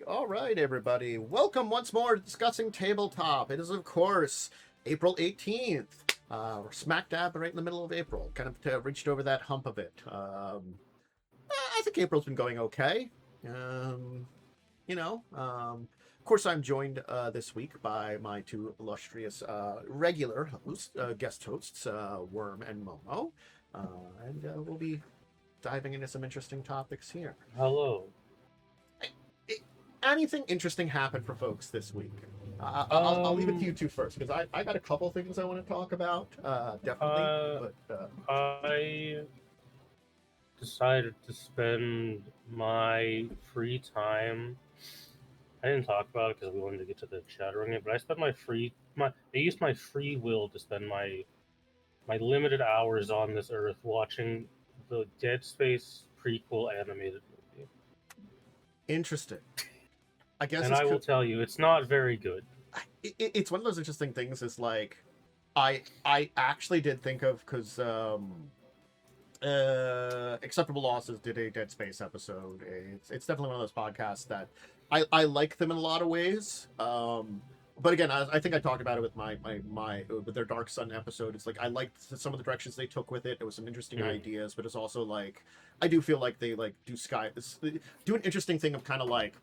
All right, everybody. Welcome once more to Discussing Tabletop. It is, of course, April 18th. We're smack dab right in the middle of April. Kind of reached over that hump of it. I think April's been going okay. Of course, I'm joined this week by my two illustrious regular guest hosts, Worm and Momo. And we'll be diving into some interesting topics here. Hello. Anything interesting happened for folks this week? I'll leave it to you two first because I got a couple things I want to talk about. Definitely, I decided to spend my free time. I didn't talk about it because we wanted to get to the chattering it, but I spent I used my free will to spend my limited hours on this earth watching the Dead Space prequel animated movie. interesting. I guess, and I will tell you, it's not very good. It's one of those interesting things. Is like, I actually did think of because Acceptable Losses did a Dead Space episode. It's definitely one of those podcasts that I like them in a lot of ways. But again, I think I talked about it with my with their Dark Sun episode. It's like I liked some of the directions they took with it. There was some interesting ideas, but it's also like I do feel like they do an interesting thing of kind of like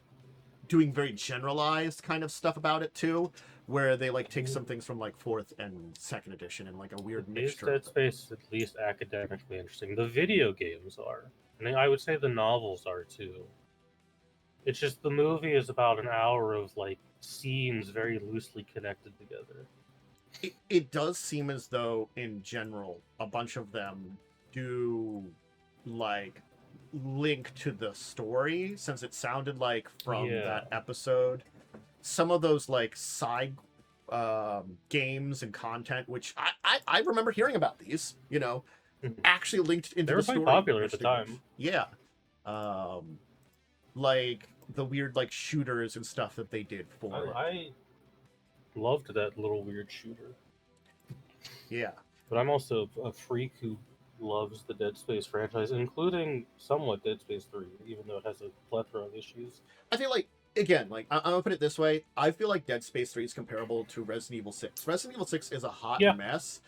doing very generalized kind of stuff about it too, where they like take some things from like 4th and 2nd edition and like a weird mixture. Dead Space at least academically interesting. The video games are, and I would say the novels are too. It's just the movie is about an hour of like scenes very loosely connected together. It does seem as though in general a bunch of them do like link to the story, since it sounded like from that episode some of those like side games and content, which I remember hearing about these, actually linked into the story. They were quite popular at the time. Yeah. Like the weird like shooters and stuff that they did for I loved that little weird shooter. Yeah. But I'm also a freak who loves the Dead Space franchise, including somewhat Dead Space 3, even though it has a plethora of issues. I feel like, again, like I'm gonna put it this way, I feel like Dead Space 3 is comparable to Resident Evil 6. Resident Evil 6 is a hot mess,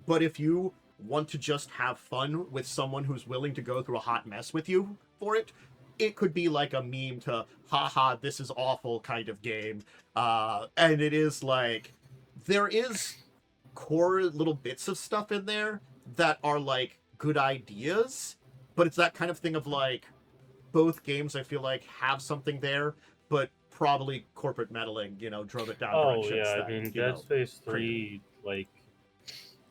but if you want to just have fun with someone who's willing to go through a hot mess with you for it, it could be like a meme to haha, this is awful kind of game. And it is like there is core little bits of stuff in there that are like good ideas, but it's that kind of thing of like both games I feel like have something there, but probably corporate meddling, drove it down directions. I mean, Dead Space 3, like,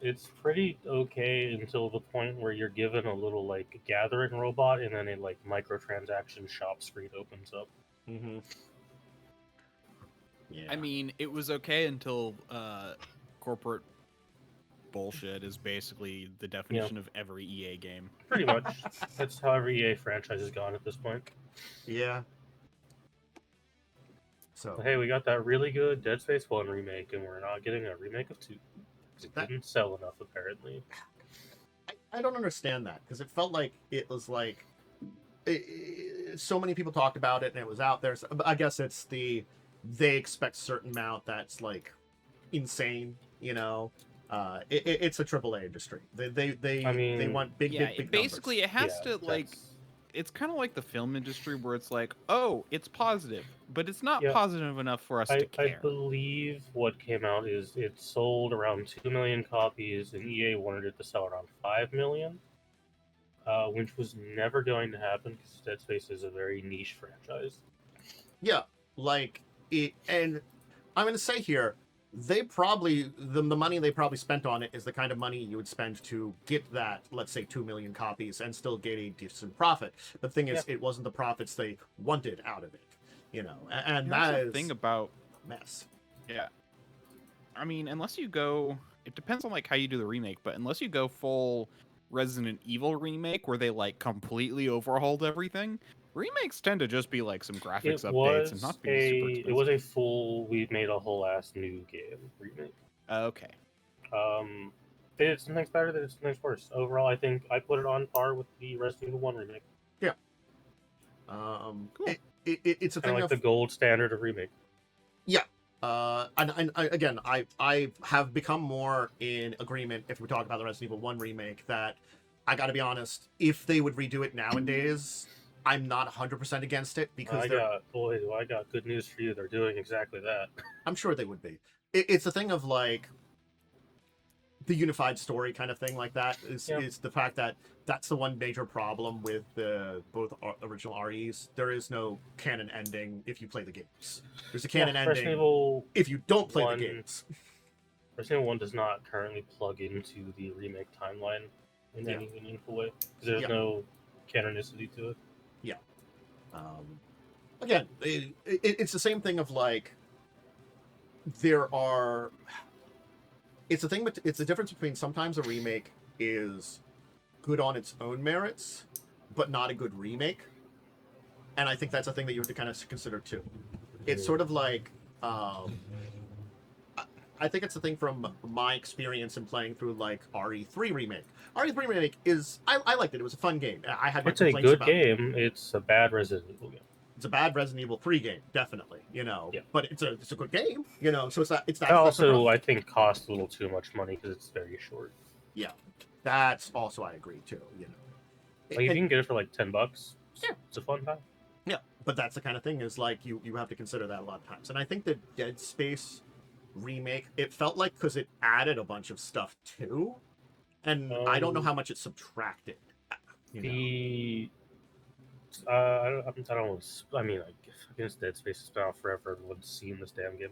it's pretty okay until the point where you're given a little, like, gathering robot and then a, like, microtransaction shop screen opens up. Mm-hmm. Yeah. I mean, it was okay until corporate bullshit is basically the definition of every EA game. Pretty much. That's how every EA franchise has gone at this point. Yeah. So but hey, we got that really good Dead Space 1 remake, and we're not getting a remake of 2. Because it didn't sell enough, apparently. I don't understand that, because it felt like it was like... so many people talked about it, and it was out there. So I guess it's they expect certain amount that's like insane, it's a AAA industry. They want big basically numbers. It has to like it's kind of like the film industry where it's like, oh, it's positive, but it's not positive enough for us to care. I believe what came out is it sold around 2 million copies, and EA wanted it to sell around 5 million, which was never going to happen because Dead Space is a very niche franchise. Yeah, like it, and I'm going to say here, they probably the money they probably spent on it is the kind of money you would spend to get that, let's say, 2 million copies and still get a decent profit. The thing is, it wasn't the profits they wanted out of it, and that is the thing about mess. Yeah, I mean, unless you go, it depends on like how you do the remake, but unless you go full Resident Evil remake where they like completely overhauled everything. Remakes tend to just be like some graphics updates and not be super expensive. It was a full, we made a whole ass new game remake. Okay. They did some things better, they did some things worse. Overall, I think I put it on par with the Resident Evil 1 remake. Yeah. Cool. it's a Kind thing of like the gold standard of remake. Yeah. Again, I have become more in agreement if we talk about the Resident Evil 1 remake that I got to be honest, if they would redo it nowadays, I'm not 100% against it because I got good news for you. They're doing exactly that. I'm sure they would be. It's a thing of like the unified story kind of thing like that is the fact that that's the one major problem with both original REs. There is no canon ending if you play the games. There's a canon ending if you don't play the games. Resident Evil 1 does not currently plug into the remake timeline in any meaningful way. There's no canonicity to it. Yeah. Again, it's the same thing of like there are. It's a thing, but it's a difference between sometimes a remake is good on its own merits, but not a good remake. And I think that's a thing that you have to kind of consider too. It's sort of like, I think it's a thing from my experience in playing through like RE3 remake. RE3 remake is, I liked it. It was a fun game. I had my complaints about it. It's a good game. It's a bad Resident Evil game. It's a bad Resident Evil 3 game, definitely, but it's a good game, so it's that. It also, I think, costs a little too much money because it's very short. Yeah, that's also, I agree too, Like, if you can get it for like $10, it's a fun time. Yeah, but that's the kind of thing is like you have to consider that a lot of times. And I think the Dead Space remake, it felt like because it added a bunch of stuff too, and I don't know how much it subtracted. I mean, like, against Dead Space has been out forever. Everyone's seen this damn game.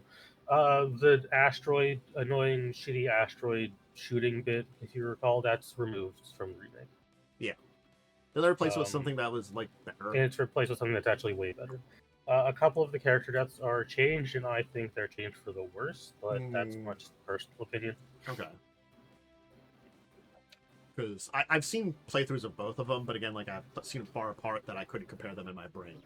The annoying, shitty asteroid shooting bit, if you recall, that's removed from the remake. Yeah. They're replaced with something that was, like, better. And it's replaced with something that's actually way better. A couple of the character deaths are changed, and I think they're changed for the worse, but that's my just personal opinion. Okay. Because I've seen playthroughs of both of them, but again, like, I've seen them far apart that I couldn't compare them in my brain.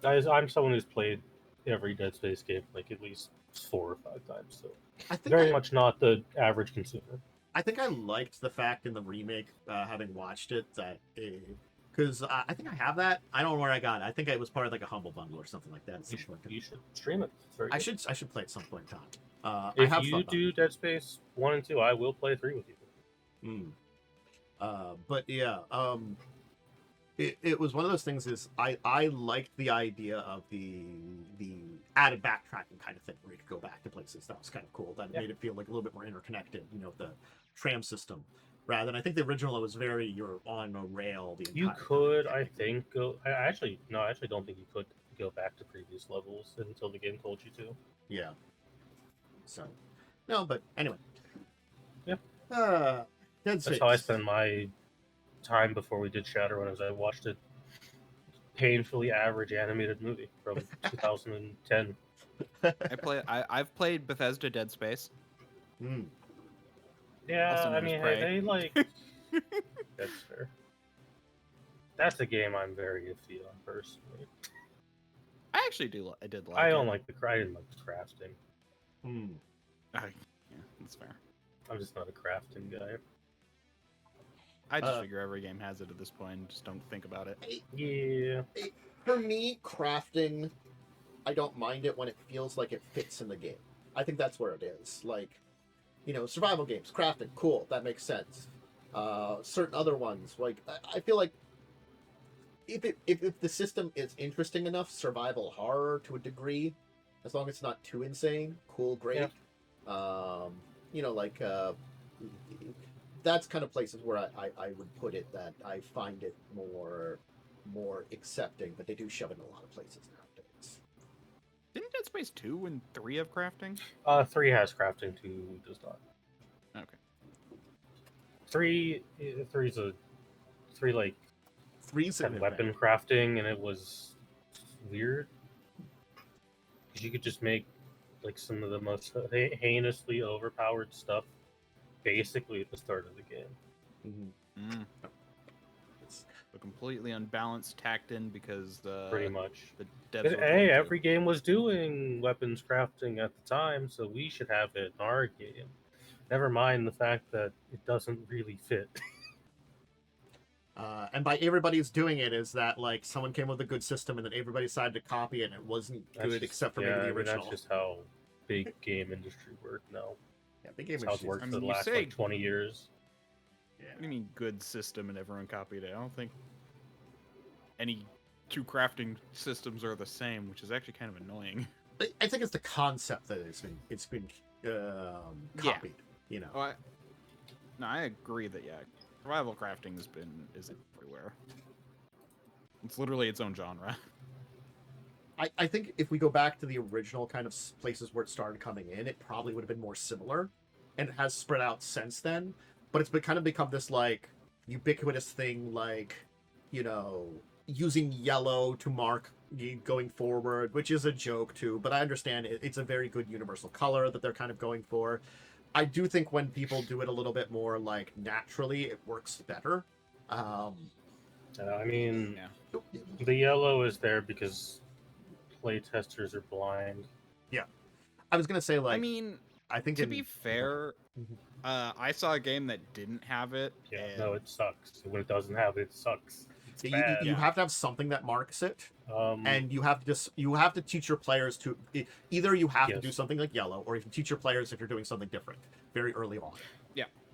I'm someone who's played every Dead Space game like at least 4 or 5 times, so I think very much not the average consumer. I think I liked the fact in the remake, having watched it, that because I think I have that. I don't know where I got it. I think it was part of like a Humble Bundle or something like that. You should stream it. I should play at some point in time. If you do Dead Space 1 and 2, I will play 3 with you. But yeah, it was one of those things. Is I liked the idea of the added backtracking kind of thing where you could go back to places. That was kind of cool. That made it feel like a little bit more interconnected. The tram system, rather than I think the original was very you're on a rail the entire You could, I think, go. I actually don't think you could go back to previous levels until the game told you to. Yeah. So, no, but anyway. Yeah. That's how I spent my time before we did Shadowrun, as I watched a painfully average animated movie from 2010. I've played Bethesda Dead Space. Yeah, I mean, they like. That's fair. That's a game I'm very iffy on personally. I actually do. I did like. I didn't like the crafting. Yeah, that's fair. I'm just not a crafting guy. I just figure every game has it at this point and just don't think about it. Yeah. For me, crafting, I don't mind it when it feels like it fits in the game. I think that's where it is. Like, survival games, crafting, cool, that makes sense. Certain other ones, like, I feel like if the system is interesting enough, survival horror to a degree, as long as it's not too insane, cool, great. Yeah. That's kind of places where I would put it, that I find it more accepting, but they do shove it in a lot of places nowadays. Didn't Dead Space 2 and 3 have crafting? 3 has crafting, 2 does not. Okay. 3's had weapon crafting, and it was weird. Because you could just make like some of the most heinously overpowered stuff basically at the start of the game. So completely unbalanced, tacked in because pretty much the devs. Hey, every game was doing weapons crafting at the time, so we should have it in our game. Never mind the fact that it doesn't really fit. And by everybody's doing it is that like someone came up with a good system and then everybody decided to copy it and it wasn't good except for maybe the original. That's just how big game industry work now. Yeah, big game That's how it's industry. worked I for mean, the you last say- like 20 years. Yeah. What do you mean good system and everyone copied it? I don't think any two crafting systems are the same, which is actually kind of annoying. I think it's the concept that it's been copied. You know. Oh, no, I agree that survival crafting is everywhere. It's literally its own genre. I think if we go back to the original kind of places where it started coming in, it probably would have been more similar, and it has spread out since then. But it's kind of become this like ubiquitous thing, like, you know, using yellow to mark going forward, which is a joke too. But I understand it's a very good universal color that they're kind of going for. I do think when people do it a little bit more like naturally, it works better. I mean, Yeah. the yellow is there because playtesters are blind. Yeah, I was gonna say like I mean, I think to be fair, I saw a game that didn't have it. Yeah, and no, it sucks. When it doesn't have it, it sucks. It's you bad. you have to have something that marks it. Um, And you have to teach your players to either you have to Yes. do something like yellow, or you can teach your players if you're doing something different very early on.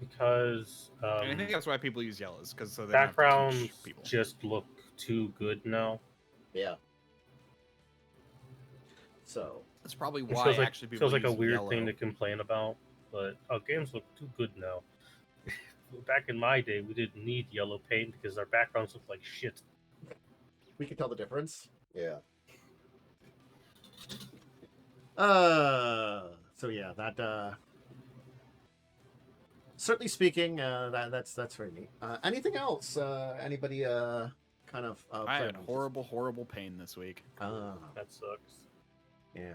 because And I think that's why people use yellows, because so they don't have to teach backgrounds people. just look too good now. Yeah. So That's probably It why feels like, actually people feels like a use weird yellow. thing to complain about, but games look too good now. Back in my day, we didn't need yellow paint because our backgrounds looked like shit. we can tell the difference. Yeah. So yeah, that certainly speaking, that's very neat. Anything else? Anybody kind of I had play- horrible pain this week. That sucks. Yeah.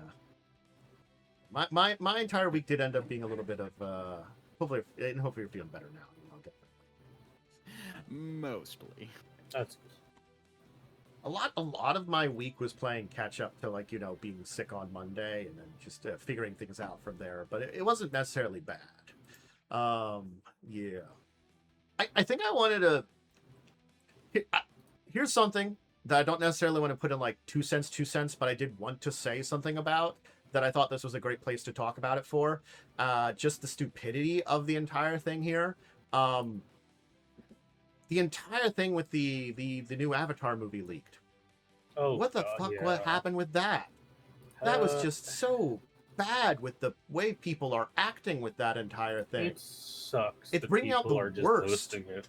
My entire week did end up being a little bit of hopefully you're feeling better now. I'll get that. Mostly. That's A lot of my week was playing catch up to like, you know, being sick on Monday and then just figuring things out from there, but it wasn't necessarily bad. Yeah. I think I wanted to here's something that I don't necessarily want to put in like 2 cents, but I did want to say something about that. I thought this was a great place to talk about it for. Just the stupidity of the entire thing here. The entire thing with the new Avatar movie leaked. oh. What the God, fuck? yeah. What happened with that? That was just so bad with the way people are acting with that entire thing. It sucks. It's that bringing out people the are just worst. posting it.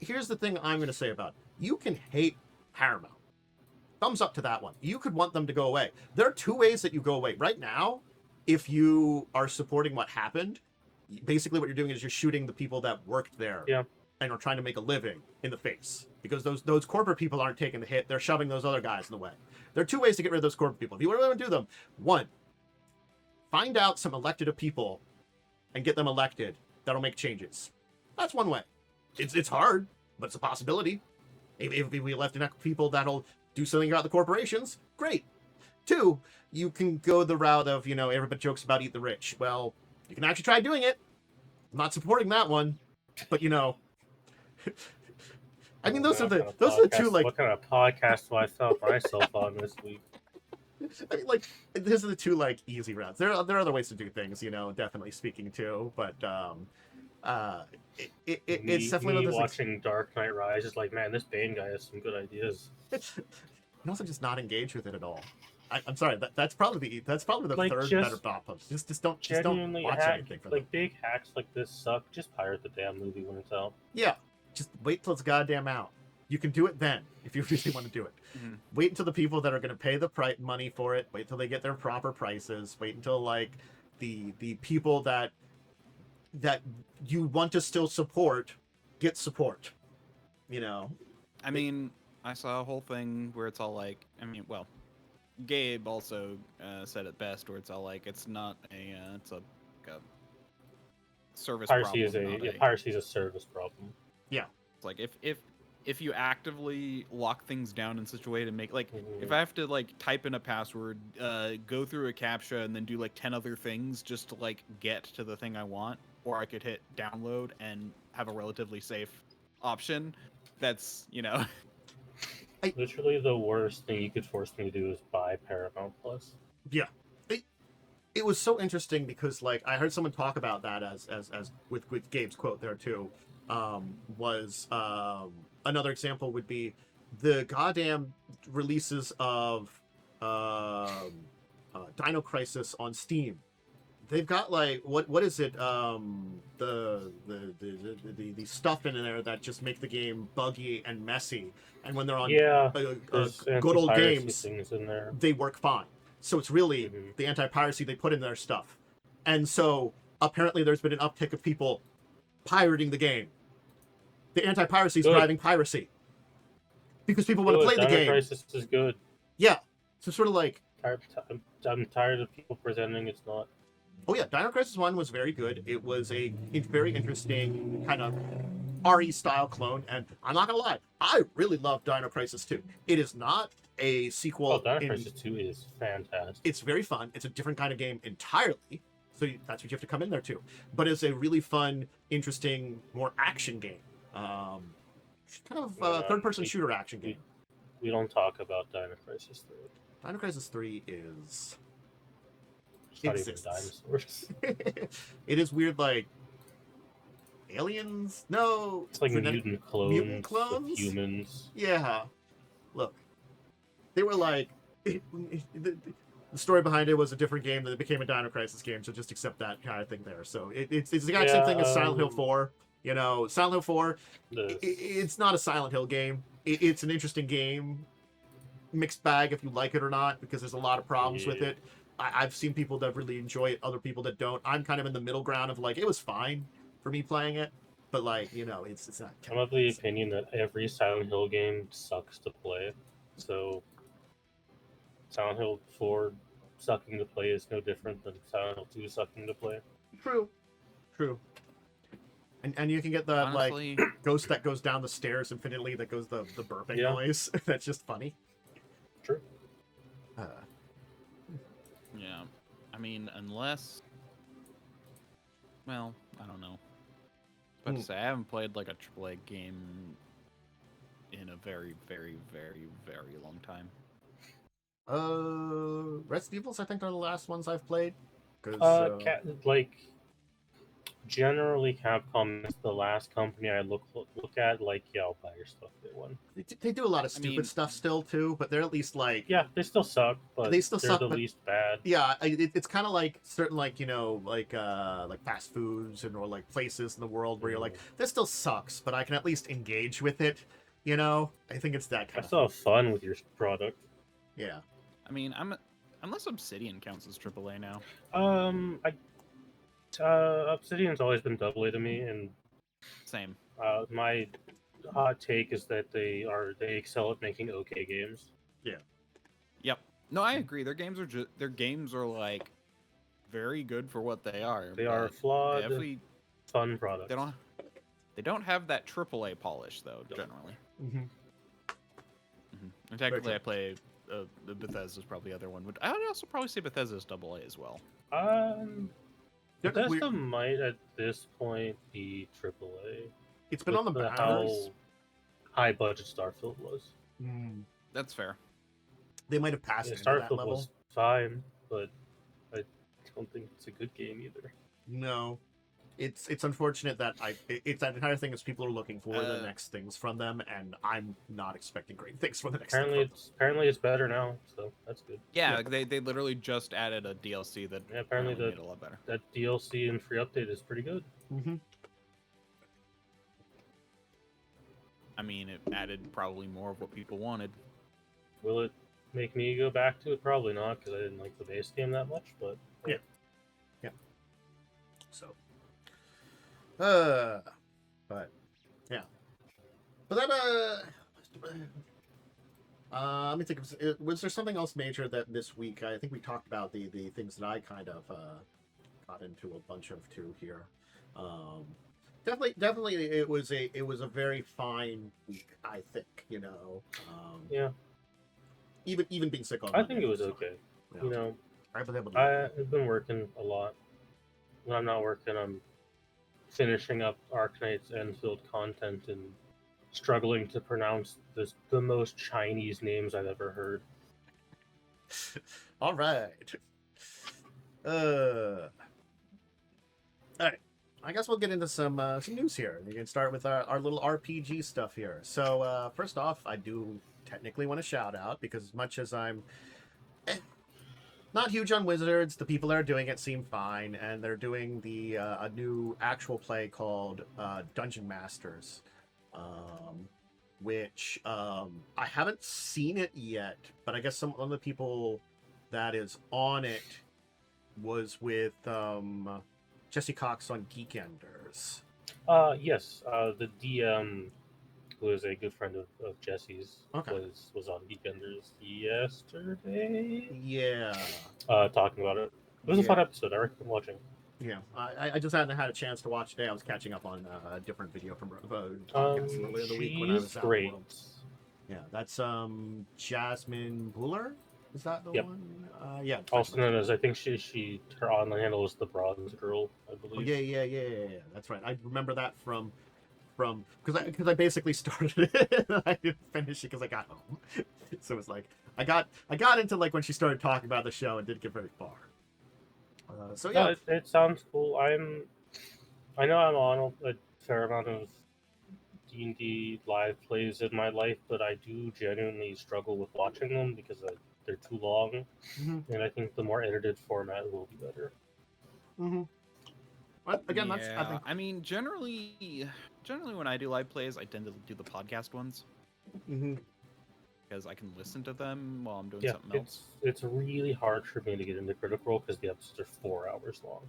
Here's the thing I'm going to say about it. You can hate Paramount. Thumbs up to that one. You could want them to go away. There are 2 ways that you go away. Right now, if you are supporting what happened, basically what you're doing is you're shooting the people that worked there and are trying to make a living in the face. Because those corporate people aren't taking the hit. They're shoving those other guys in the way. There are 2 ways to get rid of those corporate people. If you really want to do them, 1, find out some elected people and get them elected that'll make changes. That's one way. It's hard, but it's a possibility. If we left enough people that'll do something about the corporations, great. 2, you can go the route of, you know, everybody jokes about eat the rich. Well, you can actually try doing it. I'm not supporting that one, but you know, I mean, those are the 2 like. What kind of podcast do I found myself on this week? I mean, like, these are the 2 like easy routes. There are other ways to do things, you know, definitely speaking to, but it's definitely me one of those watching Dark Knight Rises. Like, man, this Bane guy has some good ideas. and also just not engage with it at all. I'm sorry, that's probably the Like, third just better thought post. Just don't Genuinely, watch anything for them. like big hacks like this suck. Just pirate the damn movie when it's out. Yeah, just wait till it's goddamn out. You can do it then if you really want to do it. Mhm. Wait until the people that are going to pay the money for it. Wait till they get their proper prices. Wait until like the people that you want to still support get support. You know. I mean, I saw a whole thing where it's all like, I mean, well, Gabe also said it best, where it's all like, it's not a, it's a service Piracy problem. is piracy is a service problem. It's like if you actively lock things down in such a way to make like Mhm. if I have to like type in a password, go through a captcha and then do like 10 other things just to like get to the thing I want, or I could hit download and have a relatively safe option. That's Literally the worst thing you could force me to do is buy Paramount Plus. Yeah. It was so interesting because like I heard someone talk about that as with Gabe's quote there too. Was another example would be the goddamn releases of Dino Crisis on Steam. They've got like what is it? The stuff in there that just make the game buggy and messy. And when they're on good old games, things in there. they work fine. So it's really the anti-piracy they put in their stuff. And so apparently there's been an uptick of people pirating the game. The anti-piracy is driving piracy. Because people want to play the game. Crisis is good. Yeah. So sort of like... I'm tired of people pretending it's not. Oh yeah, Dino Crisis 1 was very good. It was a very interesting kind of RE-style clone. And I'm not going to lie, I really love Dino Crisis 2. It is not a sequel. Dino Crisis 2 is fantastic. It's very fun. It's a different kind of game entirely. So that's what you have to come in there to. But it's a really fun, interesting, more action game. Kind of third-person shooter action game. We don't talk about Dino Crisis 3. Dino Crisis 3 is... It's not even dinosaurs. It is weird, like... Aliens? No! It's like mutant clones of humans. Yeah. Look. They were like... The story behind it was a different game that became a Dino Crisis game, so just accept that kind of thing there. So it's the exact same thing as Silent Hill 4. You know, Silent Hill 4, it's not a Silent Hill game. It's an interesting game. Mixed bag if you like it or not, because there's a lot of problems with it. I've seen people that really enjoy it, other people that don't. I'm kind of in the middle ground of like, it was fine for me playing it, but like, you know, it's not. I'm of the opinion that every Silent Hill game sucks to play. So Silent Hill 4 sucking to play is no different than Silent Hill 2 sucking to play. True. And you can get the honestly, like ghost that goes down the stairs infinitely that goes the burping noise. That's just funny. True. Yeah. I mean, unless... Well, I don't know. But to say, I haven't played like a AAA game in a very, very, very, very long time. Resident Evils, I think, are the last ones I've played. Generally, Capcom is the last company I look at. Like, yeah, I'll buy your stuff. Day one. They do a lot of stupid stuff still too, but they're at least like they still suck, but they're the least bad. Yeah, it's kind of like certain like like fast foods or like places in the world where you're like, this still sucks, but I can at least engage with it. You know, I think it's that kind. I still have fun with your product. Yeah, I mean, unless Obsidian counts as AAA now. Obsidian's always been AA to me, and same. My hot take is that they excel at making okay games. Yeah. Yep. No, I agree. Their games are like very good for what they are. They are flawed, fun products. They don't have that AAA polish though. Generally. And technically, I play the Bethesda's probably the other one. But I would also probably say Bethesda's AA as well. Bethesda might at this point be AAA. It's been on the banners. How high budget Starfield was. That's fair. They might have passed into Starfield that level. Was fine, but I don't think it's a good game either. No. It's unfortunate that it's that entire thing is people are looking for the next things from them, and I'm not expecting great things from the next. Apparently it's better now, so that's good. Yeah. They literally just added a DLC that apparently made it a lot better. That DLC and free update is pretty good. I mean, it added probably more of what people wanted. Will it make me go back to it? Probably not, because I didn't like the base game that much. But yeah. So. But yeah, but then let me think. Was there something else major that this week? I think we talked about the things that I kind of got into a bunch of too here. Definitely, it was a very fine week. I think yeah. Even being sick on. I think it was okay. Yeah. I've been working a lot. When I'm not working, I'm finishing up Arknight's Enfield content and struggling to pronounce the most Chinese names I've ever heard. All right. All right. I guess we'll get into some news here. You can start with our little RPG stuff here. So first off, I do technically want to shout out, because as much as I'm not huge on Wizards, the people that are doing it seem fine, and they're doing the a new actual play called Dungeon Masters, which I haven't seen it yet, but I guess one of the people that is on it was with Jesse Cox on Geekenders. Yes, the DM, who is a good friend of Jesse's, was on Weekenders yesterday. Yeah. Talking about it. It was a fun episode. I recommend watching. Yeah, I just hadn't had a chance to watch today. I was catching up on a different video from podcasts earlier in the week when I was out. Great. Yeah, that's Jasmine Buller. Is that the one? Yeah. Also known as, I think her online handle is the Bronze Girl, I believe. Oh, yeah. That's right. I remember that from because I basically started it and I didn't finish it because I got home. So it's like I got into like when she started talking about the show and didn't get very far. So yeah, no, it sounds cool. I know I'm on a fair amount of D&D live plays in my life, but I do genuinely struggle with watching them because they're too long, and I think the more edited format will be better. But again, yeah, I mean, generally when I do live plays, I tend to do the podcast ones because I can listen to them while I'm doing something else. It's really hard for me to get into Critical Role because the episodes are 4 hours long.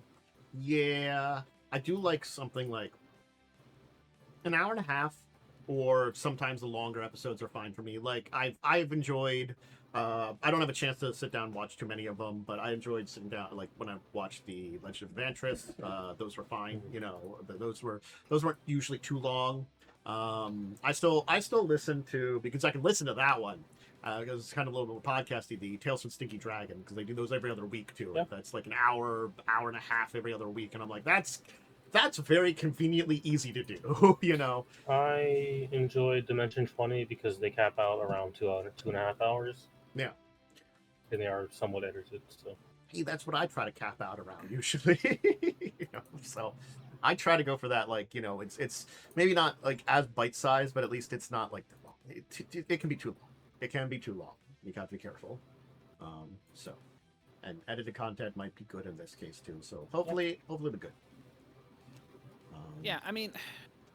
Yeah, I do like something like an hour and a half, or sometimes the longer episodes are fine for me. Like I've enjoyed. I don't have a chance to sit down and watch too many of them, but I enjoyed sitting down. Like when I watched the Legend of Vantress, those were fine. You know, those weren't usually too long. I still listen to, because I can listen to that one. Because it's kind of a little bit podcasty, the Tales from Stinky Dragon, because they do those every other week too. Yeah. That's like an hour and a half every other week, and I'm like, that's very conveniently easy to do. You know. I enjoy Dimension 20 because they cap out around 2.5 hours. Yeah. And they are somewhat edited, so. Hey, that's what I try to cap out around usually. You know, so I try to go for that. Like, you know, it's maybe not like as bite sized, but at least it's not like long. It can be too long. It can be too long. You got to be careful. So, and edited content might be good in this case too. So hopefully we're good. Yeah, I mean,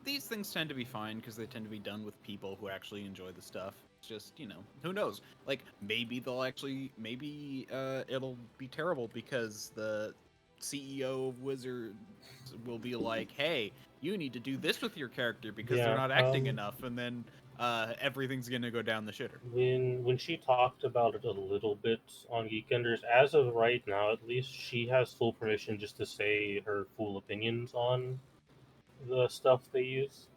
these things tend to be fine because they tend to be done with people who actually enjoy the stuff. It's just, you know, who knows? Like, maybe it'll be terrible because the CEO of Wizards will be like, hey, you need to do this with your character because they're not acting enough, and then everything's gonna go down the shitter. When she talked about it a little bit on Geekenders, as of right now at least, she has full permission just to say her full opinions on the stuff they use.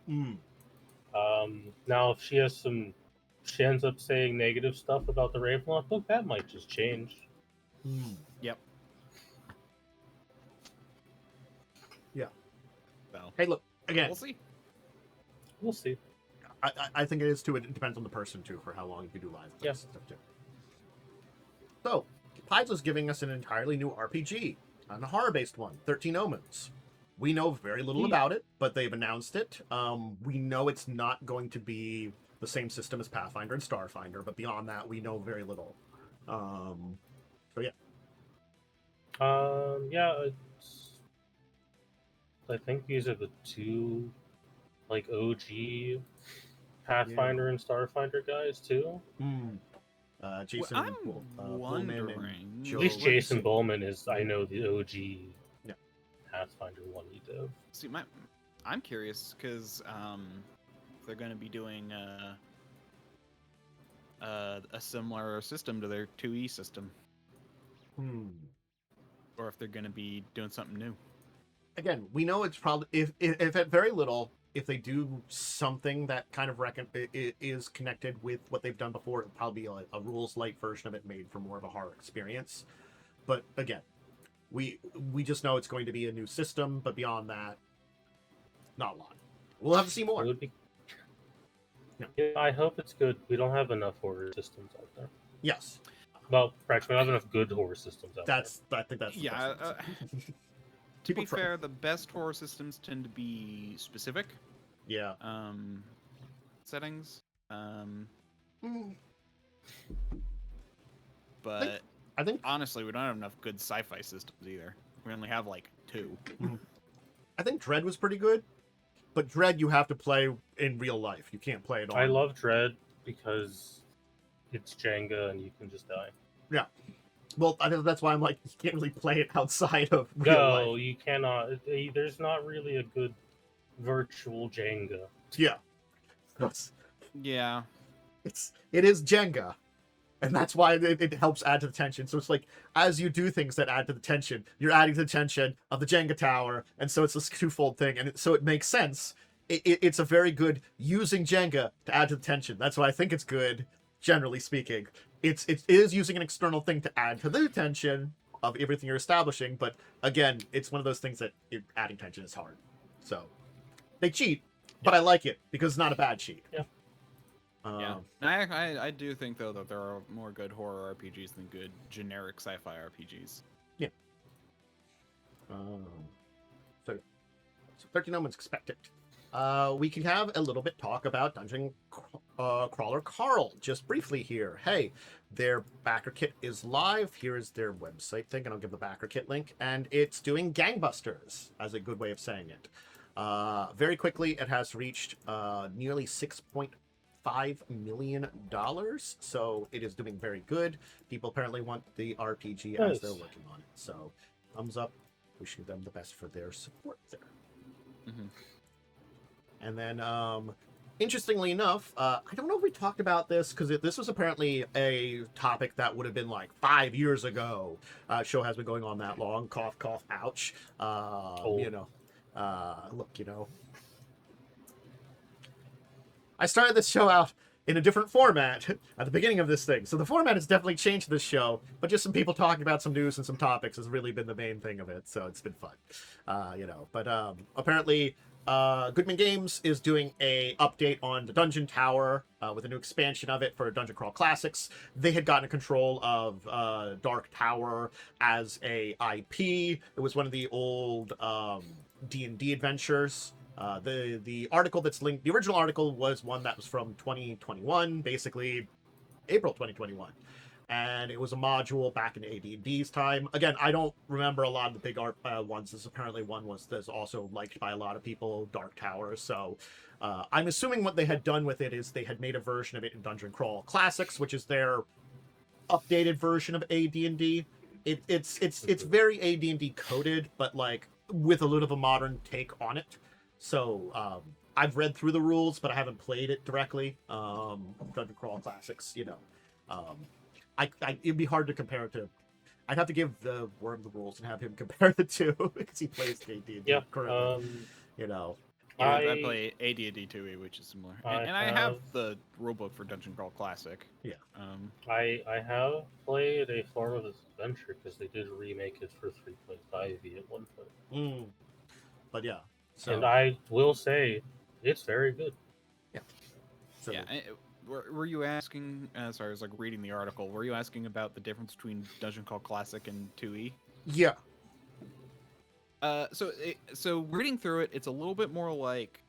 Now, if she ends up saying negative stuff about the Ravenloft book, that might just change. Yep. Yeah. So, hey, look, again. We'll see. I think it is too. It depends on the person too, for how long you can do live stuff too. So, Paizo's giving us an entirely new RPG, a horror-based one, 13 Omens. We know very little about it, but they've announced it. We know it's not going to be the same system as Pathfinder and Starfinder, but beyond that, we know very little. So yeah. I think these are the two, like, OG Pathfinder and Starfinder guys too. Jason. I'm wondering. At least Jason Bowman is, I know, the OG Pathfinder 1E dev. See, I'm curious because they're going to be doing a similar system to their 2E system, or if they're going to be doing something new. Again, we know it's probably if at very little, if they do something that kind of is connected with what they've done before, it'll probably be a rules light version of it made for more of a horror experience. But again, we just know it's going to be a new system, but beyond that, not a lot. We'll have to see more. Yeah, I hope it's good. We don't have enough horror systems out there. Yes. Well, actually, we don't have enough good horror systems out I think that's the Yeah, best answer. to be try. fair, the best horror systems tend to be specific Yeah. settings. Mm, But I think honestly, we don't have enough good sci-fi systems either. We only have like 2. I think Dread was pretty good, but Dread you have to play in real life. You can't play it on. I love Dread because it's Jenga and you can just die. Yeah. Well, I think that's why I'm like, you can't really play it outside of real life. No, you cannot. There's not really a good virtual Jenga. Yeah. Yeah. It is Jenga. And that's why it helps add to the tension. So it's like, as you do things that add to the tension, you're adding to the tension of the Jenga tower. And so it's this twofold thing. And so it makes sense. It's a very good using Jenga to add to the tension. That's why I think it's good, generally speaking. It is using an external thing to add to the tension of everything you're establishing. But again, it's one of those things that adding tension is hard. So they cheat, but I like it because it's not a bad cheat. Yeah. Yeah, I do think though that there are more good horror RPGs than good generic sci-fi RPGs. Yeah. So 13 Omens expected. We can have a little bit talk about Dungeon Crawler Carl just briefly here. Hey, their backer kit is live. Here is their website thing, and I'll give the backer kit link. And it's doing gangbusters, as a good way of saying it. Very quickly, it has reached nearly $6.5 million, so it is doing very good. People apparently want the RPG as they're working on it, so thumbs up, wishing them the best for their support there. And then interestingly enough, I don't know if we talked about this because this was apparently a topic that would have been like 5 years ago. Show has been going on that long. Cough, cough, ouch. Look, I started this show out in a different format at the beginning of this thing. So the format has definitely changed this show, but just some people talking about some news and some topics has really been the main thing of it. So it's been fun, But apparently, Goodman Games is doing a update on the Dungeon Tower with a new expansion of it for Dungeon Crawl Classics. They had gotten control of Dark Tower as a IP. It was one of the old D&D adventures. The article that's linked, the original article was one that was from 2021, basically April 2021. And it was a module back in AD&D's time. Again, I don't remember a lot of the big art ones. This apparently one was that's also liked by a lot of people, Dark Tower. So I'm assuming what they had done with it is they had made a version of it in Dungeon Crawl Classics, which is their updated version of AD&D. It's very AD&D coded, but like with a little of a modern take on it. So I've read through the rules, but I haven't played it directly. Dungeon Crawl Classics, it'd be hard to compare it to. I'd have to give the Worm the rules and have him compare the two because he plays AD&D currently. I play AD&D 2e, which is similar, and I have the rulebook for Dungeon Crawl Classic. Yeah. I have played a form of adventure because they did remake it for 3.5e at one point. But yeah. So, and I will say, it's very good. Yeah. So, yeah. Were you asking? Sorry, I was like reading the article. Were you asking about the difference between Dungeon Call Classic and 2e? Yeah. So reading through it, it's a little bit more like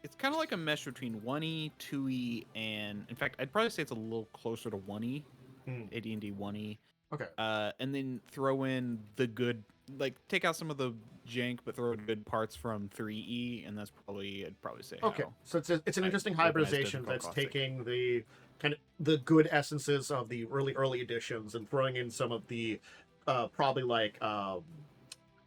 it's kind of like a mesh between 1e, 2e, and in fact, I'd probably say it's a little closer to 1e, AD&D 1e. Okay. And then throw in the good, like take out some of the jank, but throw in good parts from 3e, and that's probably I'd probably say. Okay, so it's an interesting hybridization that's taking the kind of the good essences of the early editions and throwing in some of the probably like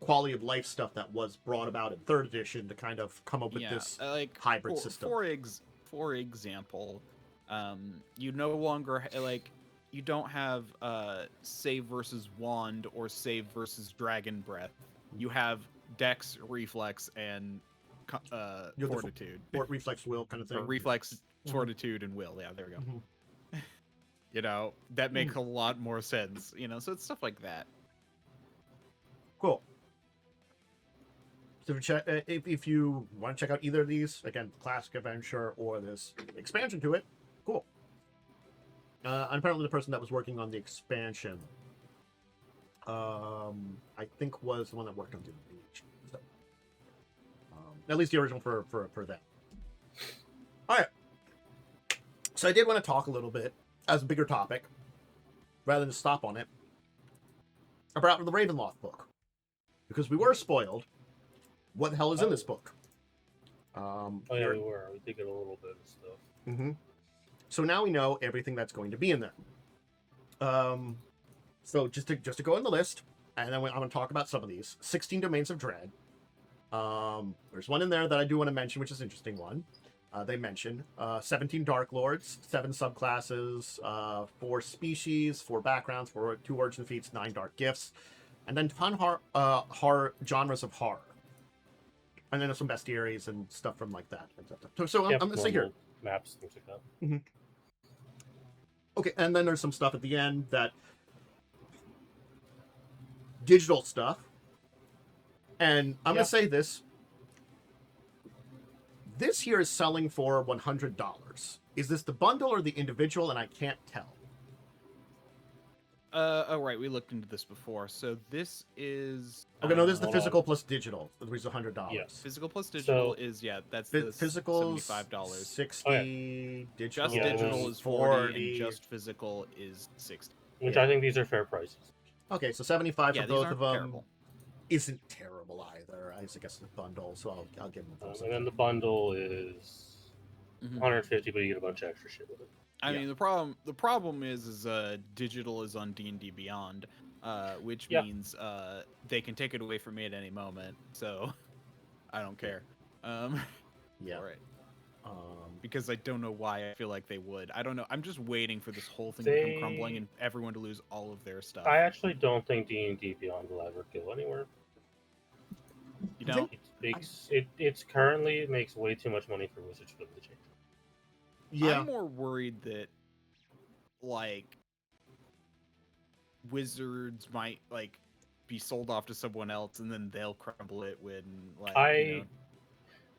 quality of life stuff that was brought about in 3rd edition to kind of come up with this like hybrid system. For example, you no longer you don't have save versus wand or save versus dragon breath. You have dex, reflex, and fortitude. Reflex, will kind of thing. Or reflex, fortitude, and will. Yeah, there we go. That makes a lot more sense. So it's stuff like that. Cool. So if you want to check out either of these, again, classic adventure or this expansion to it, cool. And apparently the person that was working on the expansion, I think was the one that worked on the original. So, at least the original for that. All right. So I did want to talk a little bit as a bigger topic, rather than stop on it, about the Ravenloft book, because we were spoiled. What the hell is in this book? Oh yeah, we were. We did get a little bit of stuff. Mm-hmm. So now we know everything that's going to be in there. So just to go in the list, and then I'm going to talk about some of these. 16 Domains of Dread. There's one in there that I do want to mention, which is an interesting one. They mention 17 Dark Lords, 7 subclasses, 4 species, 4 backgrounds, 2 origin feats, 9 dark gifts, and then 10 genres of horror. And then there's some bestiaries and stuff from like that. So I'm going to say here. Maps, things like that. Mm-hmm. Okay, and then there's some stuff at the end that digital stuff. And I'm going to say this. This here is selling for $100. Is this the bundle or the individual? And I can't tell. Oh, right. We looked into this before. So this is... Okay, no, this is the physical plus digital, which is $100. Yes. Physical plus digital is, that's the physical $75. 60, digital, just digital is 40, and just physical is 60. Which I think these are fair prices. Okay, so 75 for both of them. Terrible. Isn't terrible either. I guess it's a bundle, so I'll give them those. And then the bundle is 150, but you get a bunch of extra shit with it. I mean, the problem is digital is on D&D Beyond, which means they can take it away from me at any moment. So I don't care. Yeah. Right. Because I don't know why I feel like they would. I don't know. I'm just waiting for this whole thing to come crumbling and everyone to lose all of their stuff. I actually don't think D&D Beyond will ever go anywhere. You don't? It's currently makes way too much money for Wizards for them to change. Yeah. I'm more worried that, like, Wizards might, like, be sold off to someone else and then they'll crumble it when, like,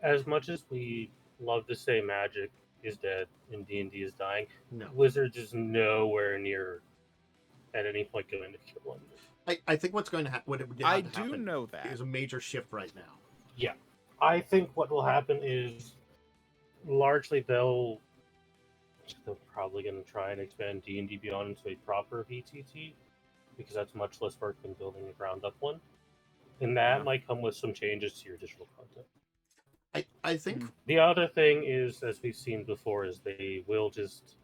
As much as we love to say Magic is dead and D&D is dying, no. Wizards is nowhere near at any point going to kill one. I think what's going to happen... I do know that. Is a major shift right now. Yeah. I think what will happen is largely they're probably going to try and expand D&D Beyond into a proper VTT, because that's much less work than building a ground-up one. And that might come with some changes to your digital content. I think... The other thing is, as we've seen before, is they will just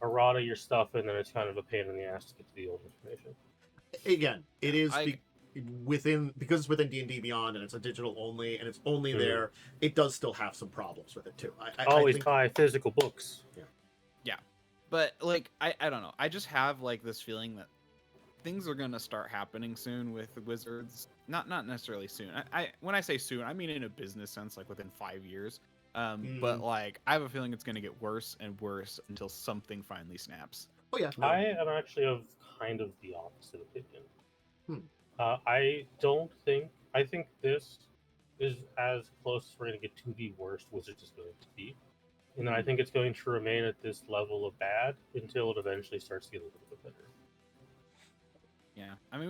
errata your stuff, and then it's kind of a pain in the ass to get to the old information. Again, it is... because it's within D&D Beyond and it's a digital only and it's only there, it does still have some problems with it too. I think... buy physical books. Yeah, but like I don't know. I just have like this feeling that things are gonna start happening soon with the Wizards. Not necessarily soon. When I say soon, I mean in a business sense, like within 5 years. But like I have a feeling it's gonna get worse and worse until something finally snaps. Oh yeah, I am actually of kind of the opposite opinion. I think this is as close as we're going to get to the worst Wizards is going to be. And I think it's going to remain at this level of bad until it eventually starts to get a little bit better. Yeah, I mean,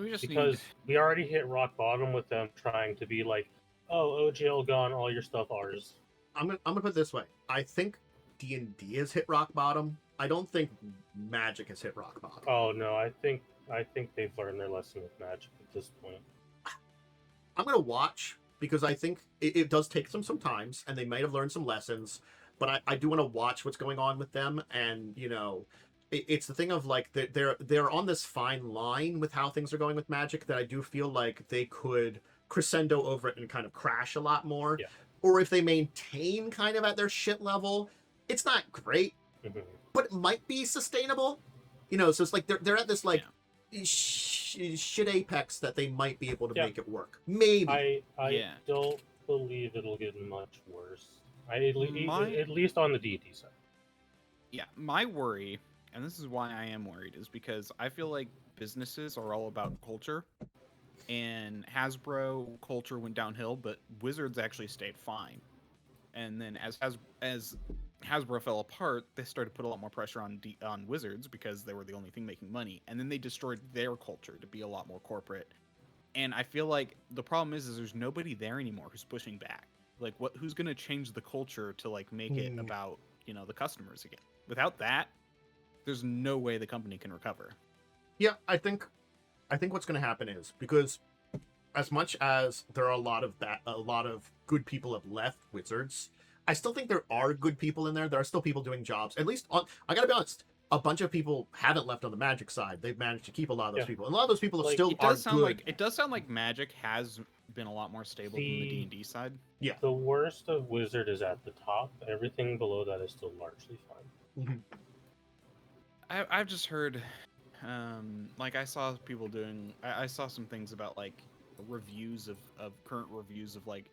we already hit rock bottom with them trying to be like, oh, OGL gone, all your stuff ours. I'm gonna put it this way. I think D&D has hit rock bottom. I don't think Magic has hit rock bottom. Oh, no, I think they've learned their lesson with Magic at this point. I'm going to watch, because I think it does take them some times, and they might have learned some lessons, but I do want to watch what's going on with them, and, it's the thing of, like, they're on this fine line with how things are going with Magic that I do feel like they could crescendo over it and kind of crash a lot more. Yeah. Or if they maintain kind of at their shit level, it's not great, but it might be sustainable. So it's like they're at this, like, shit apex that they might be able to make it work. Maybe. I don't believe it'll get much worse. At least on the D&D side. Yeah, my worry, and this is why I am worried, is because I feel like businesses are all about culture. and Hasbro culture went downhill, but Wizards actually stayed fine. And then as Hasbro fell apart, they started to put a lot more pressure on Wizards because they were the only thing making money, and then they destroyed their culture to be a lot more corporate. And I feel like the problem is there's nobody there anymore who's pushing back. Like, who's going to change the culture to like make it about, you know, the customers again? Without that, there's no way the company can recover. Yeah, I think what's going to happen is, because as much as there are a lot of good people have left Wizards, I still think there are good people in there. There are still people doing jobs. At least I got to be honest, a bunch of people haven't left on the Magic side. They've managed to keep a lot of those people. And a lot of those people Like, still are good. It does sound like Magic has been a lot more stable than the D&D side. Yeah. The worst of Wizard is at the top. Everything below that is still largely fine. Mm-hmm. I've just heard, like I saw people doing. I saw some things about like reviews of current reviews of like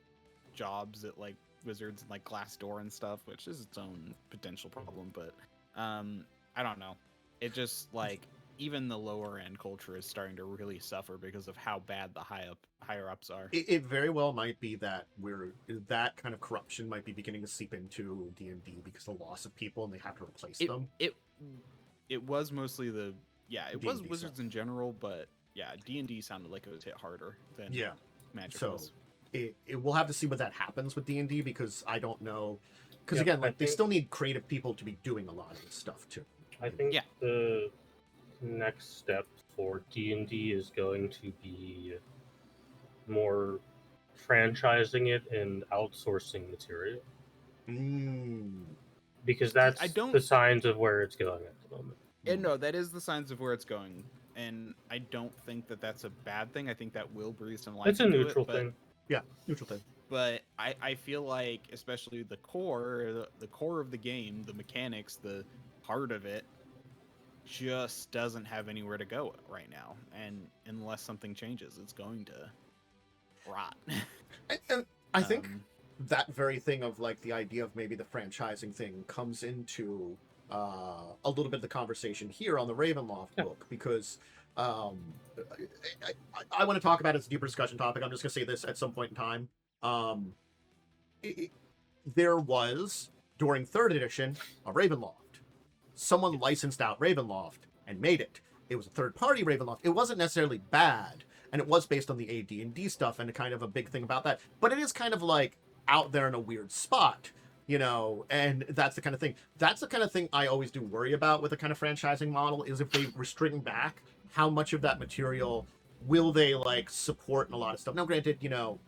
jobs at like Wizards and like Glassdoor and stuff, which is its own potential problem. But I don't know. It just like even the lower end culture is starting to really suffer because of how bad the higher ups are. It very well might be that that kind of corruption might be beginning to seep into D&D because the loss of people and they have to replace them. It was mostly it D&D was Wizards stuff. in general, but yeah, D&D sounded like it was hit harder than Magic So was. we'll have to see what that happens with D&D, because I don't know. Because Yep, again, like they still need creative people to be doing a lot of this stuff too. I think the next step for D&D is going to be more franchising it and outsourcing material. Because that's the signs of where it's going at the moment. And no, that is the signs of where it's going. And I don't think that that's a bad thing. I think that will breathe some life. It's a neutral thing. Yeah, neutral thing. But I feel like, especially the core of the game, the mechanics, the heart of it, just doesn't have anywhere to go right now. And unless something changes, it's going to rot. And I think that very thing of like the idea of maybe the franchising thing comes into a little bit of the conversation here on the Ravenloft book, because I want to talk about it as a deeper discussion topic. I'm just going to say this at some point in time. There was, during 3rd edition, a Ravenloft. Someone licensed out Ravenloft and made it. It was a third-party Ravenloft. It wasn't necessarily bad, and it was based on the AD&D stuff, and kind of a big thing about that. But it is kind of like out there in a weird spot, you know, and that's the kind of thing. That's the kind of thing I always do worry about with the kind of franchising model, is if they restrict back, how much of that material will they, like, support in a lot of stuff. Now, granted, you know,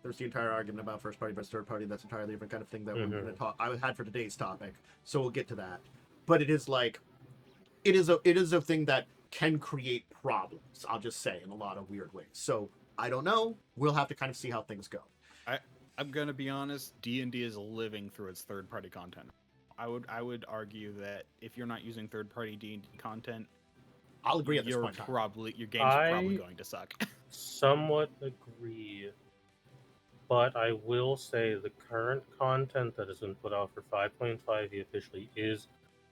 there's the entire argument about first party versus third party. That's entirely different kind of thing that we're going to talk. I had for today's topic, so we'll get to that. But it is like, it is a thing that can create problems, I'll just say, in a lot of weird ways. So I don't know. We'll have to kind of see how things go. I'm gonna be honest. D&D is living through its third-party content. I would argue that if you're not using third-party D&D content, I'll agree at this point. Your game's probably going to suck. Somewhat agree, but I will say the current content that has been put out for 5.5e officially is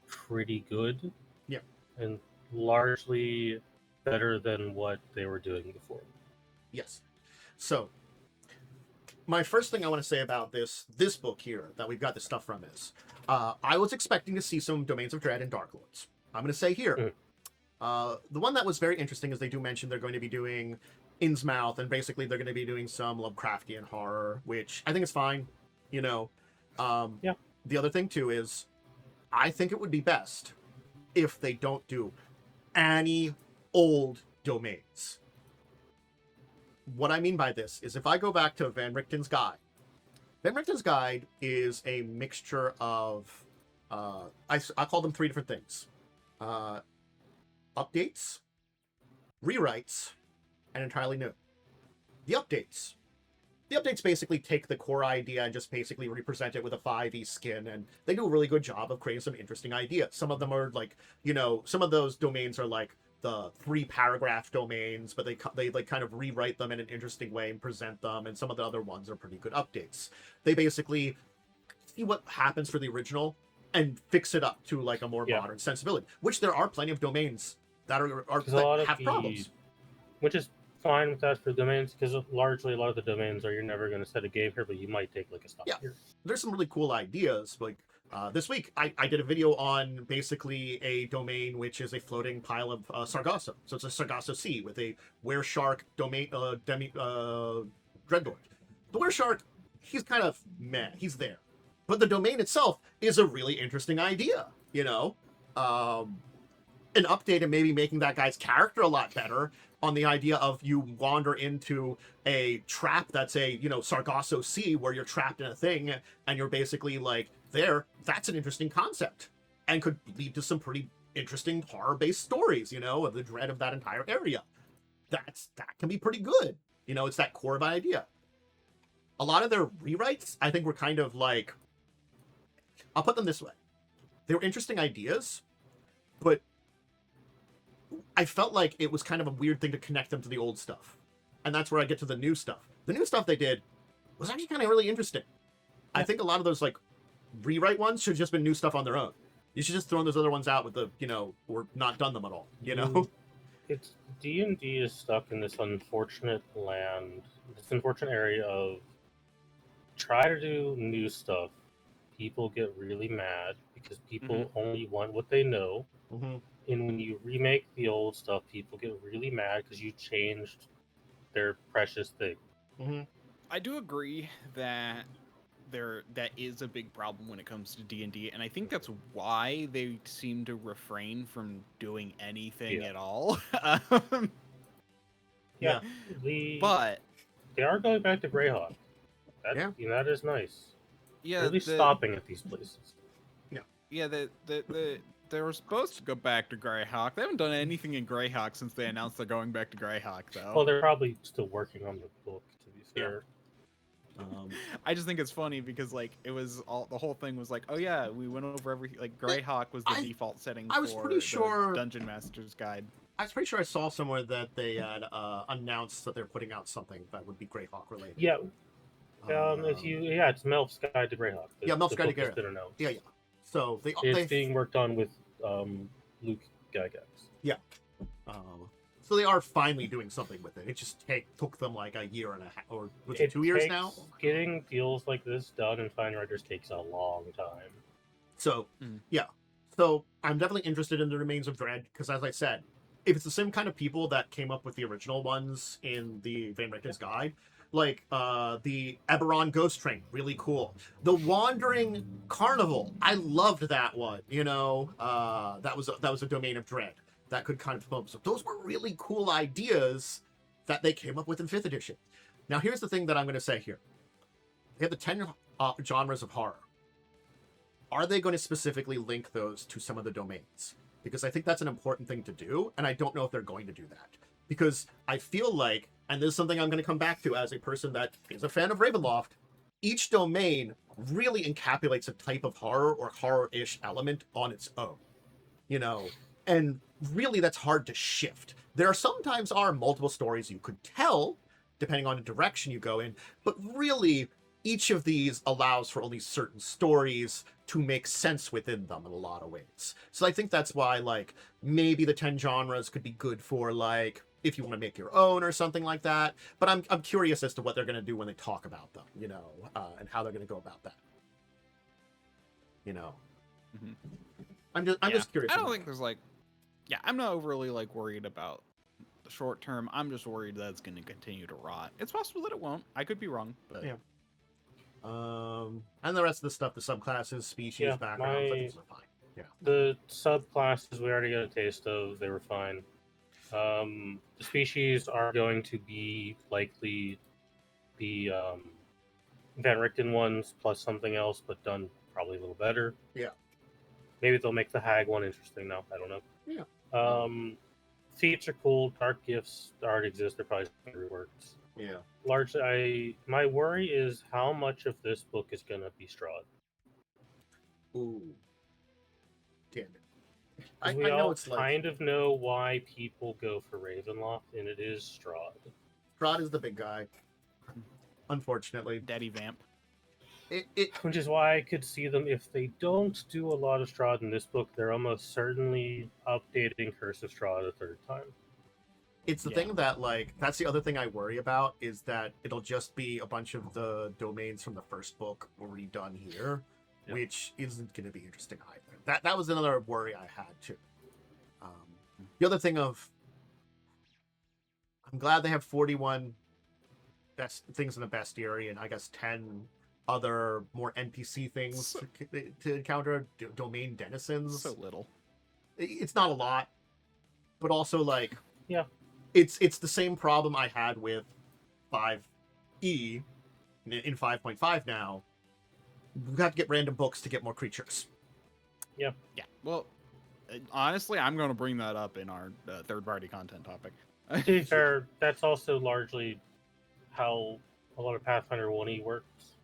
pretty good. Yeah, and largely better than what they were doing before. Yes. So my first thing I want to say about this book here that we've got this stuff from is, I was expecting to see some Domains of Dread and Dark Lords. I'm going to say here, the one that was very interesting is they do mention they're going to be doing Innsmouth, and basically they're going to be doing some Lovecraftian horror, which I think is fine, you know. The other thing too is, I think it would be best if they don't do any old domains. What I mean by this is, if I go back to Van Richten's guide is a mixture of, I call them 3 different things. Updates, rewrites, and entirely new. The updates basically take the core idea and just basically represent it with a 5e skin, and they do a really good job of creating some interesting ideas. Some of them are like, you know, some of those domains are like the 3-paragraph domains, but they like kind of rewrite them in an interesting way and present them, and some of the other ones are pretty good updates. They basically see what happens for the original and fix it up to like a more modern sensibility, which there are plenty of domains that have problems. Which is fine with that for domains, because largely a lot of the domains are you're never going to set a game here, but you might take like a stop here. There's some really cool ideas. Like this week, I did a video on basically a domain which is a floating pile of Sargasso. So it's a Sargasso Sea with a were shark domain dreadnought. The were shark, he's kind of meh. He's there, but the domain itself is a really interesting idea. You know, an update and maybe making that guy's character a lot better on the idea of you wander into a trap that's a, you know, Sargasso Sea where you're trapped in a thing and you're basically like there. That's an interesting concept and could lead to some pretty interesting horror-based stories, you know, of the dread of that entire area. That can be pretty good. You know, it's that core of an idea. A lot of their rewrites, I think, were kind of like, I'll put them this way. They were interesting ideas, but I felt like it was kind of a weird thing to connect them to the old stuff. And that's where I get to the new stuff. The new stuff they did was actually kind of really interesting. I think a lot of those, like, rewrite ones should have just been new stuff on their own. You should just throw those other ones out with the, you know, or not done them at all, you know? It's D&D is stuck in this unfortunate land, this unfortunate area of try to do new stuff. People get really mad because people only want what they know. And when you remake the old stuff, people get really mad because you changed their precious thing. I do agree that that is a big problem when it comes to D&D, and I think that's why they seem to refrain from doing anything at all. But they are going back to Greyhawk. You know, that is nice. Yeah, at least stopping at these places. Yeah, they were supposed to go back to Greyhawk. They haven't done anything in Greyhawk since they announced they're going back to Greyhawk, though. Well, they're probably still working on the book, to be fair. I just think it's funny because, like, it was the whole thing was like, oh yeah, we went over everything. Like, Greyhawk was the default setting for the Dungeon Master's Guide. I was pretty sure I saw somewhere that they had announced that they're putting out something that would be Greyhawk related. Yeah. It's Melf's Guide to Greyhawk. Melf's Guide to Greyhawk. Yeah. So it's being worked on with Luke Gygax. Yeah. So they are finally doing something with it. It just took them like a year and a half, or was it 2 years now? Getting deals like this done and finding writers takes a long time. So, yeah. So I'm definitely interested in the Remains of Dread, because as I said, if it's the same kind of people that came up with the original ones in the Van Richten's Guide, like the Eberron Ghost Train, really cool. The Wandering Carnival, I loved that one. You know, that was a domain of dread that could kind of come up. So those were really cool ideas that they came up with in 5th edition. Now here's the thing that I'm going to say here. They have the 10 genres of horror. Are they going to specifically link those to some of the domains? Because I think that's an important thing to do, and I don't know if they're going to do that. Because I feel like, and this is something I'm going to come back to as a person that is a fan of Ravenloft, each domain really encapsulates a type of horror or horror-ish element on its own. You know, and really that's hard to shift. There sometimes are multiple stories you could tell, depending on the direction you go in, but really each of these allows for only certain stories to make sense within them in a lot of ways. So I think that's why, like, maybe the 10 genres could be good for, like, if you want to make your own or something like that. But I'm curious as to what they're going to do when they talk about them, you know, and how they're going to go about that. You know, I'm just curious. I don't think there's like, I'm not overly like worried about the short term. I'm just worried that it's going to continue to rot. It's possible that it won't. I could be wrong, but yeah. And the rest of the stuff, the subclasses, species, backgrounds, I think those are fine. Yeah. The subclasses we already got a taste of; they were fine. The species are going to be likely the Van Richten ones plus something else, but done probably a little better. Yeah. Maybe they'll make the Hag one interesting now. I don't know. Yeah. Feats are cool. Dark gifts already exist. They're probably reworked. Yeah. Largely, my worry is how much of this book is going to be Strahd. Ooh. Damn it. I know it's kind of know why people go for Ravenloft, and it is Strahd. Strahd is the big guy. Unfortunately. Daddy Vamp. Which is why I could see them, if they don't do a lot of Strahd in this book, they're almost certainly updating Curse of Strahd a third time. It's the thing that, like, that's the other thing I worry about, is that it'll just be a bunch of the domains from the first book redone here, which isn't going to be interesting either. That was another worry I had, too. The other thing I'm glad they have 41 best things in the bestiary, and I guess 10 other more NPC things to encounter, domain denizens. So little. It's not a lot, but also, like... Yeah. It's the same problem I had with 5E in 5.5 now. We have to get random books to get more creatures. Yeah. Yeah. Well, honestly, I'm going to bring that up in our third-party content topic. To be fair, that's also largely how a lot of Pathfinder 1E works.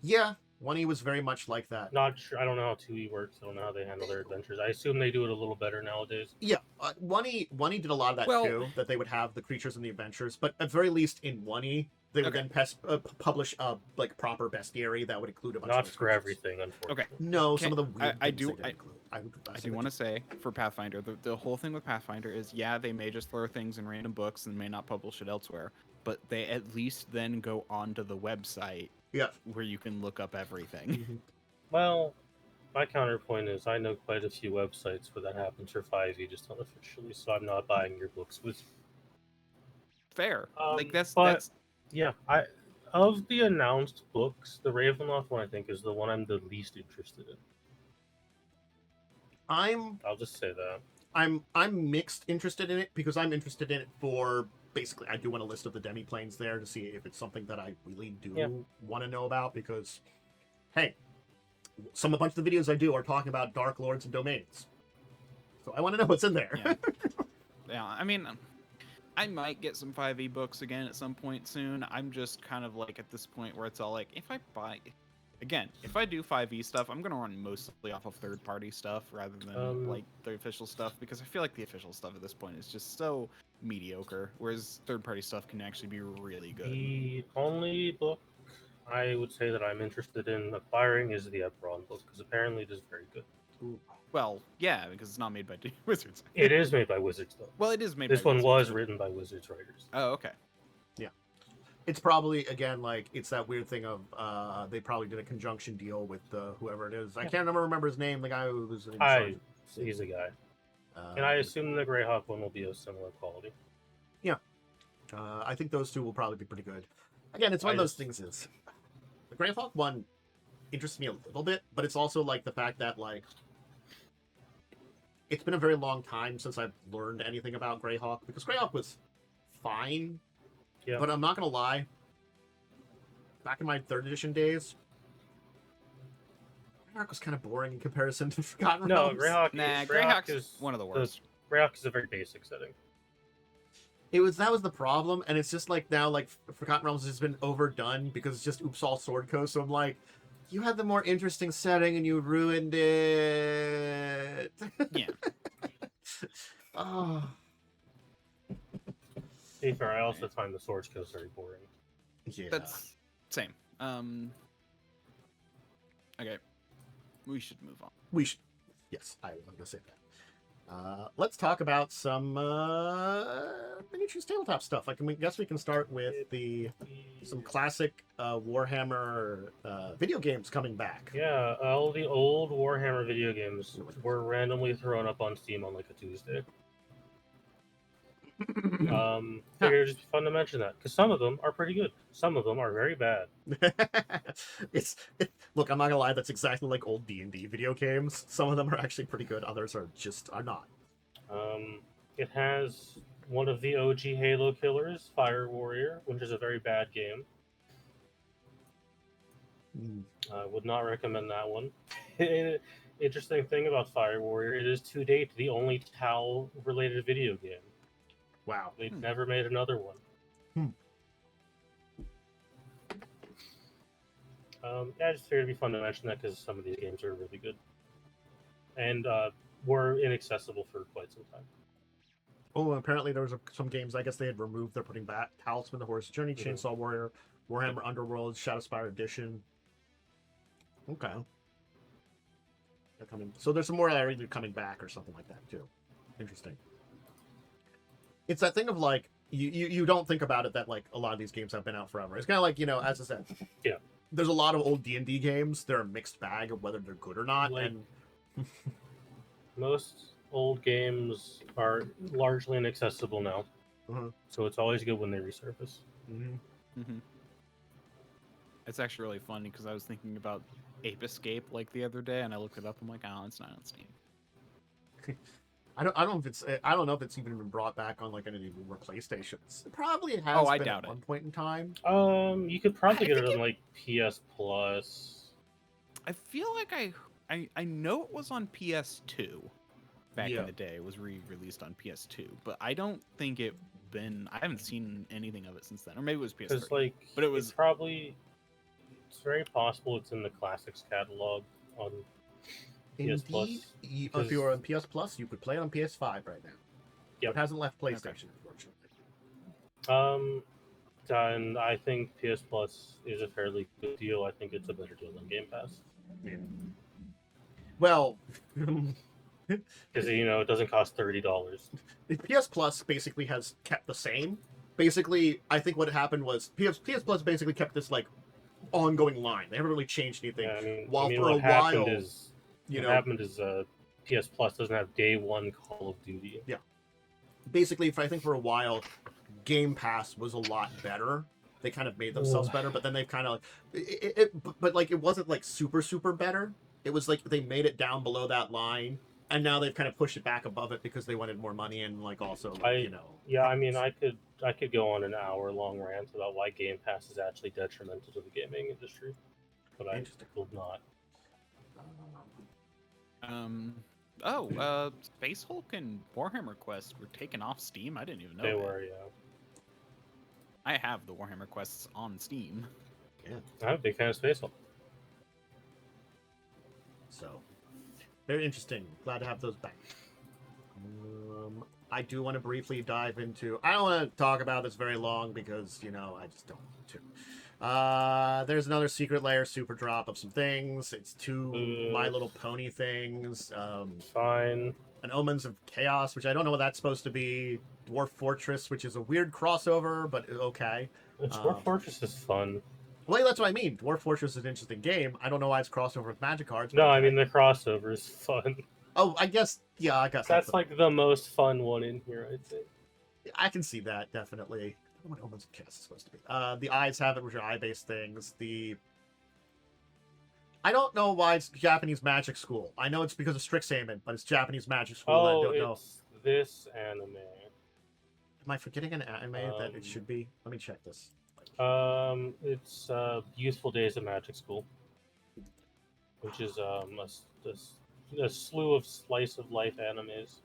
Yeah, 1E was very much like that. Not sure. I don't know how 2E works. I don't know how they handle their adventures. I assume they do it a little better nowadays. Yeah, 1E did a lot of that too, that they would have the creatures and the adventures, but at very least in 1E, they would then publish a like proper bestiary that would include a bunch of Not for everything, unfortunately. Okay. No, some of the weird I things do. they did include. I do want to say for Pathfinder, the whole thing with Pathfinder is, yeah, they may just throw things in random books and may not publish it elsewhere, but they at least then go onto the website where you can look up everything. Well, my counterpoint is I know quite a few websites where that happens for 5e just unofficially, so I'm not buying your books with. Fair. Like that's yeah. Of the announced books, the Ravenloft one I think is the one I'm the least interested in. I'll just say that. I'm mixed interested in it, because I'm interested in it for basically I do want a list of the demi-planes there to see if it's something that I really do want to know about, because hey, a bunch of the videos I do are talking about Dark Lords and domains. So I want to know what's in there. Yeah, I mean, I might get some 5e books again at some point soon. I'm just kind of like at this point where it's all like, if I do 5e stuff, I'm going to run mostly off of third-party stuff rather than like the official stuff, because I feel like the official stuff at this point is just so mediocre, whereas third-party stuff can actually be really good. The only book I would say that I'm interested in acquiring is the Eberron book, because apparently it is very good. Ooh. Well, yeah, because it's not made by Wizards. It is made by Wizards, though. Well, it is made this by one Wizards. was written by Wizards writers. Oh, okay. Yeah. It's probably, again, like, it's that weird thing of, they probably did a conjunction deal with whoever it is. I can't remember his name, the guy who was in charge. He's a guy. And I assume the Greyhawk one will be of similar quality. Yeah. I think those two will probably be pretty good. Again, it's one of those things is, the Greyhawk one interests me a little bit, but it's also, like, the fact that, like, it's been a very long time since I've learned anything about Greyhawk, because Greyhawk was fine, but I'm not going to lie, back in my 3rd edition days, Greyhawk was kind of boring in comparison to Forgotten Realms. Greyhawk is one of the worst. Greyhawk is a very basic setting. That was the problem, and it's just like now, like, Forgotten Realms has been overdone because it's just Oops All Sword Coast, so I'm like, you had the more interesting setting and you ruined it. Yeah. Oh. To be fair, I also find the Swords Coast very boring. Yeah. That's same. Okay. We should move on. We should. Yes, I was going to say that. Let's talk about some miniatures tabletop stuff. I guess we can start with some classic Warhammer video games coming back. Yeah, all the old Warhammer video games were randomly thrown up on Steam on like a Tuesday. Figured it'd just be fun to mention that, because some of them are pretty good. Some of them are very bad. Look, I'm not gonna lie, that's exactly like old D&D video games. Some of them are actually pretty good, others are not. It has one of the OG Halo killers, Fire Warrior, which is a very bad game. I would not recommend that one. Interesting thing about Fire Warrior, it is to date the only Tau-related video game. Wow. They've never made another one. I just figured it'd be fun to mention that because some of these games are really good. And were inaccessible for quite some time. Oh, apparently there was some games, I guess they had removed, they're putting back Talisman, The Horse Journey, Chainsaw Warrior, Warhammer Underworld, Shadowspire Edition. Okay. They're coming. So there's some more that are either coming back or something like that, too. Interesting. it's that thing of like you don't think about it that like a lot of these games have been out forever. It's kind of like, as I said, Yeah. There's a lot of old D&D games. They're a mixed bag of whether they're good or not. Like- And Most old games are largely inaccessible now, so it's always good when they resurface. It's actually really funny because I was thinking about Ape Escape like the other day, and I looked it up. I'm like, oh, it's not on Steam. I don't know if it's even been brought back on like any newer PlayStations. It probably has. Oh, I been doubt at it. one point in time. You could probably get it on like PS Plus. I feel like I know it was on PS2 back Yeah. in the day. It was re-released on PS2, but I don't think I haven't seen anything of it since then, or maybe it was PS3. Because like, But it was- it's very possible it's in the classics catalog on PS Plus. Indeed, if because- you were on PS Plus, you could play it on PS5 right now. Yep. It hasn't left PlayStation, unfortunately. And I think PS Plus is a fairly good deal. I think it's a better deal than Game Pass Yeah. Well, because it doesn't cost $30. PS Plus basically has kept the same. Basically, I think what happened was PS Plus basically kept this like ongoing line. They haven't really changed anything. Yeah, I mean, While for what a happened while, is PS Plus doesn't have day one Call of Duty. basically, I think for a while, Game Pass was a lot better. They kind of made themselves better, but then they've kind of but like it wasn't like super better. It was like they made it down below that line, and now they've kind of pushed it back above it because they wanted more money and like also Yeah, I mean, I could go on an hour-long rant about why Game Pass is actually detrimental to the gaming industry, but I will not. Space Hulk and Warhammer Quest were taken off Steam. I didn't even know They that. were, yeah. I have the Warhammer Quests on Steam. I'm a big fan of Space Hulk. So, very interesting. Glad to have those back. I do want to briefly dive into... I don't want to talk about this very long because, I just don't want to. There's another Secret Lair super drop of some things. It's two My Little Pony things. Fine. An Omens of Chaos, which I don't know what that's supposed to be. Dwarf Fortress, which is a weird crossover, but okay. Dwarf Fortress is fun. Well, that's what I mean. Dwarf Fortress is an interesting game. I don't know why it's crossover with Magic cards. No, but I okay. mean, the crossover is fun. Oh, I guess That's like the most fun one in here, I think. I can see that, definitely. I don't know what Omens of Chaos is supposed to be. The Eyes have it, which are eye-based things. I don't know why it's Japanese Magic School. I know it's because of Strixhaven, but it's Japanese Magic School. I don't know. It's this anime. Am I forgetting an anime that it should be? Let me check this. It's Youthful Days of Magic School, which is a slew of slice of life animes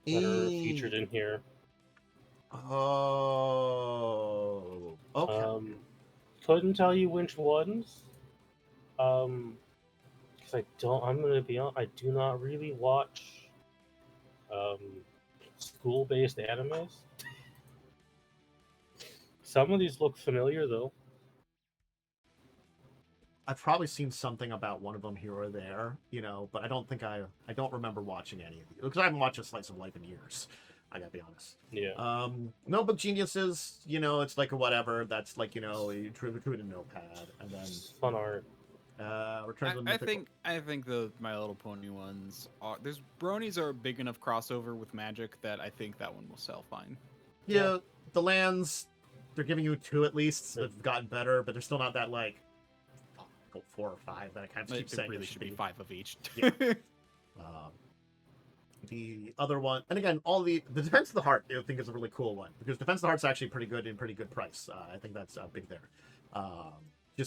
that are featured in here. Oh, okay. Couldn't tell you which ones. Because I'm gonna be honest, I do not really watch school-based animes. Some of these look familiar though. I've probably seen something about one of them here or there, but I don't think I don't remember watching any of these because I haven't watched a slice of life in years. I gotta be honest. Yeah. Notebook Geniuses, it's like a whatever. That's like a true notepad, and then Fun art. Return to the Mythical. I think the My Little Pony ones are. There's bronies are a big enough crossover with Magic that I think that one will sell fine. Yeah, the lands they're giving you 2 at least. They've gotten better, but they're still not that like 4 or 5 that I kind of keep saying really it should be 5 of each. Yeah. The other one, and again, all the Defense of the Heart, I think is a really cool one because Defense of the Heart's actually pretty good and pretty good price. I think that's big there. I'm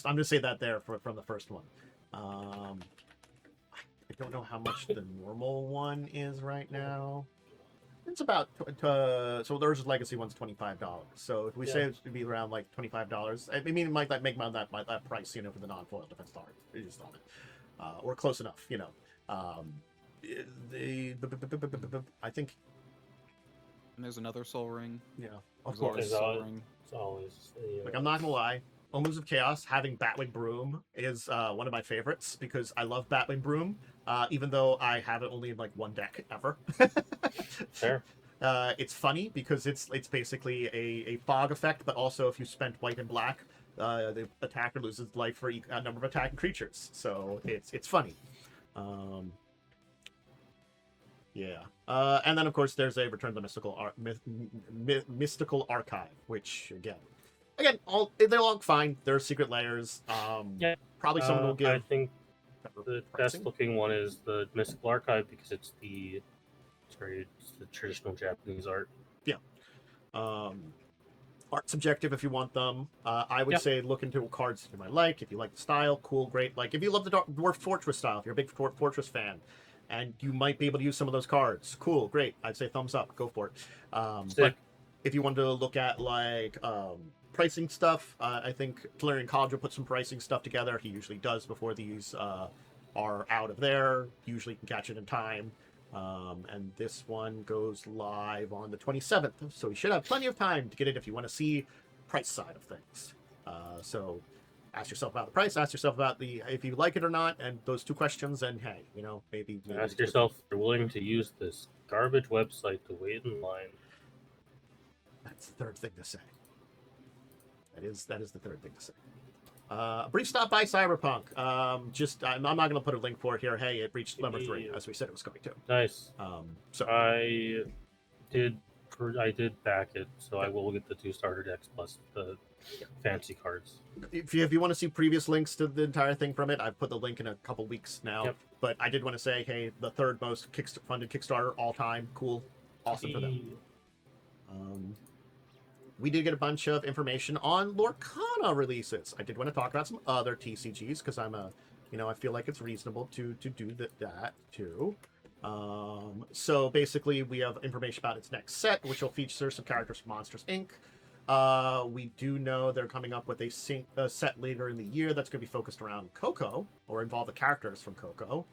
gonna say that there from the first one. I don't know how much the normal one is right now. It's about so there's Legacy one's $25. So if we say it would be around like $25, I mean it might make that price, for the non-foil Defense of the Heart. You just thought it, or close enough, I think. And there's another Soul Ring. Yeah, There's of course. Soul Ring. It's always. Like, I'm not gonna lie, Omens of Chaos having Batwing Broom is one of my favorites because I love Batwing Broom, even though I have it only in like one deck ever. Fair. It's funny because it's basically a fog effect, but also if you spent white and black, the attacker loses life for a number of attacking creatures. So it's funny. Yeah. And then of course there's a Return to the Mystical Archive, which again, they're all fine. They're secret layers. Yeah. Probably someone will give. I think the best looking one is the Mystical Archive because it's the traditional Japanese art. Yeah. Art subjective if you want them. I would say look into cards that you might like. If you like the style, cool, great. Like if you love the Dwarf Fortress style, if you're a big Dwarf Fortress fan, and you might be able to use some of those cards, cool, great. I'd say thumbs up, go for it. But if you want to look at like pricing stuff, I think Tolarian College will put some pricing stuff together. He usually does before these are out of there. Usually can catch it in time. And this one goes live on the 27th, so you should have plenty of time to get it if you want to see price side of things. So ask yourself about the price, ask yourself about if you like it or not, and those two questions, and hey, maybe ask yourself if you're willing to use this garbage website to wait in line. That's the third thing to say. That is the third thing to say. A brief stop by Cyberpunk. I'm not going to put a link for it here. Hey, it reached number 3 as we said it was going to. Nice. So I did back it, so I will get the 2 starter decks plus the fancy cards. If you want to see previous links to the entire thing from it, I've put the link in a couple weeks now. Yep. But I did want to say, hey, the third most funded Kickstarter all time. Cool, awesome for them. We did get a bunch of information on Lorcana releases. I did want to talk about some other TCGs because I feel like it's reasonable to do that too. So basically, we have information about its next set, which will feature some characters from Monsters Inc. We do know they're coming up with a set later in the year that's going to be focused around Coco or involve the characters from Coco.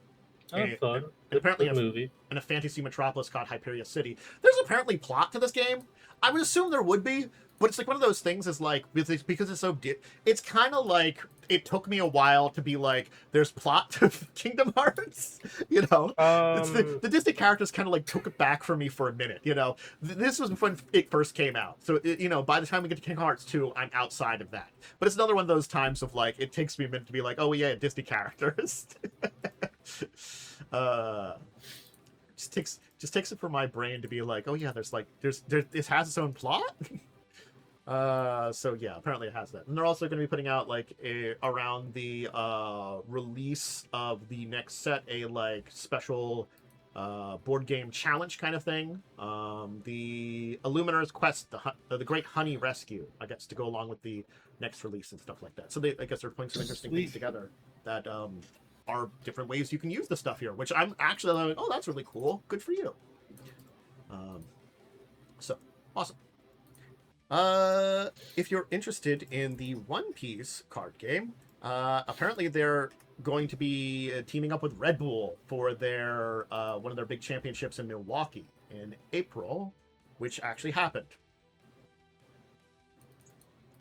Fun. And apparently a movie and a fantasy metropolis called Hyperia City. There's apparently plot to this game. I would assume there would be, but it's like one of those things is like, because it's so it's kind of like it took me a while to be like, there's plot to Kingdom Hearts, It's the Disney characters kind of like took it back from me for a minute, This was when it first came out. So, by the time we get to Kingdom Hearts 2, I'm outside of that. But it's another one of those times of like, it takes me a minute to be like, oh yeah, Disney characters. Just takes it for my brain to be like, oh yeah, there's this has its own plot. So yeah, apparently it has that, and they're also going to be putting out like around the release of the next set a like special board game challenge kind of thing. The Illuminar's Quest, the Great Honey Rescue, I guess, to go along with the next release and stuff like that. So I guess they're putting some interesting things together that are different ways you can use the stuff here, which I'm actually like, oh, that's really cool. Good for you. So awesome. If you're interested in the One Piece card game, apparently they're going to be teaming up with Red Bull for their one of their big championships in Milwaukee in April, which actually happened.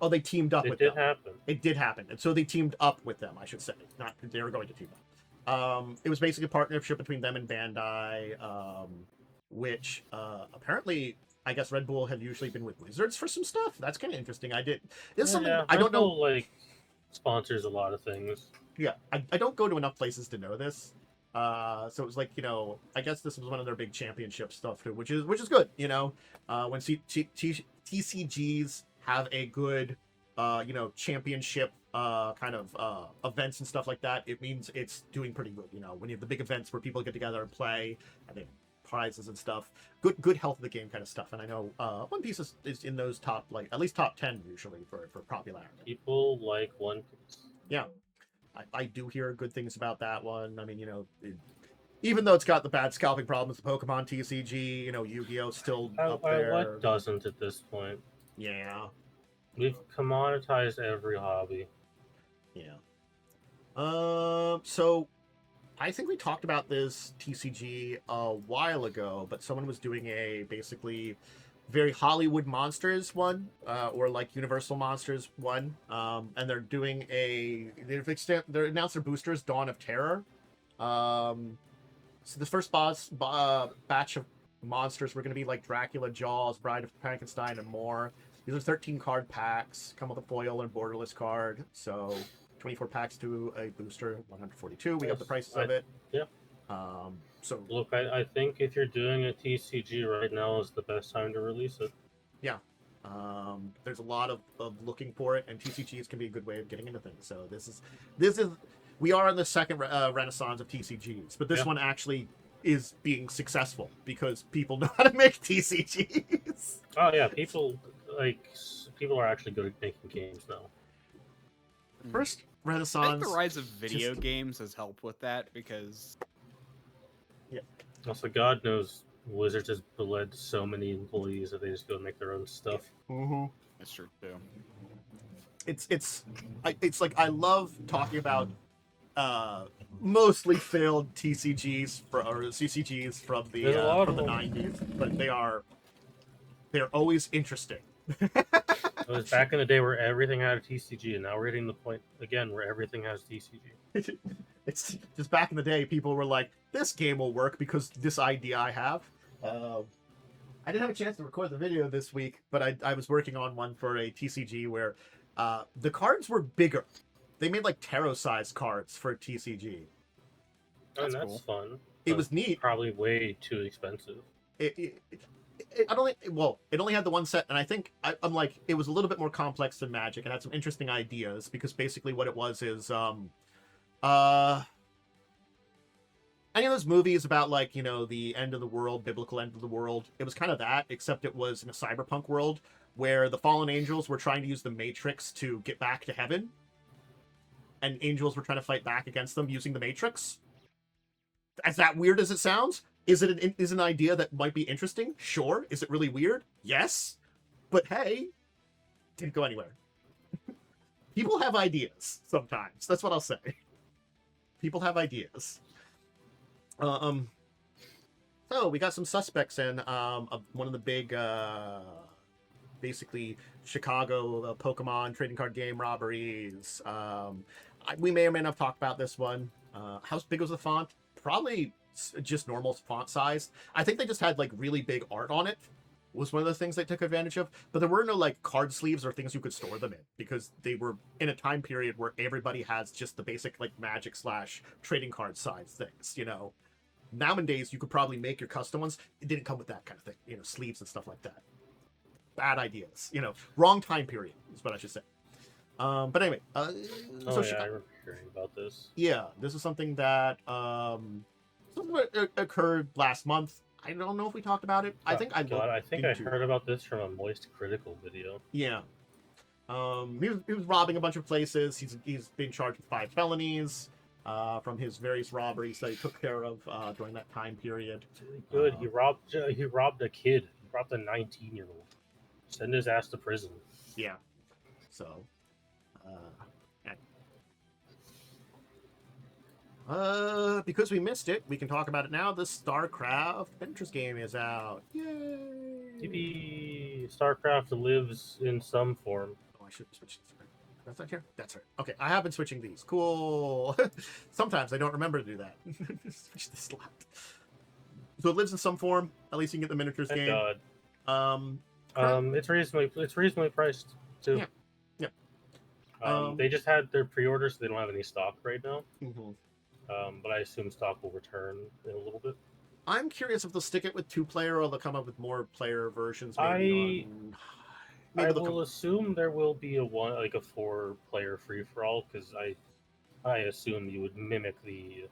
Oh, they teamed up with them. It did happen. And so they teamed up with them, I should say. Not they were going to team up. It was basically a partnership between them and Bandai, which apparently, I guess Red Bull had usually been with Wizards for some stuff. That's kind of interesting. I don't know. Like sponsors a lot of things. Yeah, I don't go to enough places to know this. So it was like, I guess this was one of their big championship stuff too, which is good. When TCGs have a good, championship kind of events and stuff like that, it means it's doing pretty good. When you have the big events where people get together and play, and they prizes and stuff, good health of the game kind of stuff. And I know One Piece is in those top, like at least top 10 usually for popularity. People like One Piece. Yeah, I do hear good things about that one. I mean, even though it's got the bad scalping problems, the Pokemon TCG, Yu-Gi-Oh still up there. What doesn't at this point? Yeah. We've commoditized every hobby. Yeah. So I think we talked about this TCG a while ago, but someone was doing a basically very Hollywood Monsters one, or like Universal Monsters one, and they're doing they announced their boosters, Dawn of Terror. So the first batch of monsters were going to be like Dracula, Jaws, Bride of Frankenstein, and more. These are 13 card packs, come with a foil and borderless card. So 24 packs to a booster, 142. We got the prices of it. Yeah. So look, I think if you're doing a TCG right now is the best time to release it. Yeah. There's a lot of looking for it, and TCGs can be a good way of getting into things. So this is we are in the second renaissance of TCGs, but this one actually is being successful because people know how to make TCGs. Oh yeah, people are actually good at making games now. First I renaissance. think the rise of video games has helped with that because. Yeah. Also, God knows Wizards has bled so many employees that they just go and make their own stuff. Mm-hmm. That's true too. It's like I love talking about mostly failed TCGs or CCGs from the 90s, but they're always interesting. It was back in the day where everything had a TCG, and now we're hitting the point again where everything has TCG. It's just back in the day, people were like, "This game will work because this idea I have." I didn't have a chance to record the video this week, but I was working on one for a TCG where the cards were bigger. They made like tarot-sized cards for a TCG. That's cool. Fun. It was neat. Probably way too expensive. It only had the one set, and I think I'm like, it was a little bit more complex than Magic. It had some interesting ideas because basically what it was is any of those movies about like, you know, the end of the world, biblical end of the world, it was kind of that, except it was in a cyberpunk world where the fallen angels were trying to use the Matrix to get back to heaven, and angels were trying to fight back against them using the Matrix. As that weird as it sounds, is it an idea that might be interesting? Sure. Is it really weird? Yes. But hey, didn't go anywhere. People have ideas sometimes. That's what I'll say. People have ideas. So we got some suspects in one of the big, basically Chicago Pokemon trading card game robberies. We may or may not have talked about this one. How big was the font? Probably just normal font size. I think they just had like really big art on it. Was one of the things they took advantage of. But there were no like card sleeves or things you could store them in because they were in a time period where everybody has just the basic like Magic / trading card size things, you know. Nowadays, you could probably make your custom ones. It didn't come with that kind of thing, you know, sleeves and stuff like that. Bad ideas, you know. Wrong time period is what I should say. But anyway, I remember hearing about this. Yeah, this is something that occurred last month. I don't know if we talked about it. I think I heard about this from a Moist Critical video. Yeah. He was robbing a bunch of places. He's been charged with 5 felonies from his various robberies that he took care of during that time period. Good. He robbed a kid. He robbed a 19-year-old. Send his ass to prison. Yeah. So. Because we missed it, we can talk about it now. The Starcraft Ventress game is out. Yay! Yippee! Starcraft lives in some form. Oh, I should switch. That's not here. That's right. Okay, I have been switching these. Cool. Sometimes I don't remember to do that. Switch this slot. So it lives in some form. At least you can get the miniatures Thank game. God. It's reasonably priced too. Yeah. They just had their pre-orders, so they don't have any stock right now. Mm-hmm. But I assume stock will return in a little bit. I'm curious if they'll stick it with 2-player or they'll come up with more player versions. Maybe I will assume there will be a 4-player free-for-all because I assume you would mimic the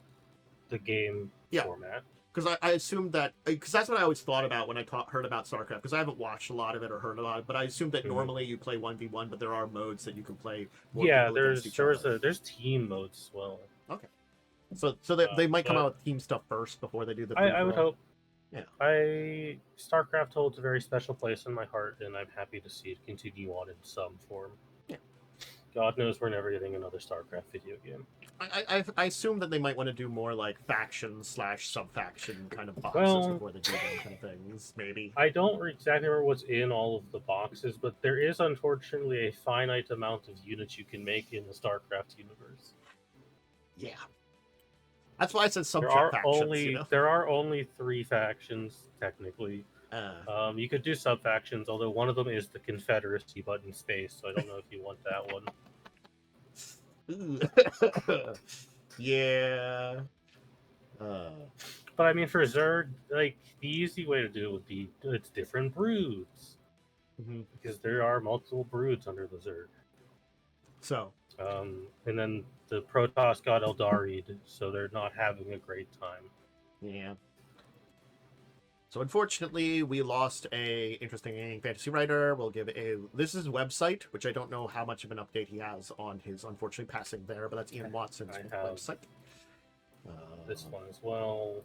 game format. Because I assumed that, because that's what I always thought about when I heard about StarCraft, because I haven't watched a lot of it or heard a lot of it, but I assumed that normally you play 1v1, but there are modes that you can play more people against each other. There's team modes as well. Okay. So they might come out with team stuff first before they do the I would hope. Yeah. StarCraft holds a very special place in my heart, and I'm happy to see it continue on in some form. Yeah. God knows we're never getting another StarCraft video game. I assume that they might want to do more like faction / sub-faction kind of boxes before they do those kind of things, maybe. I don't exactly remember what's in all of the boxes, but there is unfortunately a finite amount of units you can make in the StarCraft universe. Yeah. That's why I said There subject are factions. You know. there are only 3 factions technically. You could do sub factions, although one of them is the Confederacy, but in space. So I don't know if you want that one. Yeah. But I mean, for Zerg, like the easy way to do it would be it's different broods, because there are multiple broods under the Zerg. So. And then the Protoss got Eldari'd, so they're not having a great time. Yeah. So unfortunately, we lost a interesting fantasy writer. We'll give this is his website, which I don't know how much of an update he has on his unfortunately passing there, but that's Ian Watson's website. This one as well.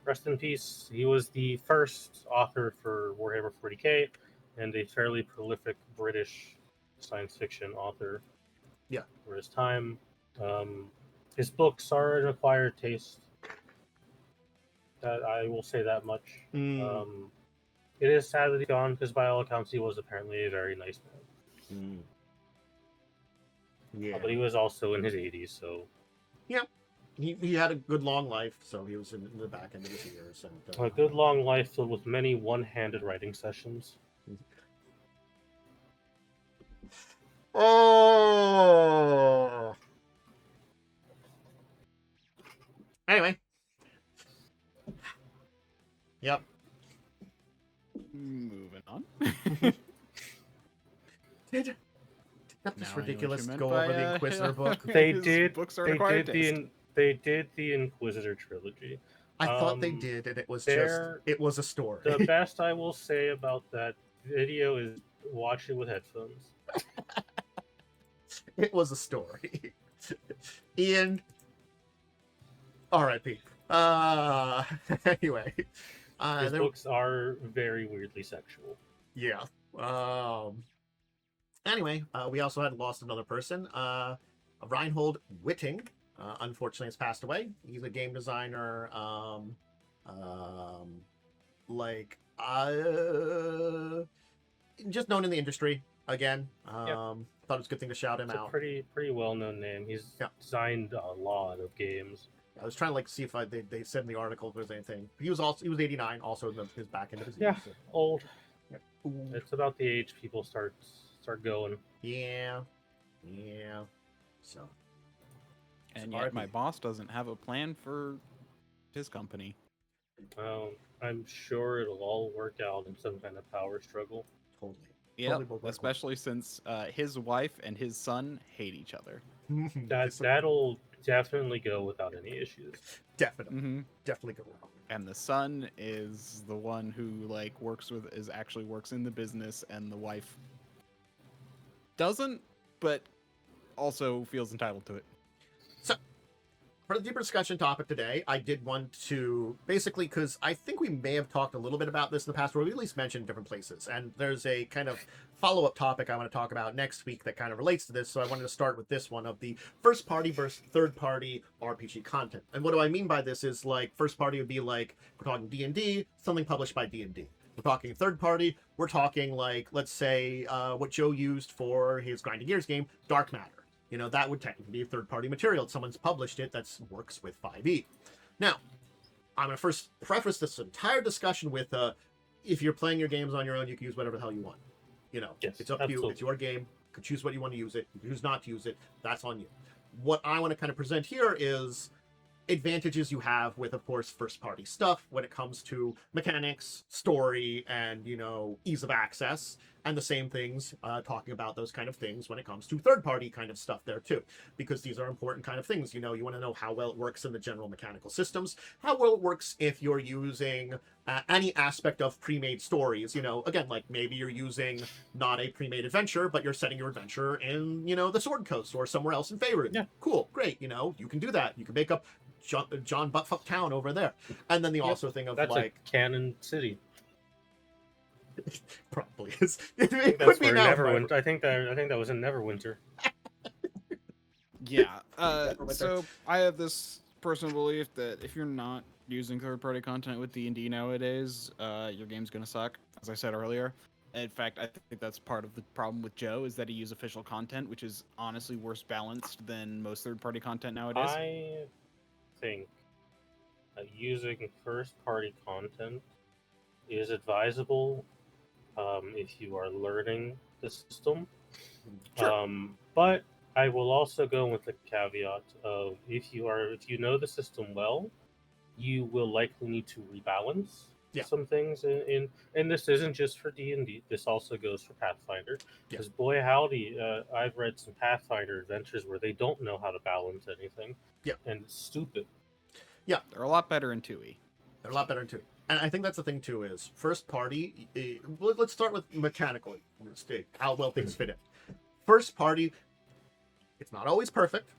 Rest in peace. He was the first author for Warhammer 40k and a fairly prolific British science fiction author. Yeah. For his time. His books are an acquired taste. That I will say that much. It is sad that he's gone, because by all accounts he was apparently a very nice man. Yeah. But he was also in his 80s, so... Yeah. He had a good long life, so he was in the back end of his years. And, a good long life filled with many one-handed writing sessions. Oh! Anyway. Yep. Moving on. Did that just Now I know what ridiculous you go meant over by, the Inquisitor book? They his did. books are They acquired did taste. they did the Inquisitor trilogy. I thought they did, and it was a story. The best I will say about that video is watch it with headphones. It was a story. Ian, R.I.P. Anyway, his books are very weirdly sexual. Yeah. Anyway, we also had lost another person. Reinhold Whitting, unfortunately, has passed away. He's a game designer. Just known in the industry. Again, thought it was a good thing to shout him out. A pretty well-known name. He's designed a lot of games. I was trying to see if they said in the article if there's anything. He was 89, also in his back end of his years. So. Old. Yeah. It's about the age people start going. Yeah. So. And yet my boss doesn't have a plan for his company. Well, I'm sure it'll all work out in some kind of power struggle. Totally. Yeah, especially since his wife and his son hate each other. That'll definitely go without any issues. Definitely. Definitely go without. And the son is the one who actually works in the business, and the wife doesn't, but also feels entitled to it. So, for the deeper discussion topic today, I did want to basically, because I think we may have talked a little bit about this in the past, or we at least mentioned different places, and there's a kind of follow-up topic I want to talk about next week that kind of relates to this, so I wanted to start with this one of the first-party versus third-party RPG content. And what do I mean by this is, like, first-party would be like, we're talking D&D, something published by D&D. We're talking third-party, we're talking, like, let's say, what Joe used for his Grinding Gears game, Dark Matter. You know, that would technically be third-party material. Someone's published it that works with 5e. Now, I'm going to first preface this entire discussion with, if you're playing your games on your own, you can use whatever the hell you want. You know, it's up to you. It's your game. You can choose what you want to use it. You can choose not to use it. That's on you. What I want to kind of present here is advantages you have with, of course, first-party stuff when it comes to mechanics, story, and, you know, ease of access. And the same things, talking about those kind of things when it comes to third-party kind of stuff there, too. Because these are important kind of things. You know, you want to know how well it works in the general mechanical systems, how well it works if you're using any aspect of pre-made stories. You know, again, like maybe you're using not a pre-made adventure, but you're setting your adventure in, you know, the Sword Coast or somewhere else in Faerun. Yeah. Cool, great, you know, you can do that. You can make up John Buttfuck Town over there. And then the also thing of, that's like... a canon city. Probably is. I think that's where Neverwinter. I think that was in Neverwinter. Yeah. So I have this personal belief that if you're not using third-party content with D&D nowadays, your game's gonna suck. As I said earlier. In fact, I think that's part of the problem with Joe is that he uses official content, which is honestly worse balanced than most third-party content nowadays. I think using first-party content is advisable if you are learning the system. Sure. But I will also go with the caveat of if you know the system well, you will likely need to rebalance some things and this isn't just for D&D. This also goes for Pathfinder. Because boy howdy, I've read some Pathfinder adventures where they don't know how to balance anything. And it's stupid. Yeah, they're a lot better in 2e. They're a lot better in 2e. And I think that's the thing too is first party. Let's start with mechanically. How well things fit in. First party, it's not always perfect,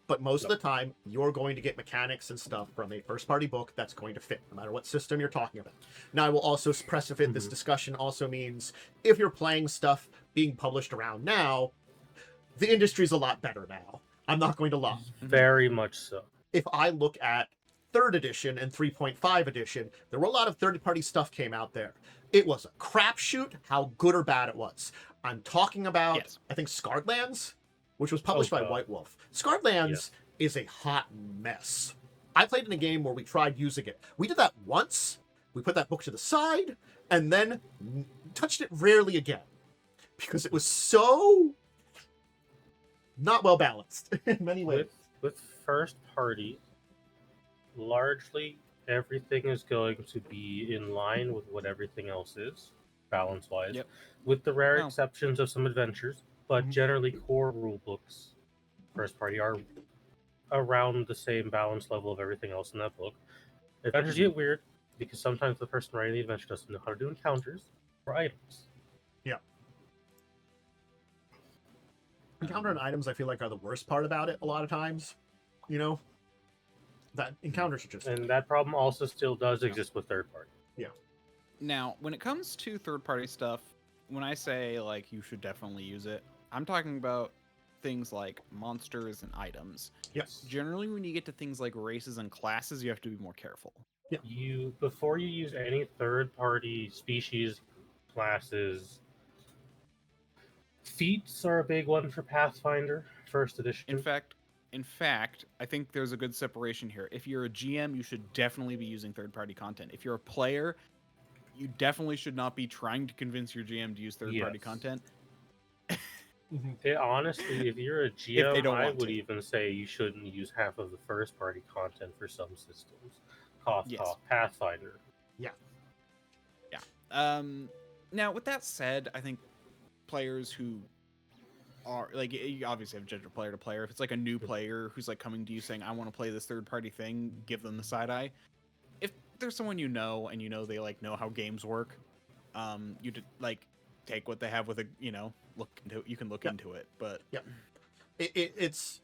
but most of the time you're going to get mechanics and stuff from a first party book that's going to fit no matter what system you're talking about. Now I will also specify this discussion also means if you're playing stuff being published around now, the industry's a lot better now. I'm not going to lie. Very much so. If I look at 3rd edition and 3.5 edition, there were a lot of third-party stuff came out there. It was a crapshoot how good or bad it was. I'm talking about, I think, Scarred Lands, which was published by White Wolf. Scarred Lands is a hot mess. I played in a game where we tried using it. We did that once. We put that book to the side, and then touched it rarely again. Because it was so not well balanced in many ways. With first party, largely everything is going to be in line with what everything else is, balance-wise, with the rare exceptions of some adventures, but generally core rule books, first party, are around the same balance level of everything else in that book. Adventures get weird, because sometimes the person writing the adventure doesn't know how to do encounters or items. Yeah. Encounter and items, I feel like, are the worst part about it a lot of times. You know? That encounters are just... And that problem also still does exist with third party. Yeah. Now, when it comes to third party stuff, when I say, like, you should definitely use it, I'm talking about things like monsters and items. Yes. Generally, when you get to things like races and classes, you have to be more careful. Yeah. Before you use any third party species, classes, feats are a big one for Pathfinder, 1st edition. In fact, I think there's a good separation here. If you're a GM, you should definitely be using third-party content. If you're a player, you definitely should not be trying to convince your GM to use third-party content. Honestly, if you're a GM, I would even say you shouldn't use half of the first-party content for some systems. Cough, Pathfinder. Yeah. Yeah. Now, with that said, I think players who are like, you obviously have to judge a player to player. If it's like a new player who's like coming to you saying, I want to play this third party thing, give them the side eye. If there's someone you know and you know they like know how games work, you like take what they have with a, you can look into it. But it's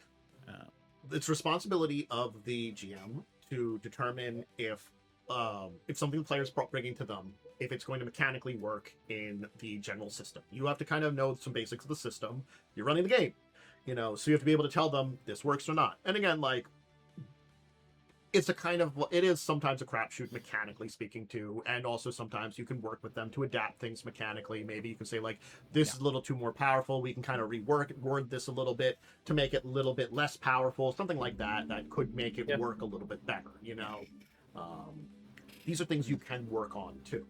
responsibility of the GM to determine if something the player's bringing to them, if it's going to mechanically work in the general system. You have to kind of know some basics of the system. You're running the game, so you have to be able to tell them this works or not. And again, like, it is sometimes a crapshoot mechanically speaking too, and also sometimes you can work with them to adapt things mechanically. Maybe you can say, like, this is a little too more powerful. We can kind of word this a little bit to make it a little bit less powerful, something like that could make it work a little bit better, These are things you can work on too.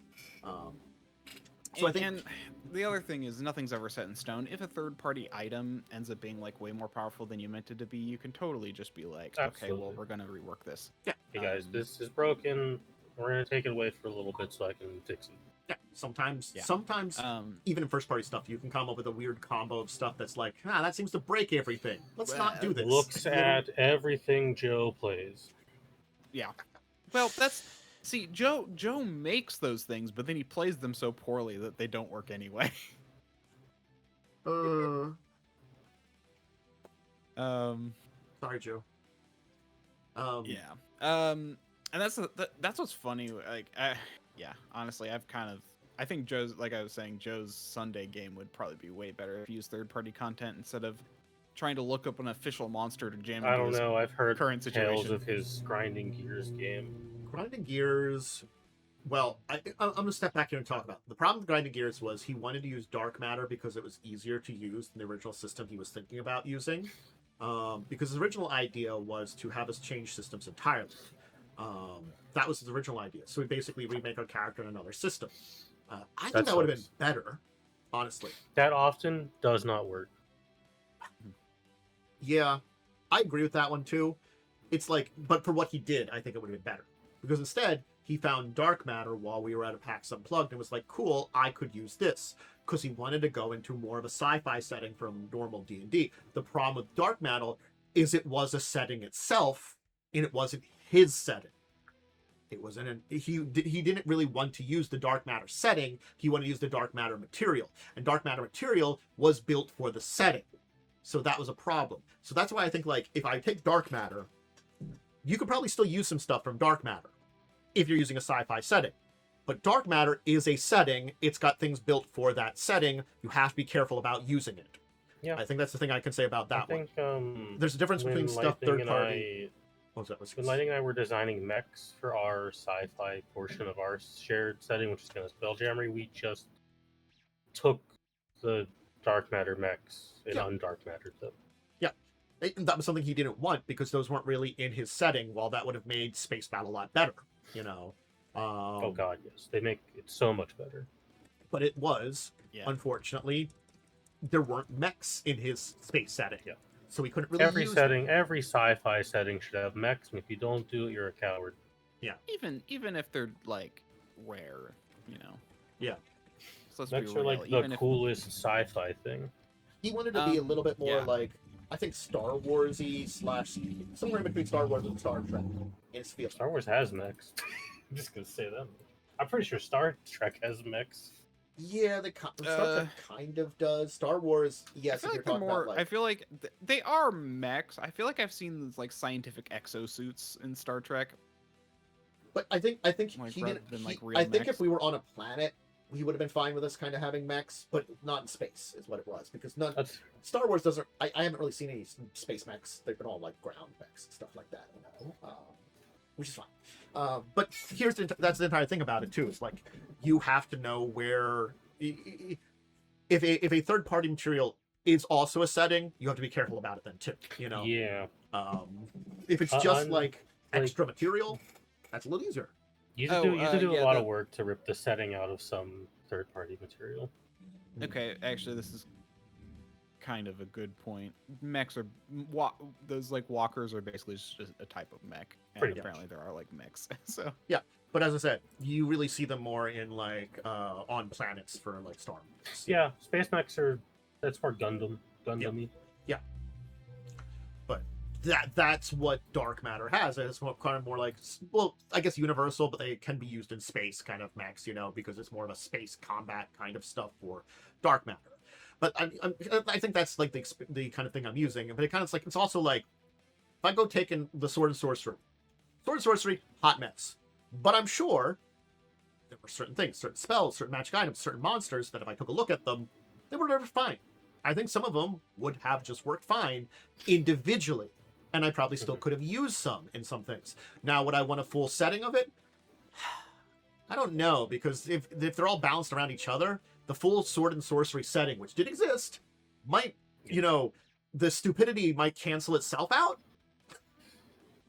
And the other thing is, nothing's ever set in stone. If a third-party item ends up being like way more powerful than you meant it to be, you can totally just be like, okay, well, we're gonna rework this. Yeah. Hey guys, this is broken. We're gonna take it away for a little bit so I can fix it. Yeah. Sometimes, even in first-party stuff, you can come up with a weird combo of stuff that's like, that seems to break everything. Let's not do this. Looks at everything Joe plays. Yeah. Well, see, Joe makes those things, but then he plays them so poorly that they don't work anyway. Sorry, Joe. Yeah. And that's what's funny. Like, honestly, I think Joe's, like I was saying, Joe's Sunday game would probably be way better if he used third-party content instead of trying to look up an official monster to jam into I don't know. I've heard current situation. tales of his Grinding Gears game. Grinding Gears, well, I'm going to step back here and talk about it. The problem with Grinding Gears was he wanted to use dark matter because it was easier to use than the original system he was thinking about using. Because his original idea was to have us change systems entirely. That was his original idea. So we basically remake our character in another system. I think That that would have been sucks. better, honestly. That often does not work. Yeah, I agree with that one too. It's like, but for what he did, I think it would have been better. Because instead, he found dark matter while we were at a PAX Unplugged and was like, cool, I could use this. Because he wanted to go into more of a sci-fi setting from normal D&D. The problem with dark matter is it was a setting itself, and it wasn't his setting. It wasn't he didn't really want to use the dark matter setting. He wanted to use the dark matter material. And dark matter material was built for the setting. So that was a problem. So that's why I think, like, if I take dark matter, you could probably still use some stuff from dark matter if you're using a sci-fi setting. But dark matter is a setting. It's got things built for that setting. You have to be careful about using it. Yeah. I think that's the thing I can say about that I think, one. There's a difference when between stuff Lightning third party. When Lightning and I were designing mechs for our sci-fi portion of our shared setting, which is kind of Spelljammery, we just took the dark matter mechs and undark mattered them. Yeah. That was something he didn't want because those weren't really in his setting, while that would have made Space Battle a lot better, you know. Oh god, yes. They make it so much better. But it was, unfortunately, there weren't mechs in his space setting. Yeah. So we couldn't really use every sci-fi setting should have mechs, and if you don't do it, you're a coward. Yeah. Even if they're like rare, you know. Yeah. So let's Mechs be are real. like the coolest sci-fi thing. He wanted to be a little bit more like, I think, Star Wars-y / somewhere in between Star Wars and Star Trek in his field. Star Wars has mechs. I'm just gonna say that. I'm pretty sure Star Trek has mechs. Yeah, Star Trek kind of does. Star Wars, yes. I feel like they're more. I feel like they are mechs. I feel like I've seen like scientific exosuits in Star Trek. But I think like, he rather didn't. than, like, I real think mechs. if we were on a planet, he would have been fine with us kind of having mechs, but not in space is what it was. Because Star Wars doesn't. I haven't really seen any space mechs. They've been all like ground mechs and stuff like that, you know, which is fine. But that's the entire thing about it too. Is like you have to know where if a third party material is also a setting, you have to be careful about it then too. You know. Yeah. If it's just like extra material, that's a little easier. You have to do a lot of work to rip the setting out of some third-party material. Okay, actually, this is kind of a good point. Mechs are those like walkers are basically just a type of mech, and Pretty apparently there are like mechs. So yeah, but as I said, you really see them more in like on planets for like Star Wars. Yeah, space mechs that's more Gundam-y. Yeah. But that's what dark matter has. It's kind of more like, well, I guess universal, but they can be used in space kind of mechs, you know, because it's more of a space combat kind of stuff for dark matter. But I think that's like the kind of thing I'm using. But it kind of like, it's also like, if I go taking the sword and sorcery, hot mess. But I'm sure there were certain things, certain spells, certain magic items, certain monsters that if I took a look at them, they were never fine. I think some of them would have just worked fine individually. And I probably still could have used some in some things. Now, would I want a full setting of it? I don't know, because if they're all balanced around each other, the full sword and sorcery setting, which did exist, might, you know, the stupidity might cancel itself out.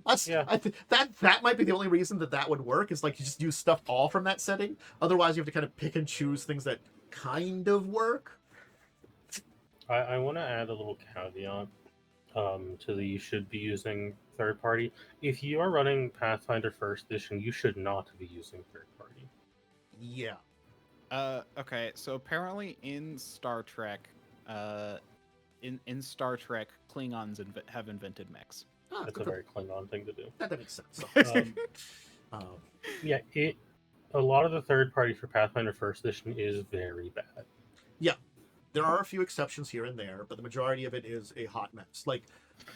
That might be the only reason that would work, is like you just use stuff all from that setting. Otherwise, you have to kind of pick and choose things that kind of work. I want to add a little caveat to the you should be using third party. If you are running Pathfinder First Edition, you should not be using third party. Yeah. Okay, so apparently in Star Trek, in Star Trek, Klingons have invented mechs. That's a very Klingon thing to do. That makes sense. Yeah, a lot of the third party for Pathfinder First Edition is very bad. Yeah. There are a few exceptions here and there, but the majority of it is a hot mess. Like,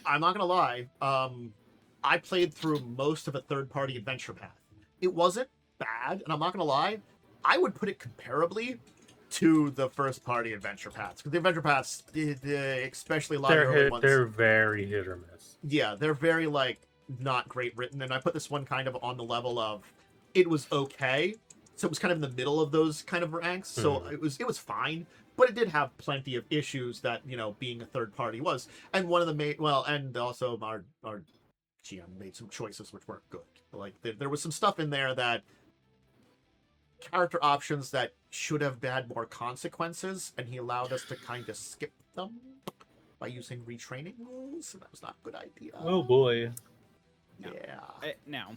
I'm not gonna lie, I played through most of a third-party adventure path. It wasn't bad, and I'm not gonna lie, I would put it comparably to the first-party adventure paths. Because the adventure paths, especially a lot of the early ones, they're very hit or miss. Yeah, they're very, like, not great written, and I put this one kind of on the level of, it was okay, so it was kind of in the middle of those kind of ranks, so it was fine. But it did have plenty of issues that, you know, being a third party was. And one of the main, and also our GM made some choices which weren't good. Like there was some stuff in there that character options that should have had more consequences, and he allowed us to kind of skip them by using retraining rules, and that was not a good idea. Oh boy. Yeah. Now,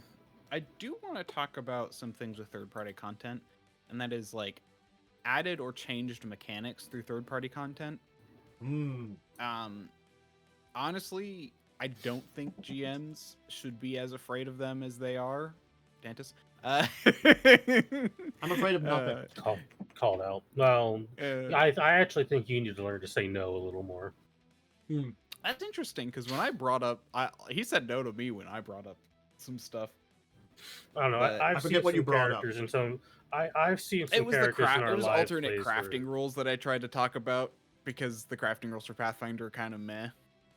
I do want to talk about some things with third-party content, and that is like added or changed mechanics through third-party content. Honestly, I don't think GMs should be as afraid of them as they are. Dantis. I'm afraid of nothing. Called out. Well, I actually think you need to learn to say no a little more. That's interesting, because when I brought up, he said no to me when I brought up some stuff. I don't know. I've forget seen what you some brought up. characters and some. I've seen some It was characters in our it was live alternate plays crafting where- rules that I tried to talk about, because the crafting rules for Pathfinder are kind of meh.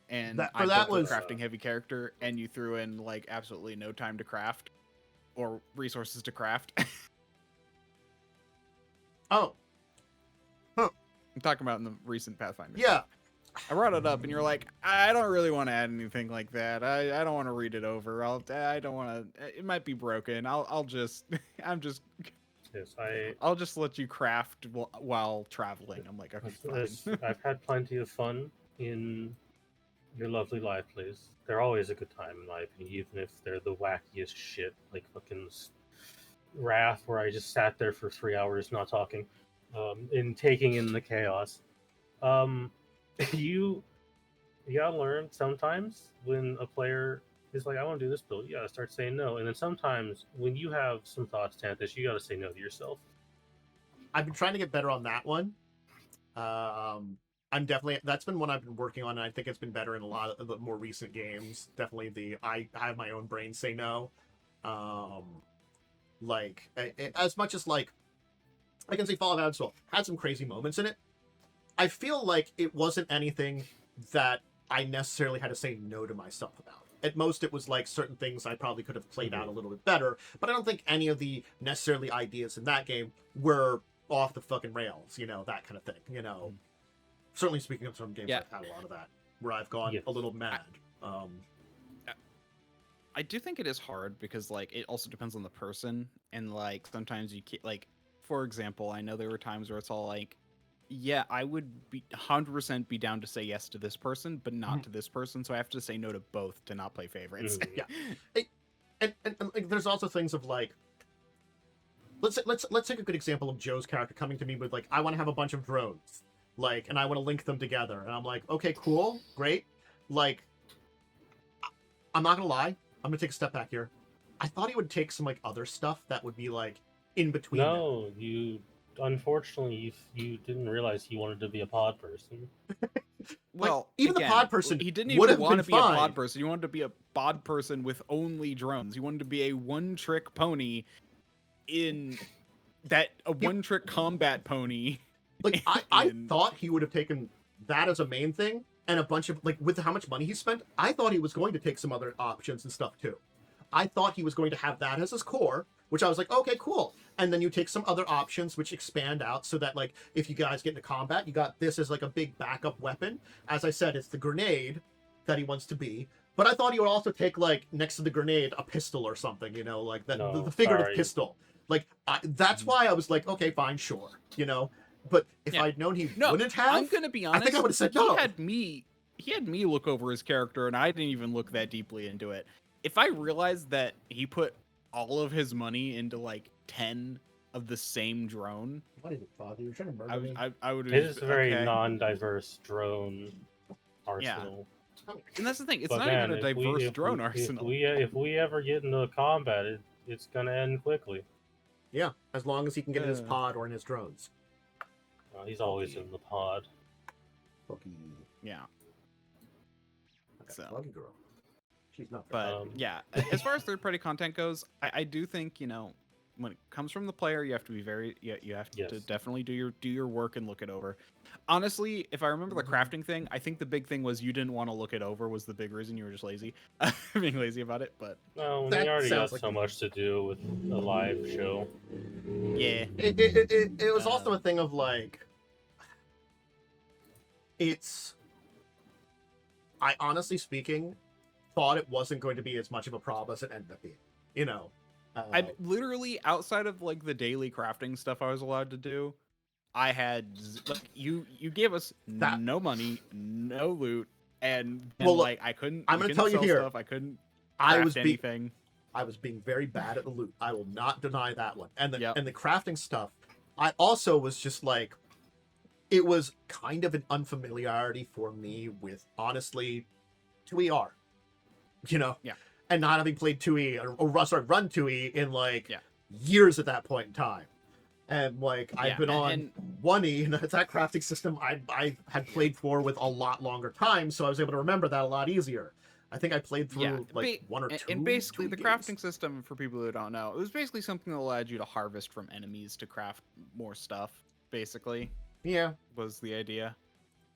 And That I was built a crafting heavy character, and you threw in like absolutely no time to craft or resources to craft. Oh, I'm talking about in the recent Pathfinder. yeah. I brought it up, and you're like, I don't really want to add anything like that. I don't want to read it over. I don't want to. It might be broken. I'll just. Yes, I'll just let you craft while traveling. I'm like, okay, fine. I've had plenty of fun in your lovely live plays. They're always a good time, in my opinion, even if they're the wackiest shit, like fucking Wrath, where I just sat there for 3 hours not talking, and taking in the chaos. You gotta learn sometimes when a player is like, I want to do this build, you gotta start saying no. And then sometimes when you have some thoughts, Tanthus, you gotta say no to yourself. I've been trying to get better on that one. I'm definitely, that's been one I've been working on, and I think it's been better in a lot of the more recent games. Definitely I have my own brain say no. Like, as much as, like, I can say Fallout Absol had some crazy moments in it, I feel like it wasn't anything that I necessarily had to say no to myself about. At most, it was like certain things I probably could have played out a little bit better, but I don't think any of the necessarily ideas in that game were off the fucking rails, you know, that kind of thing, you know. Certainly speaking of some games, I've had a lot of that, where I've gone a little mad. I do think it is hard, because, like, it also depends on the person, and, like, sometimes you can't, like, for example, I know there were times where it's all like, yeah, I would be 100% be down to say yes to this person, but not to this person, so I have to say no to both to not play favorites. Yeah. And like, there's also things of, like, let's take a good example of Joe's character coming to me with, like, I want to have a bunch of drones, like, and I want to link them together, and I'm like, okay, cool, great. Like, I'm not gonna lie, I'm gonna take a step back here. I thought he would take some, like, other stuff that would be, like, in between. No, unfortunately, you didn't realize he wanted to be a pod person. Well, like, even again, the pod person he didn't would even have want to been be fine. a pod person. He wanted to be a pod person with only drones. He wanted to be a one-trick pony in that one-trick combat pony. Like, I thought he would have taken that as a main thing, and a bunch of, like, with how much money he spent, I thought he was going to take some other options and stuff too. I thought he was going to have that as his core, which I was like, okay, cool. And then you take some other options which expand out so that, like, if you guys get into combat, you got this as, like, a big backup weapon. As I said, it's the grenade that he wants to be. But I thought he would also take, like, next to the grenade, a pistol or something, you know, like the figurative pistol. Like, that's why I was like, okay, fine, sure, you know. But if I'd known he wouldn't have, I'm gonna be honest, I think I would have said no. He had me look over his character, and I didn't even look that deeply into it. If I realized that he put all of his money into, like, 10 of the same drone, What is it, Father? You're trying to murder me? I would. It is a very non-diverse drone arsenal. Yeah. And that's the thing; it's But not man, even a diverse drone arsenal. If we ever get into combat, it's gonna end quickly. Yeah, as long as he can get in his pod or in his drones. He's always in the pod. Fucking Yeah. okay, So. Buggy girl. She's not. But yeah, as far as third-party content goes, I do think, you know, when it comes from the player, you have to be very you have to definitely do your work and look it over. Honestly, if I remember the crafting thing, I think the big thing was you didn't want to look it over was the big reason. You were just lazy, being lazy about it. But no, we already got so much to do with a live show. Yeah, it was also a thing of, like, I honestly speaking, thought it wasn't going to be as much of a problem as it ended up being. You know, I literally, outside of like the daily crafting stuff I was allowed to do, I had like you gave us no money, no loot, and Well, look, like I couldn't. I'm we gonna couldn't tell you sell here, stuff. I couldn't I craft was anything. I was being very bad at the loot. I will not deny that one. And the Yep. and the crafting stuff, I also was just like, it was kind of an unfamiliarity for me with, honestly, 2ER, you know? Yeah. And not having played 2E, Run 2E in like Yeah. years at that point in time. And like, I've Yeah, been on and 1E, and that crafting system I had played for with a lot longer time, so I was able to remember that a lot easier. I think I played through like one or two. And basically, the games. crafting system, for people who don't know, it was basically something that allowed you to harvest from enemies to craft more stuff. Basically, Yeah. was the idea.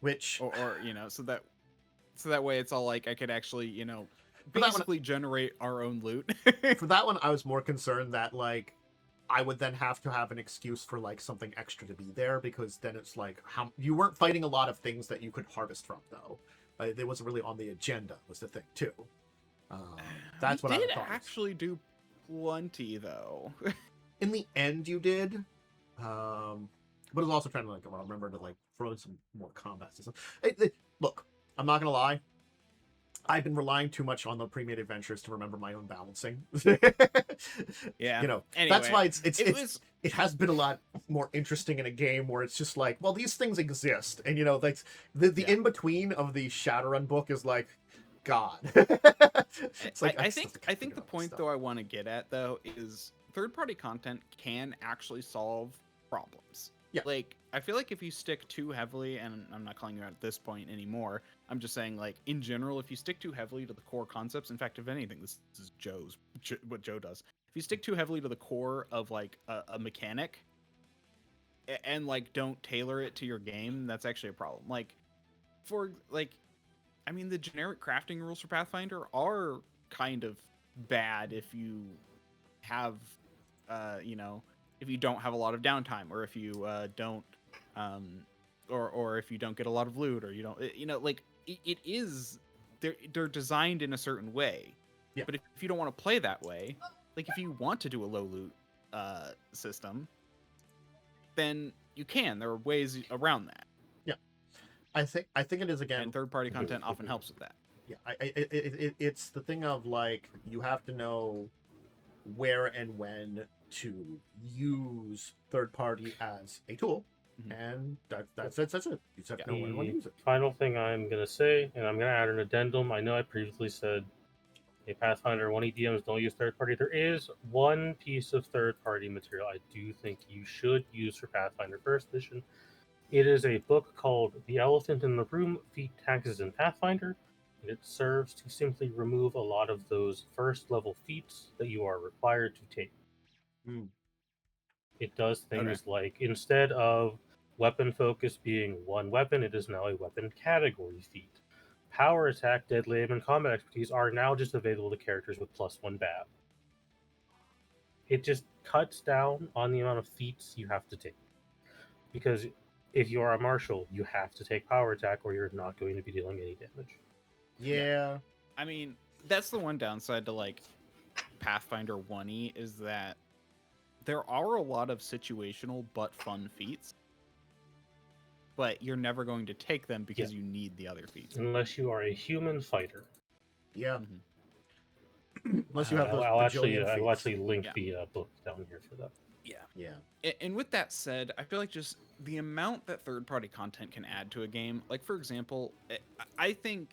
Which, Or you know, so that way it's all like I could actually, you know, For that one- basically generate our own loot. for that one, I was more concerned that like I would then have to have an excuse for like something extra to be there, because then it's like, how you weren't fighting a lot of things that you could harvest from, though. It wasn't really on the agenda, was the thing too. That's what I did thought. actually do plenty though. In the end, you did, but I was also trying to like remember to like throw in some more combat system. Look, I'm not gonna lie. I've been relying too much on the pre-made adventures to remember my own balancing. Yeah. You know, Anyway, that's why it has been a lot more interesting in a game where it's just like, well, these things exist, and you know, like the in between of the Shadowrun book is like, God. It's like I think the point though I want to get at though is third-party content can actually solve problems. Yeah. Like, I feel like if you stick too heavily, and I'm not calling you out at this point anymore, I'm just saying, like, in general, if you stick too heavily to the core concepts, in fact, if anything, this is what Joe does. If you stick too heavily to the core of, like, a mechanic, and, like, don't tailor it to your game, that's actually a problem. Like, I mean, the generic crafting rules for Pathfinder are kind of bad if you have, you know, if you don't have a lot of downtime, or if you don't, or if you don't get a lot of loot, or you don't, you know, like it is, they're designed in a certain way. Yeah. But if you don't want to play that way, like if you want to do a low loot system, then you can. There are ways around that. Yeah, I think it is, again. And third-party content often helps with that. Yeah, it's the thing of like, you have to know where and when to use third party as a tool, and that's it. You just have to know when to use it. Final thing I'm gonna say, and I'm gonna add an addendum. I know I previously said, "Hey, Pathfinder 1E DMs don't use third party." There is one piece of third party material I do think you should use for Pathfinder First Edition. It is a book called "The Elephant in the Room: Feat, Taxes, and Pathfinder." It serves to simply remove a lot of those first level feats that you are required to take. It does things like, instead of weapon focus being one weapon, it is now a weapon category feat. Power attack, deadly aim, and combat expertise are now just available to characters with +1 BAB. It just cuts down on the amount of feats you have to take. Because if you are a marshal, you have to take power attack, or you're not going to be dealing any damage. Yeah. I mean, that's the one downside to like Pathfinder 1E, is that there are a lot of situational but fun feats, but you're never going to take them because you need the other feats. Unless you are a human fighter. Yeah. Unless you have those I'll actually feats. link the book down here for that. Yeah. And with that said, I feel like just the amount that third-party content can add to a game, like for example, I think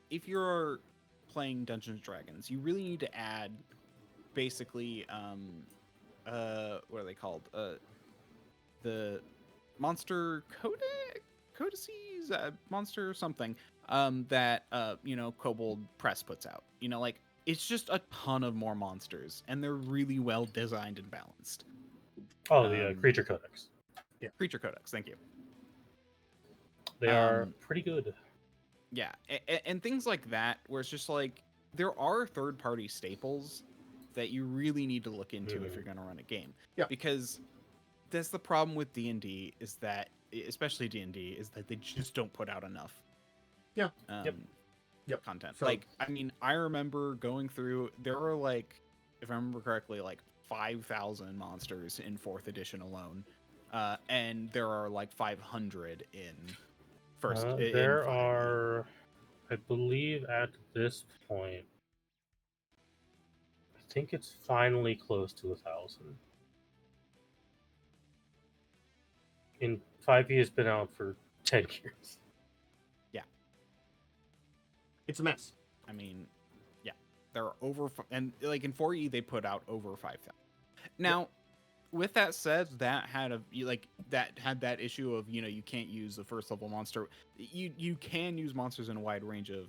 if you're playing Dungeons & Dragons, you really need to add basically what are they called? The monster codices, monster something that you know, Kobold Press puts out. You know, like, it's just a ton of more monsters, and they're really well designed and balanced. Oh, the Creature Codex. Yeah, Creature Codex. Thank you. They are pretty good. Yeah, and things like that, where it's just like, there are third-party staples that you really need to look into if you're going to run a game. Yeah. Because that's the problem with D&D, is that, especially D&D, is that they just don't put out enough. Yeah. Yep. content. So, Like, I mean, I remember going through. There were like, if I remember correctly, like 5,000 monsters in 4th edition alone, and there are like 500 in There 5e. are, I believe, at this point, I think it's finally close to 1,000. In 5e has been out for 10 years. it's a mess. I mean, yeah, there are and like in 4e they put out over 5,000. Now, with that said, that had that issue of, you can't use the first level monster. You can use monsters in a wide range of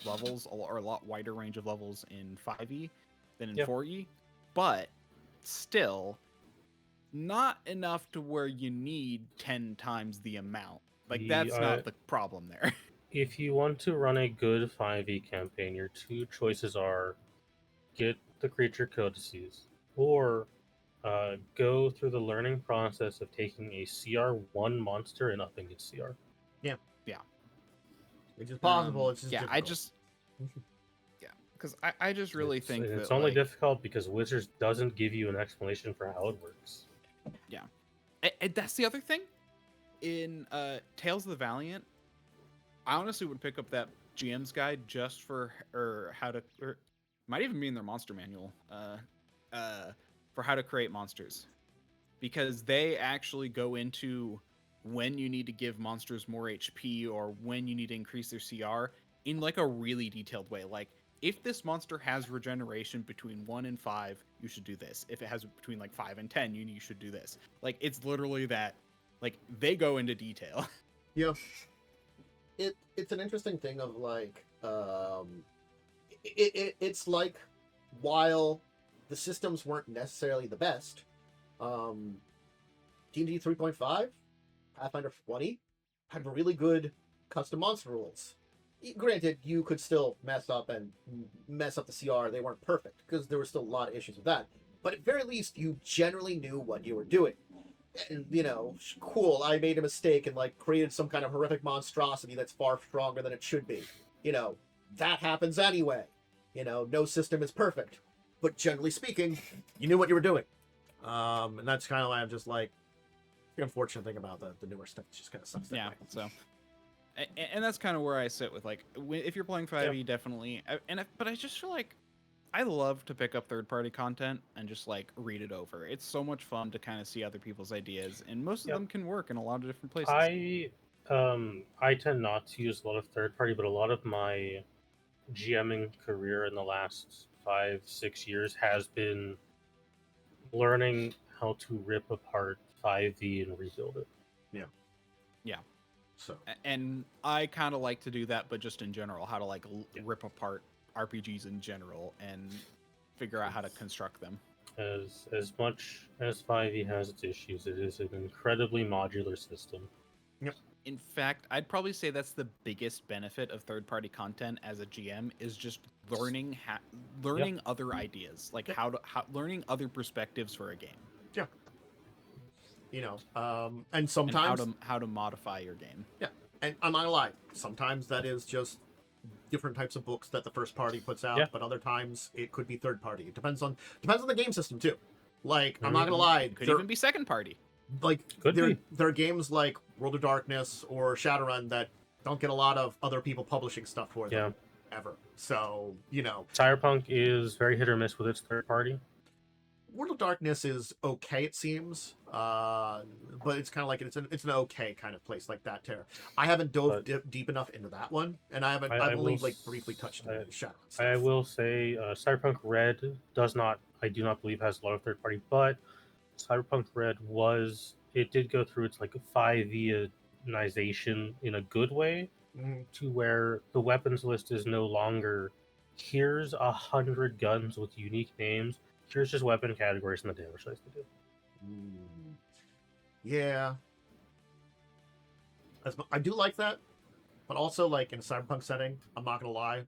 levels, or a lot wider range of levels in 5e than in 4e, but still not enough to where you need 10 times the amount. Like, that's not the problem there. If you want to run a good 5e campaign, your two choices are get the creature codices, or go through the learning process of taking a CR1 monster and upping its CR. Yeah. Yeah. It's just possible. It's just difficult. Because I just really think it's that, only like, difficult because Wizards doesn't give you an explanation for how it works. Yeah. And that's the other thing. In Tales of the Valiant, I honestly would pick up that GM's guide just for might even be in their monster manual, for how to create monsters, because they actually go into when you need to give monsters more HP or when you need to increase their CR in like a really detailed way. Like, if this monster has regeneration between 1 and 5, you should do this. If it has between like 5 and 10, you should do this. Like, it's literally that. Like, they go into detail. Yeah. It's an interesting thing of like, it's like, while the systems weren't necessarily the best, D&D 3.5, Pathfinder 20 had really good custom monster rules. Granted, you could still mess up the CR. They weren't perfect because there were still a lot of issues with that. But at very least, you generally knew what you were doing. And, cool, I made a mistake and, like, created some kind of horrific monstrosity that's far stronger than it should be. That happens anyway. No system is perfect. But generally speaking, you knew what you were doing. And that's kind of why I'm just like, the unfortunate thing about the newer stuff, it just kind of sucks that way. So, and that's kind of where I sit with, like, if you're playing 5e, definitely. But I just feel like I love to pick up third-party content and just, like, read it over. It's so much fun to kind of see other people's ideas, and most of them can work in a lot of different places. I tend not to use a lot of third-party, but a lot of my GMing career in the last 5-6 years has been learning how to rip apart 5e and rebuild it. Yeah. So, and I kind of like to do that, but just in general, how to, like, rip apart RPGs in general and figure out how to construct them. As much as 5e has its issues, it is an incredibly modular system. Yep. In fact, I'd probably say that's the biggest benefit of third-party content as a GM, is just learning other ideas, like learning other perspectives for a game. Yeah. And sometimes and how to modify your game. Yeah, and I'm not gonna lie, sometimes that is just different types of books that the first party puts out, but other times it could be third party. It depends on the game system too. Like, I'm not gonna lie, could even be second party. Like, there are games like World of Darkness or Shadowrun that don't get a lot of other people publishing stuff for them ever. So, Cyberpunk is very hit or miss with its third party. World of Darkness is okay, it seems, but it's kind of like it's an okay kind of place, like that. I haven't dove deep enough into that one, and I've only briefly touched Shadow. I will say, Cyberpunk Red I do not believe has a lot of third party, but Cyberpunk Red did go through its like 5e-ization in a good way, to where the weapons list is no longer here's 100 guns with unique names. Here's just weapon categories and the damage dice they do. Yeah. I do like that, but also, like, in a Cyberpunk setting, I'm not gonna lie, I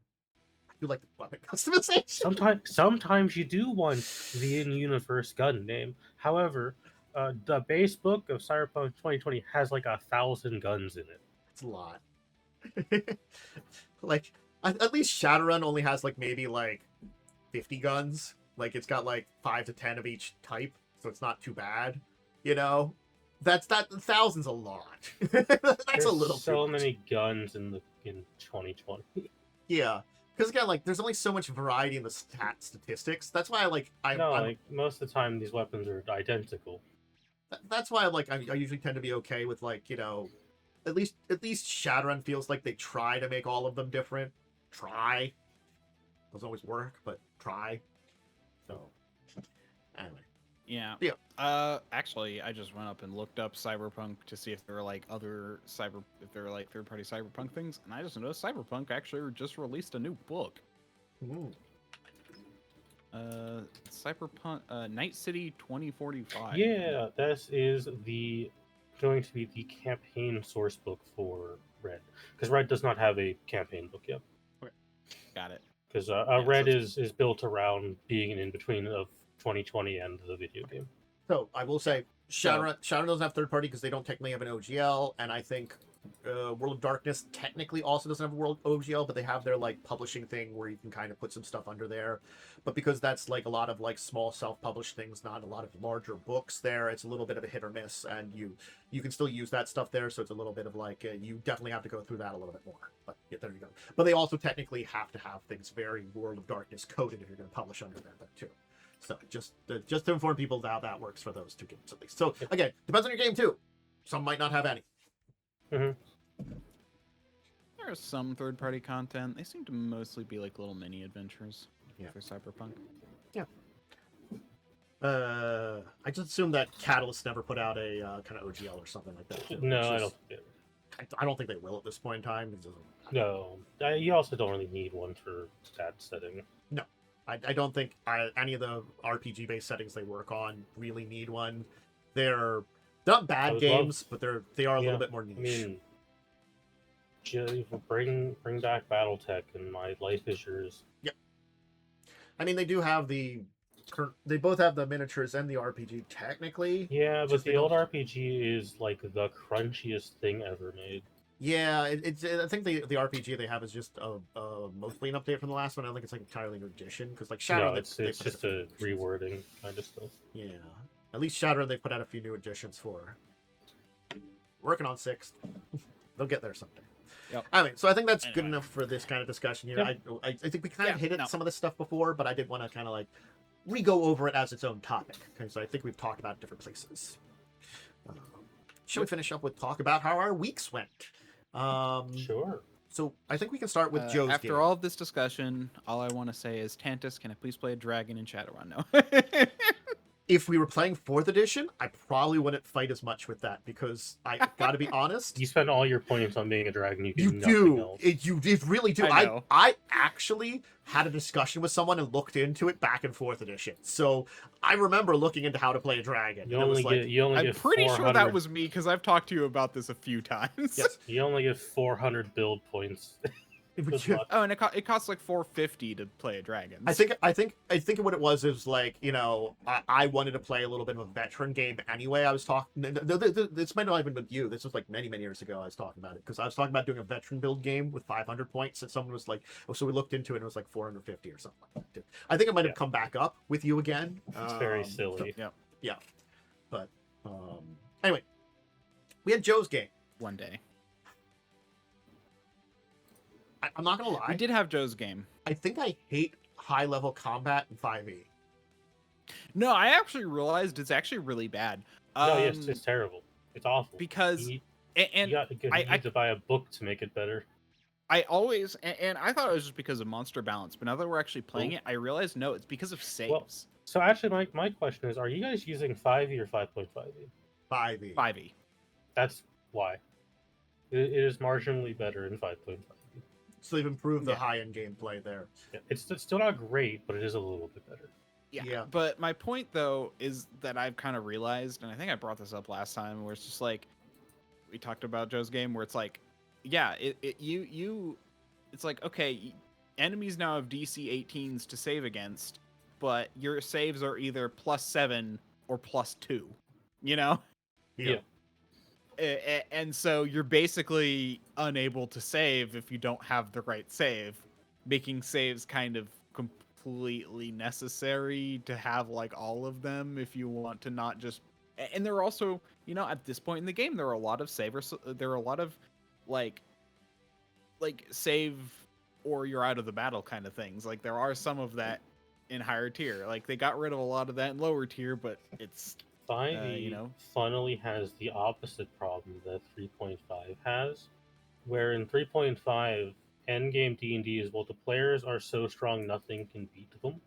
do like the weapon customization. Sometimes you do want the in-universe gun name. However, the base book of Cyberpunk 2020 has like 1,000 guns in it. It's a lot. Like, at least Shadowrun only has like maybe like 50 guns. Like, it's got like 5 to 10 of each type, so it's not too bad. You know, that 1,000's a lot. That's There's a little so too much. many guns in 2020. Yeah, because again, like, there's only so much variety in the statistics. That's why Like most of the time, these weapons are identical. that's why I usually tend to be okay with, like, you know, at least Shadowrun feels like they try to make all of them different. Try. Doesn't always work, but try. So anyway. Yeah. Yeah. Actually, I just went up and looked up Cyberpunk to see if there were like if there were like third-party Cyberpunk things, and I just noticed Cyberpunk actually just released a new book. Ooh. Cyberpunk Night City 2045. Yeah, this is going to be the campaign source book for Red, because Red does not have a campaign book yet. Okay. Got it. Because Red is built around being in between of 2020 and the video game. So I will say, Shadowrun doesn't have third party because they don't technically have an OGL, and I think World of Darkness technically also doesn't have a World OGL, but they have their like publishing thing where you can kind of put some stuff under there. But because that's like a lot of like small self-published things, not a lot of larger books there, it's a little bit of a hit or miss, and you can still use that stuff there. So it's a little bit of like you definitely have to go through that a little bit more. But yeah, there you go. But they also technically have to have things very World of Darkness coded if you're going to publish under there too. So just to inform people how that works for those two games at least. So again, depends on your game too. Some might not have any. Mm-hmm. There's some third-party content. They seem to mostly be like little mini adventures. Yeah. For Cyberpunk. Yeah. I just assume that Catalyst never put out a kind of OGL or something like that. Too, No, I don't think I don't think they will at this point in time. No, you also don't really need one for that setting. No, I don't think any of the RPG-based settings they work on really need one. They're not bad games, but they are a little bit more niche. I mean, bring back BattleTech, and my life is yours. Yep. I mean, they do have they both have the miniatures and the RPG technically. Yeah, but the old RPG is like the crunchiest thing ever made. Yeah, I think the RPG they have is just mostly an update from the last one. I don't think it's like entirely new edition because like Shadow, no, it's just a rewording kind of stuff. Yeah, at least Shadow they put out a few new additions for. Working on 6th. They'll get there someday. Yep. I mean, so I think that's good enough for this kind of discussion here. Yep. I think we kind of hit some of this stuff before, but I did want to kind of like re-go over it as its own topic because I think we've talked about different places. Should we finish up with talk about how our weeks went? Sure. So I think we can start with Joe's After game. all of this discussion, all I want to say is, Tantus, can I please play a dragon in Shadowrun? No. If we were playing 4th edition, I probably wouldn't fight as much with that because I gotta be honest. You spend all your points on being a dragon. You do. You really do. I I actually had a discussion with someone and looked into it back in 4th edition. So I remember looking into how to play a dragon. I'm pretty sure that was me because I've talked to you about this a few times. Yes. You only get 400 build points. Oh, and it costs like 450 to play a dragon. I think what it was like, you know, I wanted to play a little bit of a veteran game anyway. I was talking. This might not have been with you. This was like many years ago. I was talking about it because I was talking about doing a veteran build game with 500 points, and someone was like, "Oh, so we looked into it, and it was like 450 or something like that." I think it might have come back up with you again. It's very silly. Yeah, but anyway, we had Joe's game one day. I'm not gonna lie. We did have Joe's game. I think I hate high level combat in 5e. No, I actually realized it's actually really bad. No, yes, it's terrible. It's awful. Because you need to buy a book to make it better. I always and I thought it was just because of monster balance, but now that we're actually playing it, I realized no, it's because of saves. Well, so actually, my question is: are you guys using 5e or 5.5e? 5e. 5e. That's why. It is marginally better in 5.5. So they've improved the high-end gameplay there. Yeah, it's still not great, but it is a little bit better. Yeah. But my point, though, is that I've kind of realized, and I think I brought this up last time, where it's just like, we talked about Joe's game, where it's like, yeah, it's like, okay, enemies now have DC 18s to save against, but your saves are either +7 or +2, you know? Yeah. And so you're basically unable to save if you don't have the right save, making saves kind of completely necessary to have like all of them if you want to not just. And there are also, at this point in the game, there are a lot of savers. There are a lot of like save or you're out of the battle kind of things. Like there are some of that in higher tier. Like they got rid of a lot of that in lower tier, but it's 5e funnily has the opposite problem that 3.5 has, where in 3.5 endgame D&D is, well, the players are so strong nothing can beat them.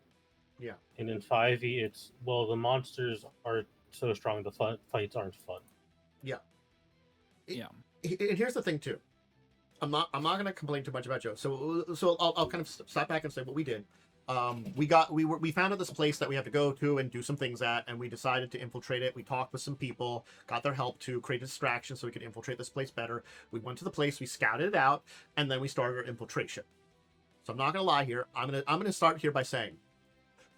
Yeah. And in 5e it's, well, the monsters are so strong the fights aren't fun. Yeah. Yeah. And here's the thing too. I'm not going to complain too much about Joe. So I'll kind of step back and say what we did. We found this place that we have to go to and do some things at, and we decided to infiltrate it. We talked with some people, got their help to create a distraction so we could infiltrate this place better. We went to the place, we scouted it out, and then we started our infiltration. So I'm not going to lie here. I'm going to start here by saying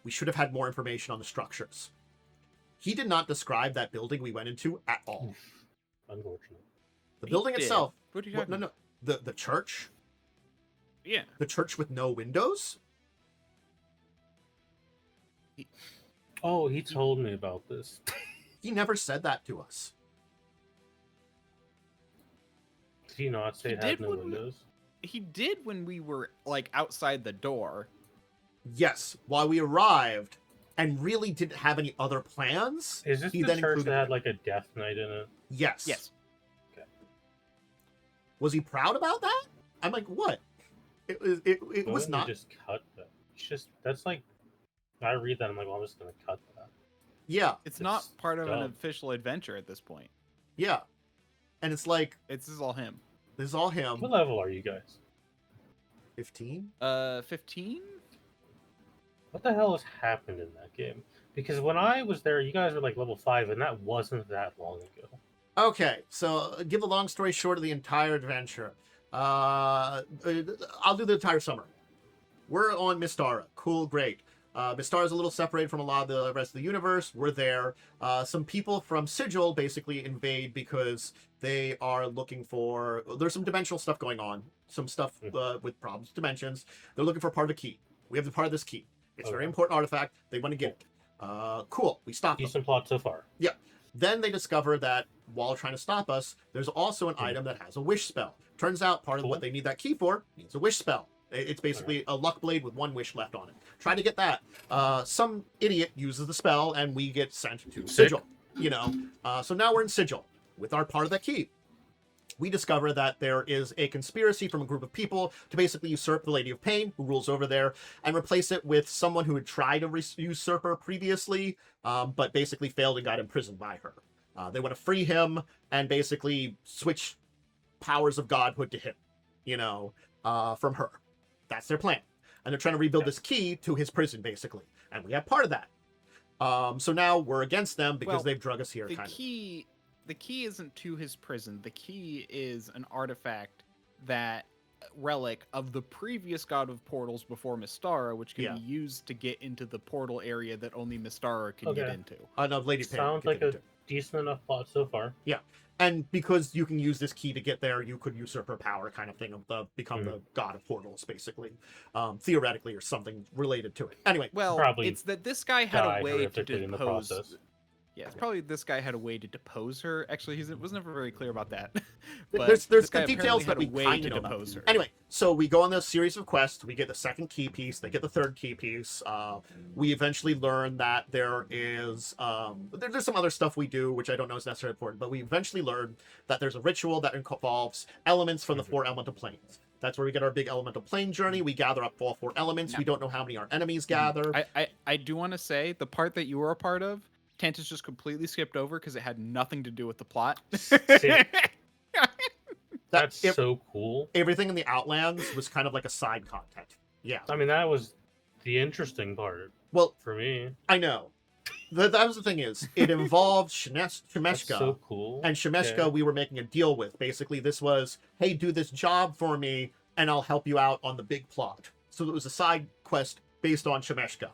we should have had more information on the structures. He did not describe that building we went into at all. Unfortunate. The building itself. What are you talking about? No. The church. Yeah. The church with no windows. Oh, he told me about this. He never said that to us. Did he not say it had no windows? He did when we were like outside the door. Yes, while we arrived and really didn't have any other plans. Is this the church that had like a death knight in it? Yes. Yes. Okay. Was he proud about that? I'm like, what? It was not. Just cut that. It's just, that's like, I read that, I'm like, well, I'm just gonna cut that. Yeah. It's not part of an official adventure at this point. Yeah. And it's like, this is all him. This is all him. What level are you guys? 15? 15? What the hell has happened in that game? Because when I was there, you guys were like level 5, and that wasn't that long ago. Okay, so give a long story short of the entire adventure. I'll do the entire summer. We're on Mystara. Cool, great. Mystara's a little separated from a lot of the rest of the universe. We're there. Some people from Sigil basically invade because they are looking for... There's some dimensional stuff going on. Some stuff with problems with dimensions. They're looking for part of the key. We have the part of this key. It's a very important artifact. They want to get it. Cool. We stop them. Decent plot so far. Yeah. Then they discover that while trying to stop us, there's also an item that has a wish spell. Turns out part of what they need that key for is a wish spell. It's basically a luck blade with one wish left on it. Try to get that. Some idiot uses the spell, and we get sent to Sigil. So now we're in Sigil with our part of that key. We discover that there is a conspiracy from a group of people to basically usurp the Lady of Pain, who rules over there, and replace it with someone who had tried to usurp her previously, but basically failed and got imprisoned by her. They want to free him and basically switch powers of godhood to him, from her. That's their plan. And they're trying to rebuild this key to his prison, basically. And we have part of that. So now we're against them because they've drug us here, The key isn't to his prison. The key is an artifact, that relic of the previous god of portals before Mystara, which can be used to get into the portal area that only Mystara can get into. No, Lady Pain sounds like a decent enough plot so far. Yeah. And because you can use this key to get there, you could usurp her power, kind of thing, of become the god of portals, basically, theoretically, or something related to it. Anyway, it's that this guy had a way to depose. Yeah, it's Yeah. probably this guy had a way to depose her. Actually, he was never very clear about that. But there's this the guy details apparently that we had a way kind to of know depose about. her. Anyway, so we go on this series of quests. We get the second key piece. They get the third key piece. We eventually learn that there is there's some other stuff we do, which I don't know is necessarily important, but we eventually learn that there's a ritual that involves elements from the four elemental planes. That's where we get our big elemental plane journey. We gather up all four elements. Yeah. We don't know how many our enemies gather. I do want to say the part that you were a part of, Tantus just completely skipped over because it had nothing to do with the plot. That's so cool. Everything in the Outlands was kind of like a side content. Yeah. I mean, that was the interesting part. Well, for me, I know. That was the thing is, it involved Shemeshka. That's so cool. And Shemeshka, we were making a deal with. Basically, this was, hey, do this job for me, and I'll help you out on the big plot. So it was a side quest based on Shemeshka,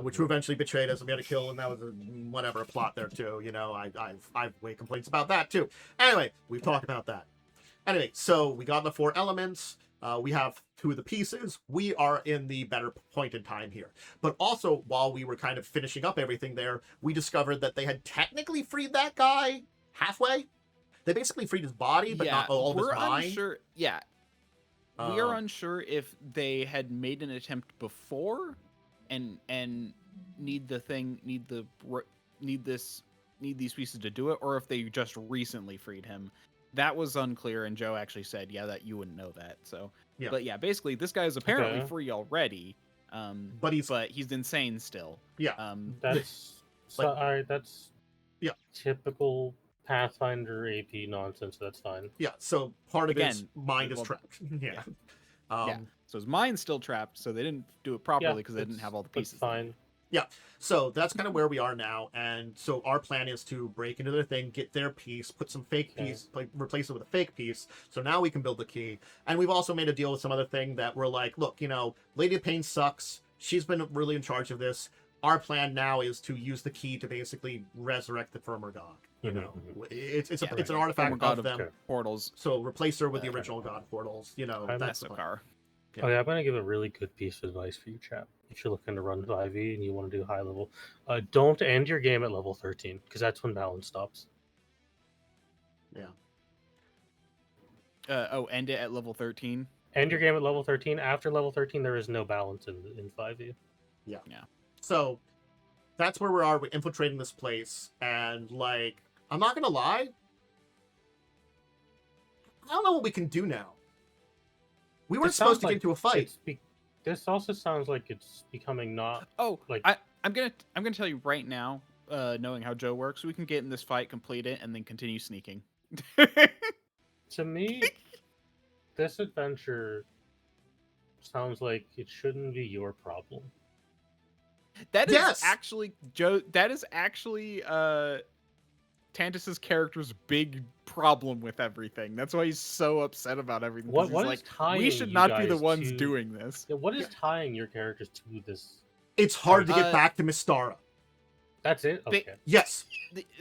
which who eventually betrayed us and we had to kill, and that was a plot there too. I've way complaints about that too. Anyway, we've talked about that. Anyway, so we got the 4 elements. We have 2 of the pieces. We are in the better point in time here. But also, while we were kind of finishing up everything there, we discovered that they had technically freed that guy halfway. They basically freed his body, but not all of his mind. Unsure. Yeah, we are unsure if they had made an attempt before, and need these pieces to do it, or if they just recently freed him. That was unclear, and Joe actually said, that you wouldn't know that. So, yeah. But yeah, basically, this guy is apparently free already, but he's insane still. Yeah, that's typical Pathfinder AP nonsense. That's fine. Yeah, so part of his mind is trapped. Yeah. So his mind's still trapped, so they didn't do it properly because they didn't have all the pieces. Fine. Yeah, so that's kind of where we are now, and so our plan is to break into their thing, get their piece, put some fake piece, replace it with a fake piece, so now we can build the key. And we've also made a deal with some other thing that we're like, look, Lady of Pain sucks. She's been really in charge of this. Our plan now is to use the key to basically resurrect the Firmer God. It's an artifact of them. Portals. So replace her with the original God portals. That's the plan. Yeah. I'm going to give a really good piece of advice for you, chap. If you're looking to run 5e and you want to do high level, don't end your game at level 13, because that's when balance stops. Yeah. End it at level 13? End your game at level 13. After level 13, there is no balance in 5e. Yeah. So that's where we are. We're infiltrating this place, and, I'm not going to lie. I don't know what we can do now. We weren't supposed to get into a fight. This also sounds like it's becoming not. Oh, I'm gonna tell you right now, knowing how Joe works, we can get in this fight, complete it, and then continue sneaking. To me, this adventure sounds like it shouldn't be your problem. That is actually Joe. That is actually Tantus's character's big problem with everything. That's why he's so upset about everything. What he's is like, tying we should not be the ones to... doing this. Yeah, what is tying your characters to this? It's hard to get back to Mystara. That's it? Okay. Yes.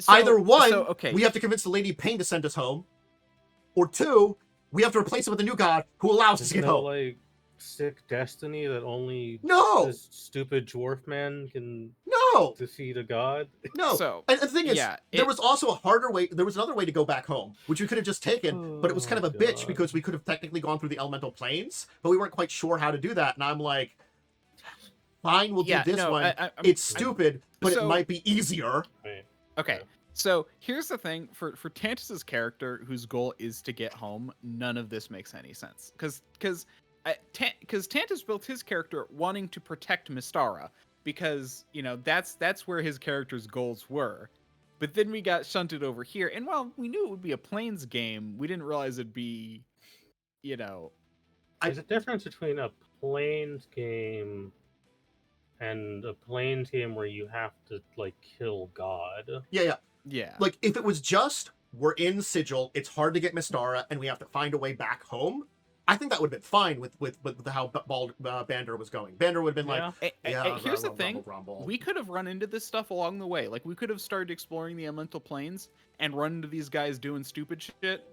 Either one, we have to convince the Lady of Pain to send us home, or 2, we have to replace it with a new god who allows us to get home. Sick destiny that only this stupid dwarf man can defeat a god? No. And the thing is, there was also a harder way. There was another way to go back home, which we could have just taken, but it was kind of a bitch because we could have technically gone through the elemental planes, but we weren't quite sure how to do that. And I'm like, fine, we'll do this one. It's stupid, but it might be easier. Right. Okay. So here's the thing for Tantus's character, whose goal is to get home. None of this makes any sense because Tantus built his character wanting to protect Mystara because that's where his character's goals were. But then we got shunted over here, and while we knew it would be a Plains game, we didn't realize it'd be, There's a difference between a Plains game and a Plains game where you have to kill God. Yeah. If it was just we're in Sigil, it's hard to get Mystara, and we have to find a way back home. I think that would have been fine with how Bandar was going. Bandar would have been here's the thing. We could have run into this stuff along the way. We could have started exploring the elemental planes and run into these guys doing stupid shit.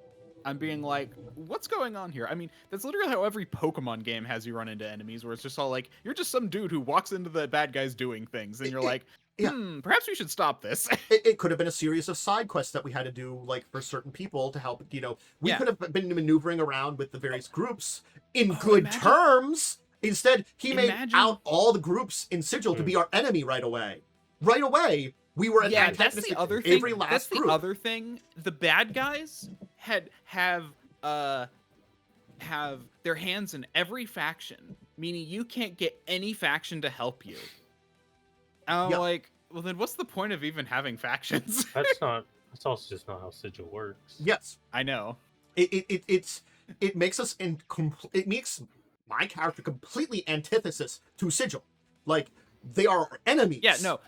I'm being like, what's going on here? I mean, that's literally how every Pokemon game has you run into enemies, where it's just all you're just some dude who walks into the bad guys doing things, and you're perhaps we should stop this. It could have been a series of side quests that we had to do, for certain people to help. We could have been maneuvering around with the various groups in good terms. Instead, he made out all the groups in Sigil to be our enemy right away. Right away, we were that's the other thing. Every last that's group. The other thing. The bad guys have their hands in every faction, meaning you can't get any faction to help you. Well, then what's the point of even having factions? That's also just not how Sigil works. Yes, I know. It makes us it makes my character completely antithesis to Sigil. They are our enemies. Yeah, no,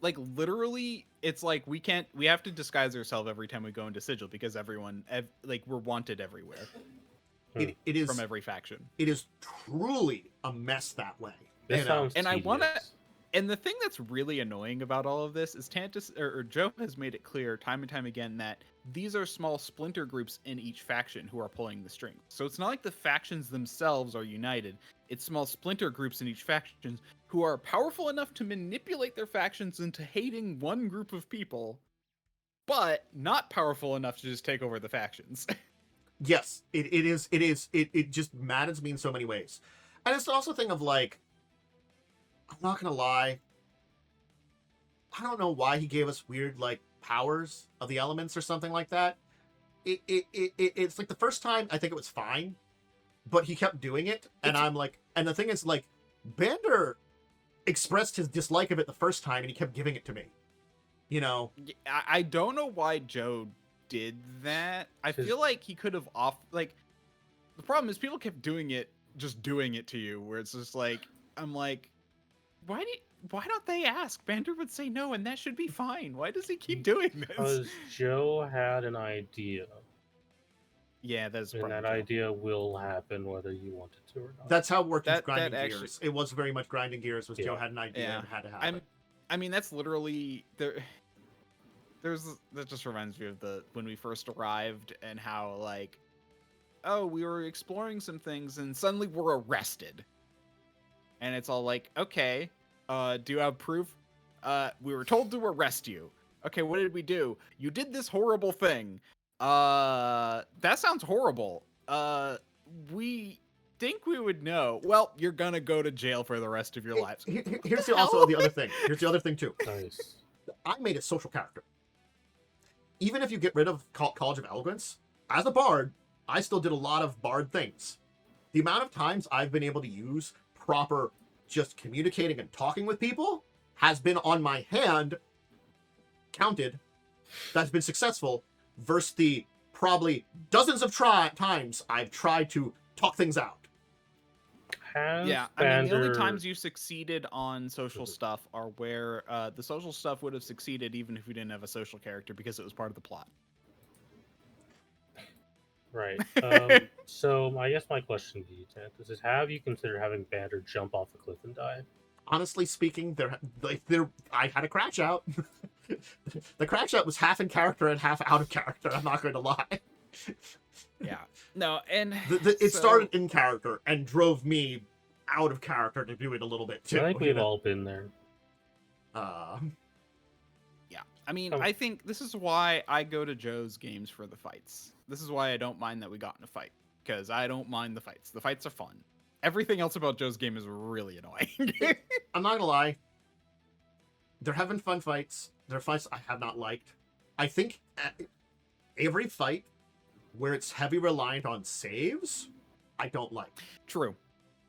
literally, it's we have to disguise ourselves every time we go into Sigil because everyone, we're wanted everywhere. It is from every faction. It is truly a mess that way. This sounds And I want to. tedious. And the thing that's really annoying about all of this is Tantus or Joe has made it clear time and time again that these are small splinter groups in each faction who are pulling the strings. So it's not like the factions themselves are united. It's small splinter groups in each faction who are powerful enough to manipulate their factions into hating one group of people, but not powerful enough to just take over the factions. Yes, it just maddens me in so many ways. And it's also a thing of like, I'm not gonna lie, I don't know why he gave us weird like powers of the elements or something like that. It's like the first time I think it was fine, but he kept doing it, and I'm like, and the thing is like, Bander expressed his dislike of it the first time, and he kept giving it to me. You know, I don't know why Joe did that. I feel like he could have the problem is people kept doing it to you, where it's just like, I'm like, why don't they ask? Bander would say no, and that should be fine. Why does he keep doing this? Because Joe had an idea. Yeah, that's and that idea will happen whether you want it to or not. That's how it worked with grinding gears. It was very much grinding gears. Was Joe had an idea and had to happen. I mean, that's literally that just reminds me of when we first arrived and how like, oh, we were exploring some things and suddenly we're arrested, and it's all like, okay, do you have proof? We were told to arrest you. Okay, what did we do? You did this horrible thing. That sounds horrible. We think we would know. Well, you're gonna go to jail for the rest of your lives. Here's also the other thing. Here's the other thing too. Nice. I made a social character. Even if you get rid of College of Eloquence, as a bard, I still did a lot of bard things. The amount of times I've been able to use proper just communicating and talking with people has been on my hand counted. That's been successful versus the probably dozens of times I've tried to talk things out. I mean, the only times you succeeded on social stuff are where the social stuff would have succeeded even if we didn't have a social character because it was part of the plot. Right. So I guess my question to you, Tantus, is have you considered having Bander jump off a cliff and die? Honestly speaking, I had a crash out. The crash out was half in character and half out of character. I'm not going to lie. Yeah. No, and it started in character and drove me out of character to do it a little bit too. I think we've all been there. Yeah. I mean, I think this is why I go to Joe's games for the fights. This is why I don't mind that we got in a fight, because I don't mind the fights. The fights are fun. Everything else about Joe's game is really annoying. I'm not gonna lie. They're having fun fights. They're fights I have not liked. I think every fight where it's heavy reliant on saves, I don't like. True.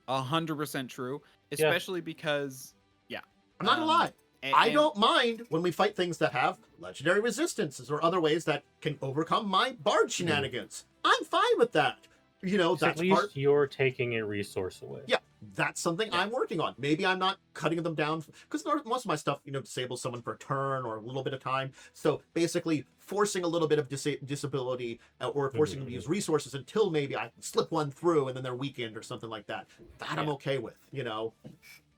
100% true. Especially because, I'm not gonna lie. I don't mind when we fight things that have legendary resistances or other ways that can overcome my bard shenanigans. I'm fine with that. You know, that's at least you're taking a resource away. Yeah, that's something I'm working on. Maybe I'm not cutting them down because most of my stuff, disables someone for a turn or a little bit of time. So basically, forcing a little bit of disability or forcing them to use resources until maybe I can slip one through and then they're weakened or something like that. That I'm okay with.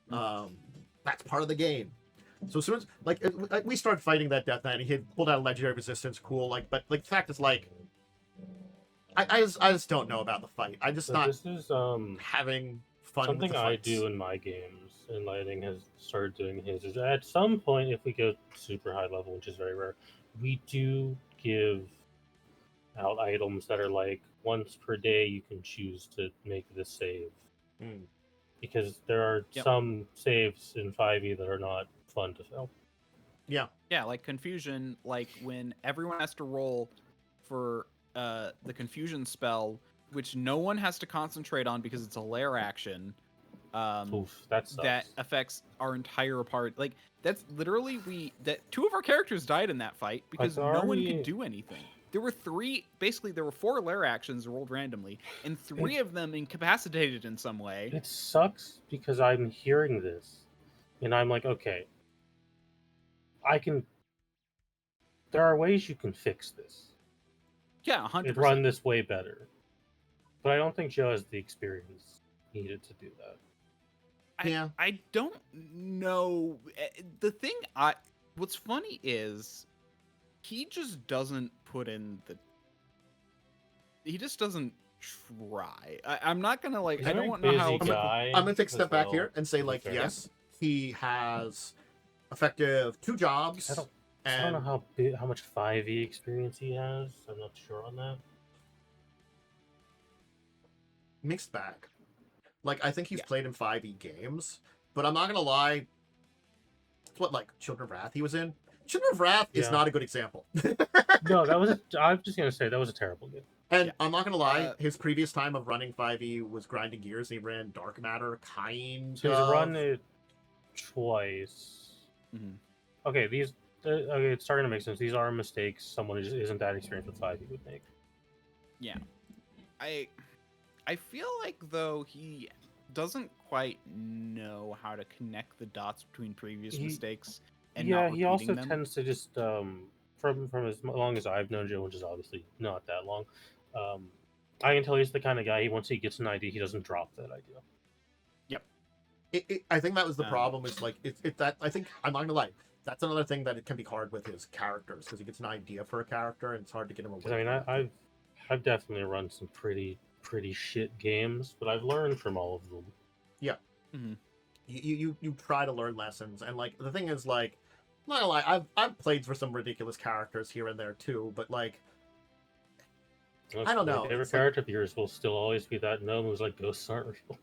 That's part of the game. So as soon as we started fighting that Death Knight, and he had pulled out a legendary resistance, cool. But the fact is, I just don't know about the fight. I just This is having fun. Something with the I fights. do in my games, and Lighting has started doing his. Is at some point, if we go super high level, which is very rare, we do give out items that are like once per day you can choose to make this save. Because there are some saves in 5e that are not fun to fill. Yeah, like Confusion, like when everyone has to roll for the Confusion spell, which no one has to concentrate on because it's a lair action. That affects our entire party. Like that's literally two of our characters died in that fight because no one could do anything. There were four lair actions rolled randomly, and three of them incapacitated in some way. It sucks because I'm hearing this, and I'm like, okay, there are ways you can fix this. Yeah, 100%. It'd run this way better. But I don't think Joe has the experience needed to do that. I don't know. The thing what's funny is he just doesn't put in the. He just doesn't try. I'm not gonna like. He's I a very don't know how. busy guy I'm gonna take a as step back well, here and say, to be like, fair. yes, he has effective 2 jobs. I don't and know how much 5e experience he has. I'm not sure on that. mixed bag. Like, I think he's Yeah. played in 5e games, but I'm not gonna lie. It's what, like, Children of Wrath he was in? Children of Wrath is Yeah. not a good example. No, I'm just gonna say that was a terrible game. And Yeah. I'm not gonna lie, his previous time of running 5e was grinding gears. He ran Dark Matter, kind So he's of. run it twice. Mhm. Okay, okay, it's starting to make sense. These are mistakes someone who just isn't that experienced with 5e would make. Yeah. I feel like though he doesn't quite know how to connect the dots between previous mistakes and yeah, not he also repeating them. tends to just from as long as I've known Joe, which is obviously not that long, I can tell he's the kind of guy. Once he gets an idea, he doesn't drop that idea. I think that was the problem. Is like that. I think I'm not gonna lie. That's another thing that it can be hard with his characters because he gets an idea for a character and it's hard to get him away. Because I mean, I've definitely run some pretty shit games, but I've learned from all of them. Yeah. Mhm. You try to learn lessons, and like the thing is, like, I'm not gonna lie, I've played for some ridiculous characters here and there too, but like, I don't know. My favorite It's like, character of yours will still always be that gnome who's like ghosts aren't real.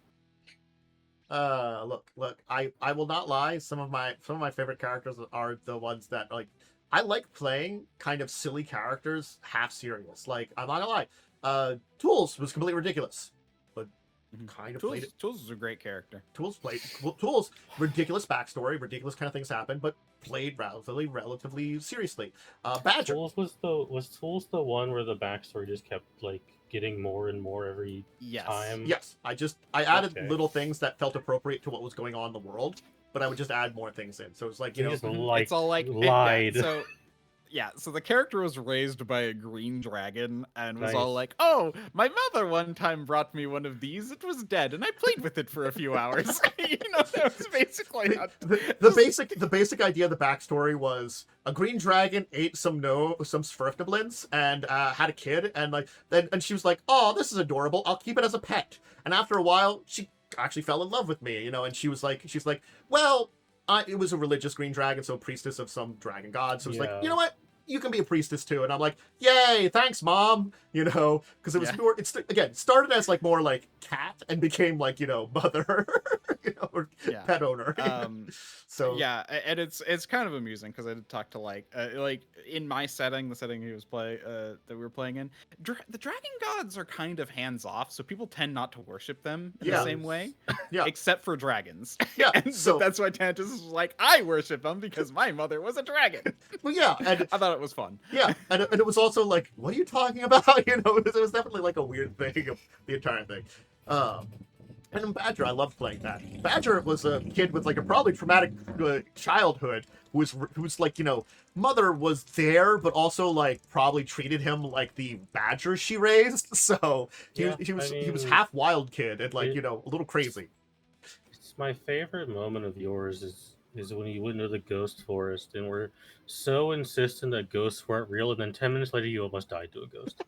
look, I will not lie. Some of my favorite characters are the ones that, like, I like playing kind of silly characters, half serious. Like, I'm not gonna lie. Tools was completely ridiculous, but kind of played it. Tools is a great character. Tools ridiculous backstory, ridiculous kind of things happen, but played relatively seriously. Badger. Tools was Tools the one where the backstory just kept like getting more and more every time. Yes, I added Okay. little things that felt appropriate to what was going on in the world, but I would just add more things in. So it's like, You you know, just like It's all like lied. So the character was raised by a green dragon and was all Nice. like, "Oh, my mother one time brought me one of these. It was dead, and I played with it for a few hours." That was basically the basic idea of the backstory was a green dragon ate some Svirfneblins and had a kid, and she was like, "Oh, this is adorable. I'll keep it as a pet." And after a while, she actually fell in love with me, and she's like, "Well, it was a religious green dragon, so a priestess of some dragon god." So it's like, Yeah. you know what? You can be a priestess too. And I'm like, yay, thanks, mom. Because it was more, it's again, started as like more like cat and became like, mother, or pet owner. So yeah, and it's kind of amusing because I did talk to like in my setting, the setting he was that we were playing in, the dragon gods are kind of hands off, so people tend not to worship them in the same way, except for dragons. Yeah, and so that's why Tantus was like, I worship them because my mother was a dragon. Well, yeah, and I thought it was fun. Yeah, and it was also like, what are you talking about? It was definitely like a weird thing of the entire thing. And in Badger, I loved playing that. Badger was a kid with like a probably traumatic childhood who's like, mother was there, but also like probably treated him like the badger she raised. So he was half wild kid and like, a little crazy. It's my favorite moment of yours is when you went into the ghost forest and were so insistent that ghosts weren't real, and then 10 minutes later you almost died to a ghost.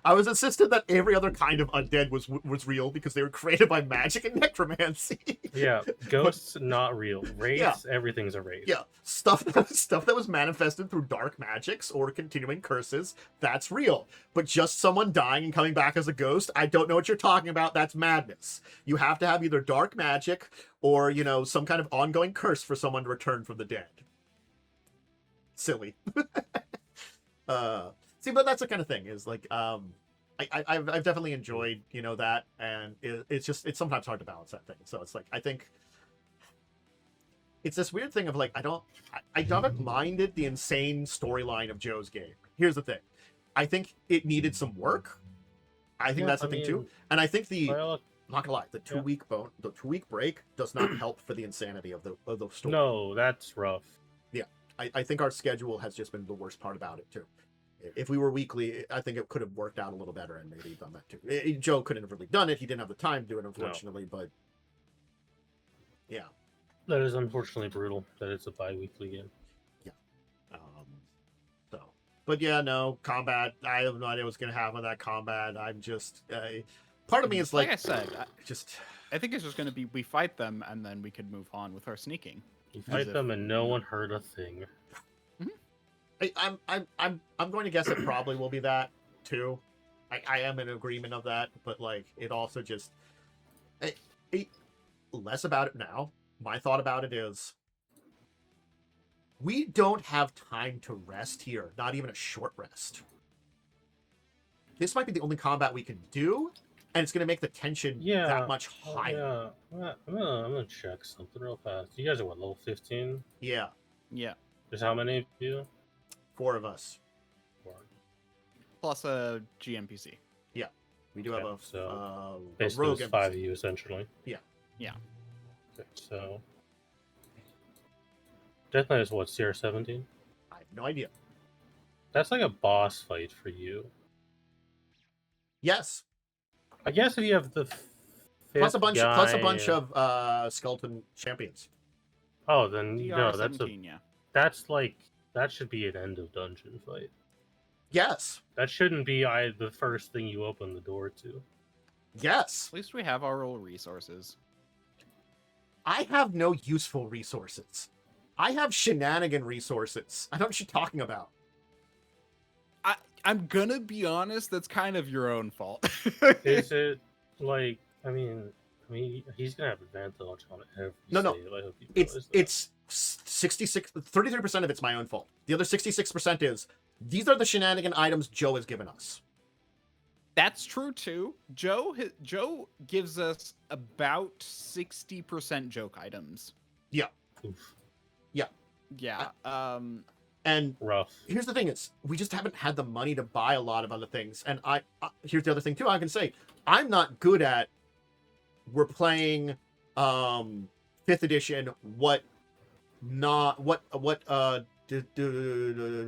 I was insistent that every other kind of undead was real because they were created by magic and necromancy. Yeah, ghosts not real. Wraiths, everything's a wraith. Yeah, stuff that was manifested through dark magics or continuing curses, that's real. But just someone dying and coming back as a ghost, I don't know what you're talking about. That's madness. You have to have either dark magic or, some kind of ongoing curse for someone to return from the dead. Silly. See, but that's the kind of thing is like, I've definitely enjoyed, that, and it's sometimes hard to balance that thing. So it's like, I think it's this weird thing of like, I haven't minded the insane storyline of Joe's game. Here's the thing. I think it needed some work. I think that's the thing too. And I think I'm not gonna lie, the 2 week break does not help for the insanity of the story. No, that's rough. Yeah. I think our schedule has just been the worst part about it too. If we were weekly, I think it could have worked out a little better and maybe done that too. Joe couldn't have really done it. He didn't have the time to do it, unfortunately. No. But yeah, that is unfortunately brutal that it's a bi-weekly game. Yeah. But yeah, no combat. I have no idea what's gonna happen with that combat. I'm just part of me is like I said, I think it's just gonna be we fight them and then we could move on with our sneaking. You fight them and no one heard a thing. I'm going to guess it probably will be that too. I am in agreement of that, but like it also just less about it now. My thought about it is we don't have time to rest here, not even a short rest. This might be the only combat we can do, and it's going to make the tension that much higher. Yeah. I'm gonna check something real fast. You guys are what, level 15? Yeah. There's how many of you? 4 of us. 4. Plus a GMPC. Yeah. We do have a basically rogue there's 5 of you, essentially. Yeah. Okay, so Death Knight is what, CR 17? I have no idea. That's like a boss fight for you. Yes. I guess if you have the plus a bunch of skeleton champions. Oh, then no, that's like that should be an end of dungeon fight. Yes. That shouldn't be the first thing you open the door to. Yes. At least we have our own resources. I have no useful resources. I have shenanigan resources. I know what you're talking about. I'm gonna be honest, that's kind of your own fault. Is it like I mean he's gonna have advantage on every No. save. I hope you it's 33% of it's my own fault. The other 66% is these are the shenanigan items Joe has given us. That's true too. Joe gives us about 60% joke items. Yeah. Oof. Yeah. And rough. Here's the thing: is we just haven't had the money to buy a lot of other things. And here's the other thing too. I can say I'm not good at. We're playing 5th edition.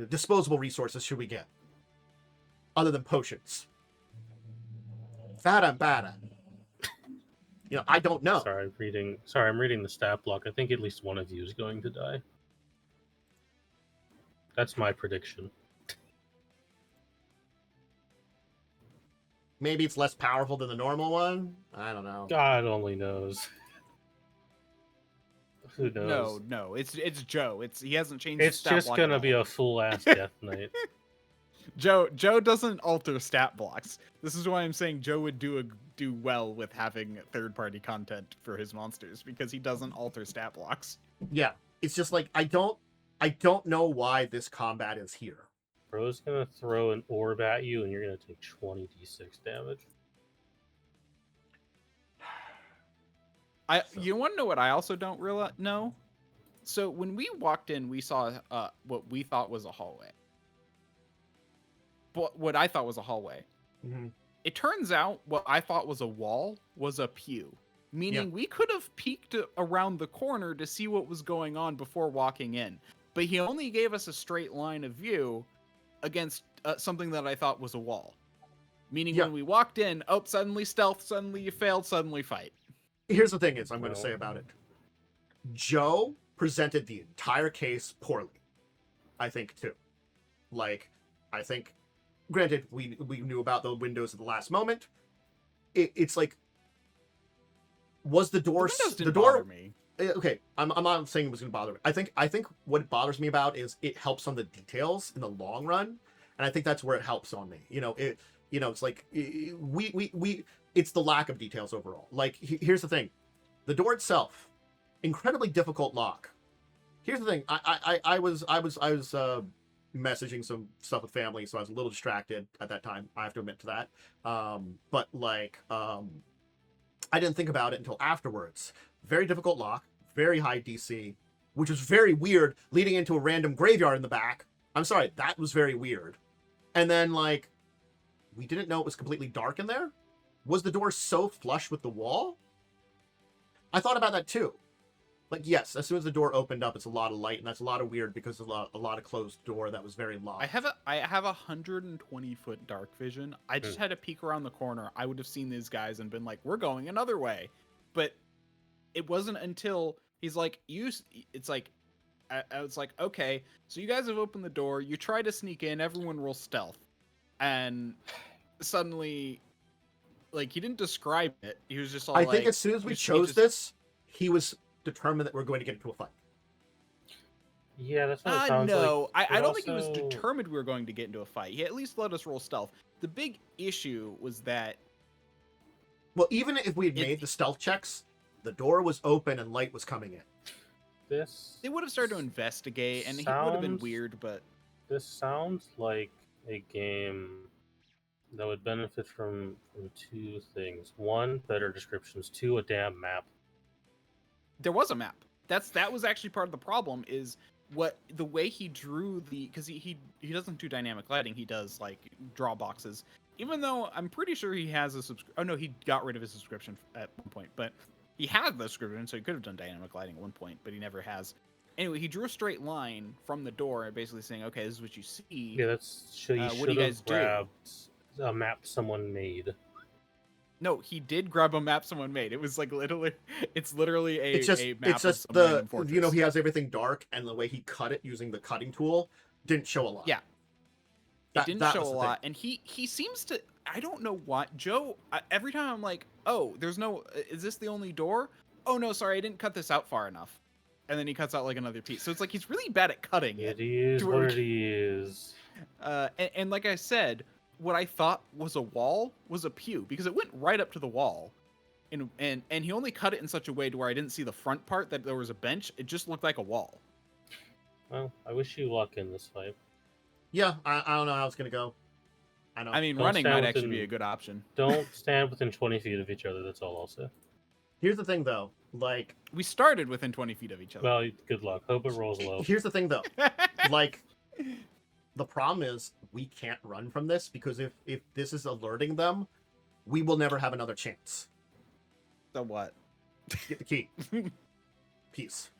Disposable resources should we get? Other than potions. That I'm bad at. I don't know. Sorry, I'm reading the stat block. I think at least one of you is going to die. That's my prediction. Maybe it's less powerful than the normal one. I don't know. God only knows. Who knows? No. It's Joe. He hasn't changed. It's just gonna be a full ass Death Knight. Joe doesn't alter stat blocks. This is why I'm saying Joe would do well with having third-party content for his monsters because he doesn't alter stat blocks. Yeah, it's just like I don't know why this combat is here. Bro's gonna throw an orb at you, and you're gonna take 20d6 damage. You want to know what I also don't know? So when we walked in, we saw what we thought was a hallway. But what I thought was a hallway. Mm-hmm. It turns out what I thought was a wall was a pew. Meaning we could have peeked around the corner to see what was going on before walking in. But he only gave us a straight line of view against something that I thought was a wall. Meaning when we walked in, suddenly stealth, suddenly you failed, suddenly fight. Here's the thing I'm going to say about it. Joe presented the entire case poorly. I think, too. I think, granted, we knew about the windows at the last moment. It's like, was the door... The door bother me. Okay, I'm not saying it was going to bother me. I think what it bothers me about is it helps on the details in the long run, and I think that's where it helps on me. It's like it's the lack of details overall. Here's the thing, the door itself, incredibly difficult lock. Here's the thing, I was messaging some stuff with family, so I was a little distracted at that time. I have to admit to that. But I didn't think about it until afterwards. Very difficult lock, very high DC, which was very weird, leading into a random graveyard in the back. I'm sorry, that was very weird. And then, we didn't know it was completely dark in there? Was the door so flush with the wall? I thought about that too. Like, yes, as soon as the door opened up, it's a lot of light, and that's a lot of weird because a lot of closed door that was very locked. I have a 120-foot dark vision. I just had to peek around the corner. I would have seen these guys and been like, "We're going another way," but it wasn't until he's like, It's like, I was like, okay, so you guys have opened the door. You try to sneak in. Everyone roll stealth, and suddenly, like, he didn't describe it. He was just all. I think as soon as we chose this, he was determined that we're going to get into a fight. Yeah, that's what it sounds no, like. I don't think he was determined we were going to get into a fight. He at least let us roll stealth. The big issue was that... Well, even if we had made the stealth checks, the door was open and light was coming in. They would have started to investigate, and he would have been weird, but... This sounds like a game that would benefit from two things. One, better descriptions. Two, a damn map. There was a map. That was actually part of the problem, is the way he drew because he doesn't do dynamic lighting. He does like draw boxes. Even though I'm pretty sure he has a oh no, he got rid of his subscription at one point, but he had the subscription, so he could have done dynamic lighting at one point, but he never has. Anyway, he drew a straight line from the door, basically saying, "Okay, this is what you see." Yeah, what do you guys do? Grabbed a map someone made. No, he did grab a map someone made. It was like literally, it's literally a map. It's just the, you know, he has everything dark, and the way he cut it using the cutting tool didn't show a lot. Yeah, it didn't show a lot, and he seems to. I don't know what Joe. Every time I'm like, oh, there's no. Is this the only door? Oh no, sorry, I didn't cut this out far enough. And then he cuts out like another piece. So it's like he's really bad at cutting it. It is what it is. And like I said, what I thought was a wall was a pew, because it went right up to the wall, and he only cut it in such a way to where I didn't see the front part, that there was a bench. It just looked like a wall. Well, I wish you luck in this fight. Yeah, I don't know how it's gonna go. I mean, running might actually be a good option. Don't stand within 20 feet of each other. That's all I'll say. Here's the thing, though. Like, we started within 20 feet of each other. Well, good luck. Hope it rolls low. Here's the thing, though. Like, the problem is we can't run from this, because if this is alerting them, we will never have another chance. So what? Get the key. Peace.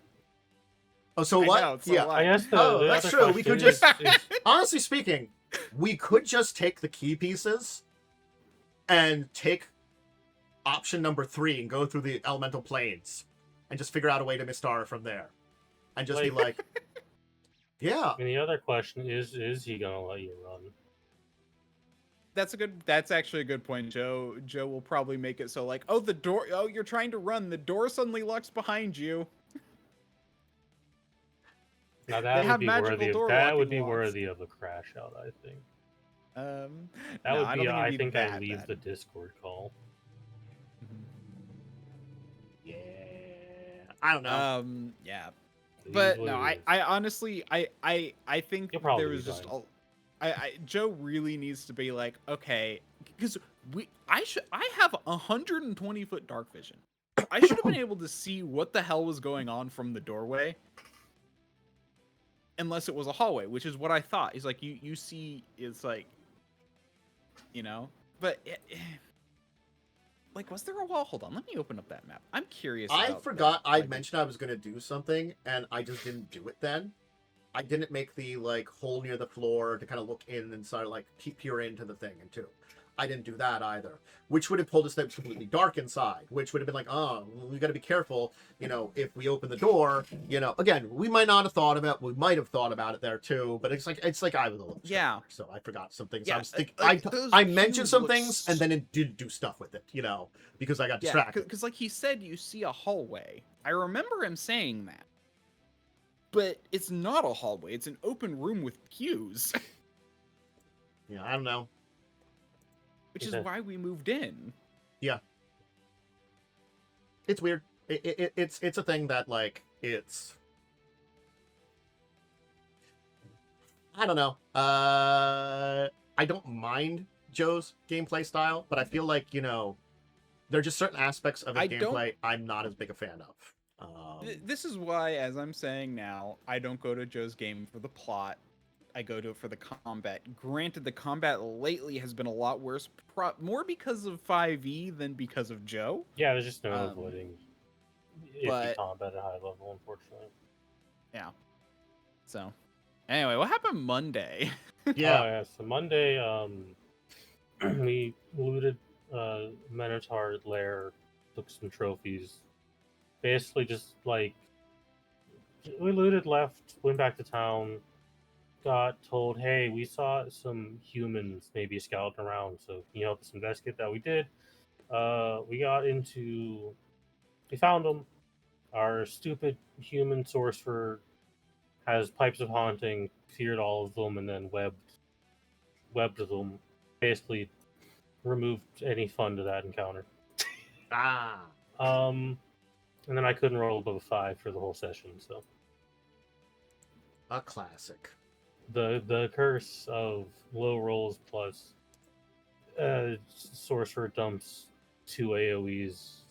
Oh, so what? Know, yeah. I guess that's true. We could just... Honestly speaking, we could just take the key pieces and take option number 3 and go through the elemental planes and just figure out a way to Mistar from there. And just be like... Yeah. And the other question is he gonna let you run? That's actually a good point. Joe will probably make it so like, oh, the door, oh, you're trying to run, the door suddenly locks behind you. Now that would be worthy of a crash out, I think. That would be, I think I leave the Discord call. Yeah. I don't know. Yeah. But no, I honestly, I think there was just Joe really needs to be like, okay, because I have 120-foot dark vision. I should have been able to see what the hell was going on from the doorway, unless it was a hallway, which is what I thought. He's like, you see, it's like, you know, but like, was there a wall? Hold on, let me open up that map. I'm curious. I forgot I mentioned I was going to do something, and I just didn't do it then. I didn't make the, like, hole near the floor to kind of look in and sort of, like, peer into the thing, and I didn't do that either, which would have told us that it was completely dark inside, which would have been like, oh, we got to be careful, you know, if we open the door, you know, again, we might not have thought about, we might have thought about it there too, but it's like I was a little yeah, so I forgot some things. Yeah, I was thinking, like, I mentioned some things and then it did do stuff with it, you know, because I got distracted. Because like he said, you see a hallway. I remember him saying that, but it's not a hallway. It's an open room with pews. Yeah, I don't know. Which is why we moved in. Yeah. It's weird. It's a thing that, like, it's... I don't know. I don't mind Joe's gameplay style, but I feel like, you know, there are just certain aspects of his gameplay I'm not as big a fan of. This is why, as I'm saying now, I don't go to Joe's game for the plot. I go to it for the combat. Granted, the combat lately has been a lot worse, more because of 5e than because of Joe. Yeah, there's just no avoiding. iffy combat at high level, unfortunately. Yeah. So, anyway, what happened Monday? Yeah. Oh, yeah. So Monday, we looted Minotaur lair, took some trophies. Basically, just like we looted, left, went back to town, got told, "Hey, we saw some humans maybe scouting around, so can you help us investigate that?" We did. We found them. Our stupid human sorcerer has pipes of haunting, feared all of them, and then webbed them. Basically, removed any fun to that encounter. Ah. And then I couldn't roll above a 5 for the whole session. So A classic. the curse of low rolls plus sorcerer dumps 2 AOE's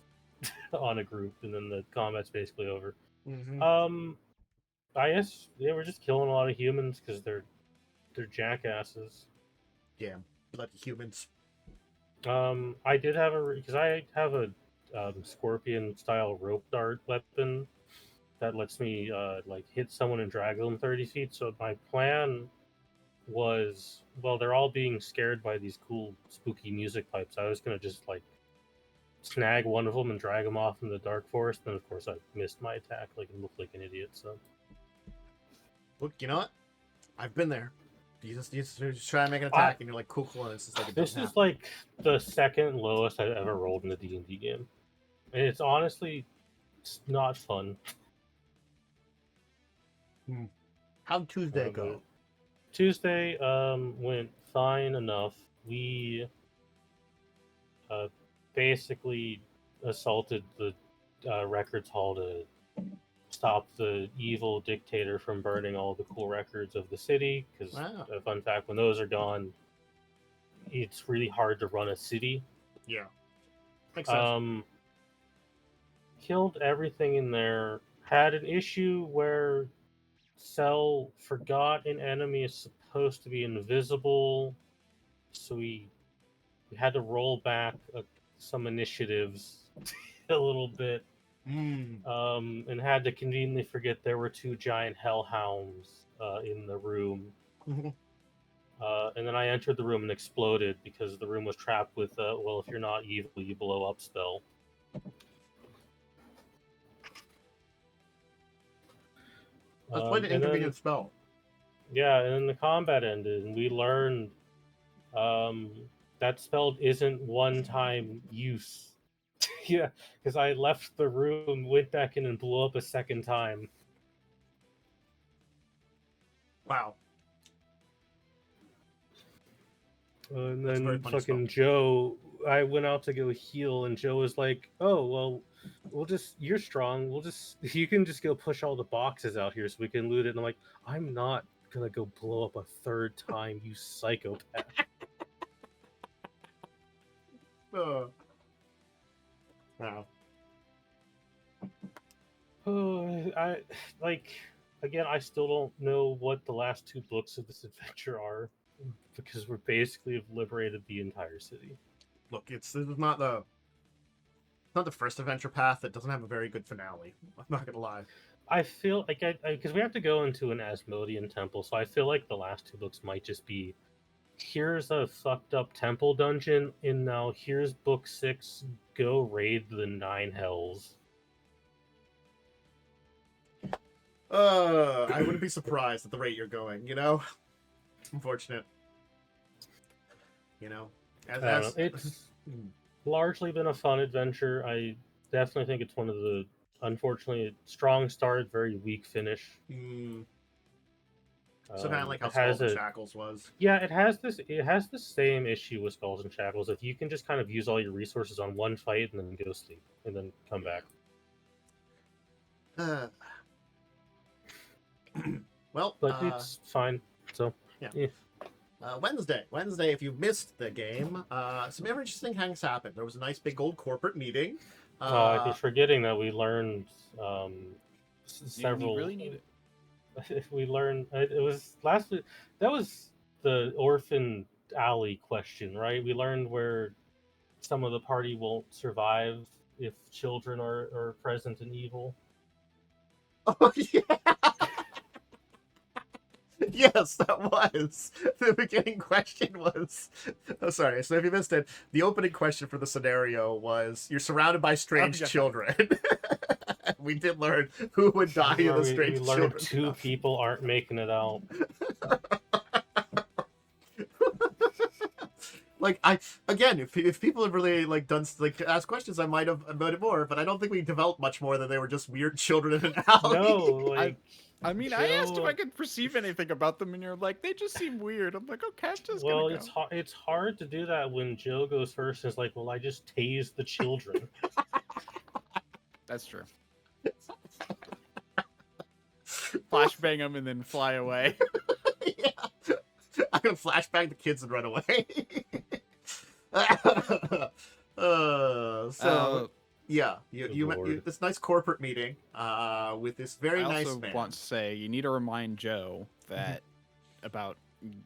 on a group, and then the combat's basically over. Mm-hmm. I guess we're just killing a lot of humans because they're jackasses. Yeah, bloody humans. I did have because I have a scorpion style rope dart weapon that lets me like hit someone and drag them 30 feet. So my plan was, well, they're all being scared by these cool spooky music pipes. I was gonna just like snag one of them and drag them off in the dark forest. And of course, I missed my attack, like, and looked like an idiot. So Look, you know what? I've been there. You just try and make an attack, and you're like, cool, and it's just like this is like the second lowest I've ever rolled in a D&D game, and it's honestly not fun. How'd Tuesday go? Tuesday went fine enough. We basically assaulted the records hall to stop the evil dictator from burning all the cool records of the city. Because, a fun fact, when those are gone, it's really hard to run a city. Yeah. Makes sense. Killed everything in there. Had an issue where Cell forgot an enemy is supposed to be invisible, so we had to roll back some initiatives a little bit, and had to conveniently forget there were 2 giant hellhounds in the room. And then I entered the room and exploded because the room was trapped with well, if you're not evil, you blow up spell. That's quite an inconvenient spell. Yeah, and then the combat ended, and we learned that spell isn't one-time use. Yeah, because I left the room, went back in, and blew up a second time. Wow. And then fucking Joe, I went out to go heal, and Joe was like, "Oh, well, you're strong. You can just go push all the boxes out here so we can loot it." And I'm like, "I'm not gonna go blow up a third time, you psychopath." Wow. Oh, I still don't know what the last 2 books of this adventure are, because we're basically have liberated the entire city. Look, this is not the first adventure path that doesn't have a very good finale. I'm not gonna lie. I feel like because we have to go into an Asmodean temple, so I feel like the last 2 books might just be, here's a fucked up temple dungeon, and now here's book 6, go raid the 9 hells. I wouldn't be surprised at the rate you're going, you know? Unfortunate. You know? It's largely been a fun adventure. I definitely think it's one of the, unfortunately, strong start, very weak finish. So kind of like how Skulls and Shackles was. Yeah, it has the same issue with Skulls and Shackles. If you can just kind of use all your resources on one fight and then go sleep and then come back. Well, but it's fine. So yeah. Wednesday, if you missed the game, some very interesting things happened. There was a nice big gold corporate meeting. I keep forgetting that we learned several. You really need it. We learned it was last week. That was the Orphan Alley question, right? We learned where some of the party won't survive if children are present in evil. Oh yeah. Yes, that was. The beginning question was... Oh, sorry. So if you missed it, the opening question for the scenario was, you're surrounded by strange children. We did learn who would die in the strange we children. learned two people aren't making it out. Like, if people had really like done like asked questions, I might have voted more, but I don't think we developed much more than they were just weird children in an alley. No, like I mean, I asked if I could perceive anything about them, and you're like, they just seem weird. I'm like, okay, I'm just well, gonna go. it's hard to do that when Joe goes first and is like, well, I just tased the children. That's true. Flashbang them and then fly away. Yeah. I'm gonna flashbang the kids and run away. Yeah, you met this nice corporate meeting with this very nice man. I also want to say, you need to remind Joe that about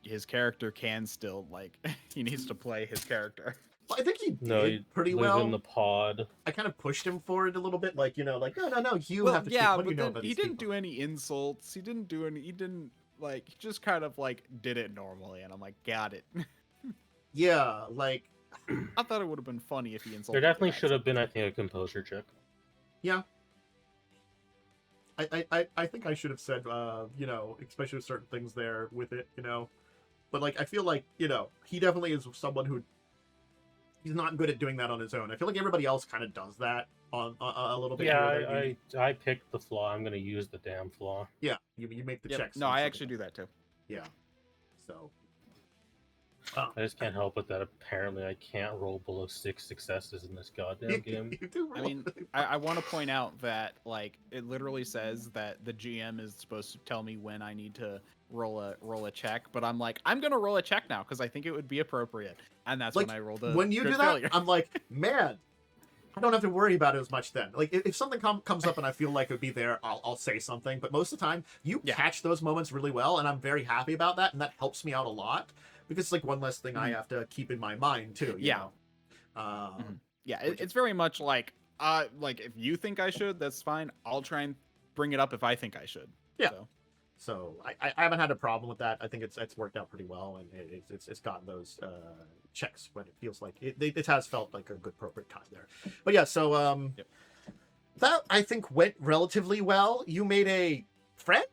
his character can still, like, he needs to play his character. Well, I think he did pretty well. In the pod. I kind of pushed him forward a little bit, like, you know, like, no, you have to yeah, but then he didn't do any insults. He didn't, like, he just kind of, like, did it normally, and I'm like, got it. Yeah, like... I thought it would have been funny if he insulted. There definitely should have been, I think, a composure check. Yeah. I think I should have said, you know, especially with certain things there with it, you know. But, like, I feel like, you know, he definitely is someone who... He's not good at doing that on his own. I feel like everybody else kind of does that on a little bit. Yeah, I picked the flaw. I'm going to use the damn flaw. Yeah, you make the checks. No, I actually do that too. Yeah. So... I just can't help it that apparently I can't roll below 6 successes in this goddamn game. I mean, I want to point out that, like, it literally says that the GM is supposed to tell me when I need to roll a check, but I'm like, I'm gonna roll a check now because I think it would be appropriate, and that's like, when I rolled a when you do that failure. I'm like, man, I don't have to worry about it as much then. Like, if something comes up and I feel like it would be there, I'll say something, but most of the time you catch those moments really well, and I'm very happy about that, and that helps me out a lot. Because it's like one less thing I have to keep in my mind too. You know? Yeah, it's very much like if you think I should, that's fine. I'll try and bring it up if I think I should. Yeah. So I haven't had a problem with that. I think it's worked out pretty well, and it's gotten those checks when it feels like it has felt like a good appropriate time there. But yeah, so that I think went relatively well. You made a friend.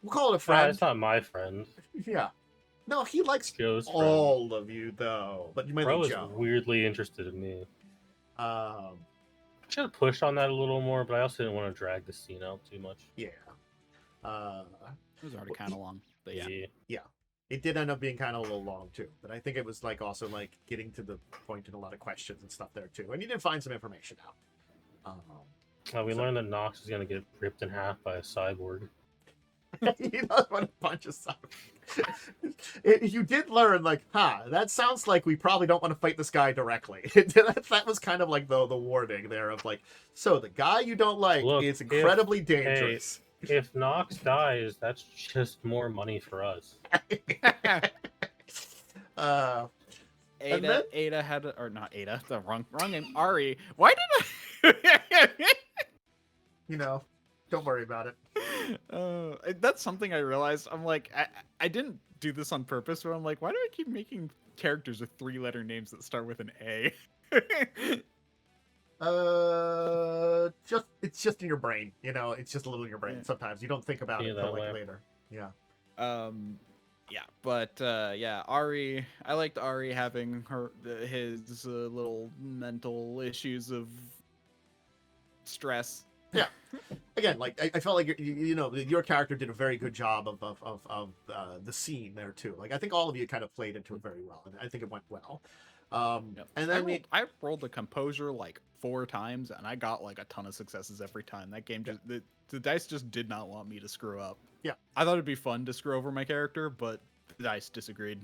We'll call it a friend. It's not my friend. Yeah. No, he likes Joe's all of you, though. But you might Bro be is Joe. weirdly interested in me. I should have pushed on that a little more, but I also didn't want to drag the scene out too much. Yeah. It was already kind of long, but yeah. Yeah. It did end up being kind of a little long, too. But I think it was, like, also, like, getting to the point in a lot of questions and stuff there, too. And you did find some information out. We learned that Nox is going to get ripped in half by a cyborg. You don't want to punch a cyborg. You did learn, like, that sounds like we probably don't want to fight this guy directly. That was kind of like the warning there of, like, so the guy you don't like is incredibly dangerous. Hey, if Nox dies, that's just more money for us. Ada had, or not Ada, the wrong name, Ari. Why did I... You know, don't worry about it. That's something I realized. I'm like, I didn't do this on purpose, but I'm like, why do I keep making characters with 3-letter names that start with an A? It's just in your brain, you know. It's just a little in your brain. Yeah. Sometimes you don't think about it until like later. Yeah. Yeah, but yeah, Ari. I liked Ari having his little mental issues of stress. Yeah. Again, like I felt like you know your character did a very good job of the scene there too. Like I think all of you kind of played into it very well, and I think it went well. And then I rolled the composure like 4 times, and I got like a ton of successes every time. That game just the dice just did not want me to screw up. Yeah, I thought it'd be fun to screw over my character, but the dice disagreed.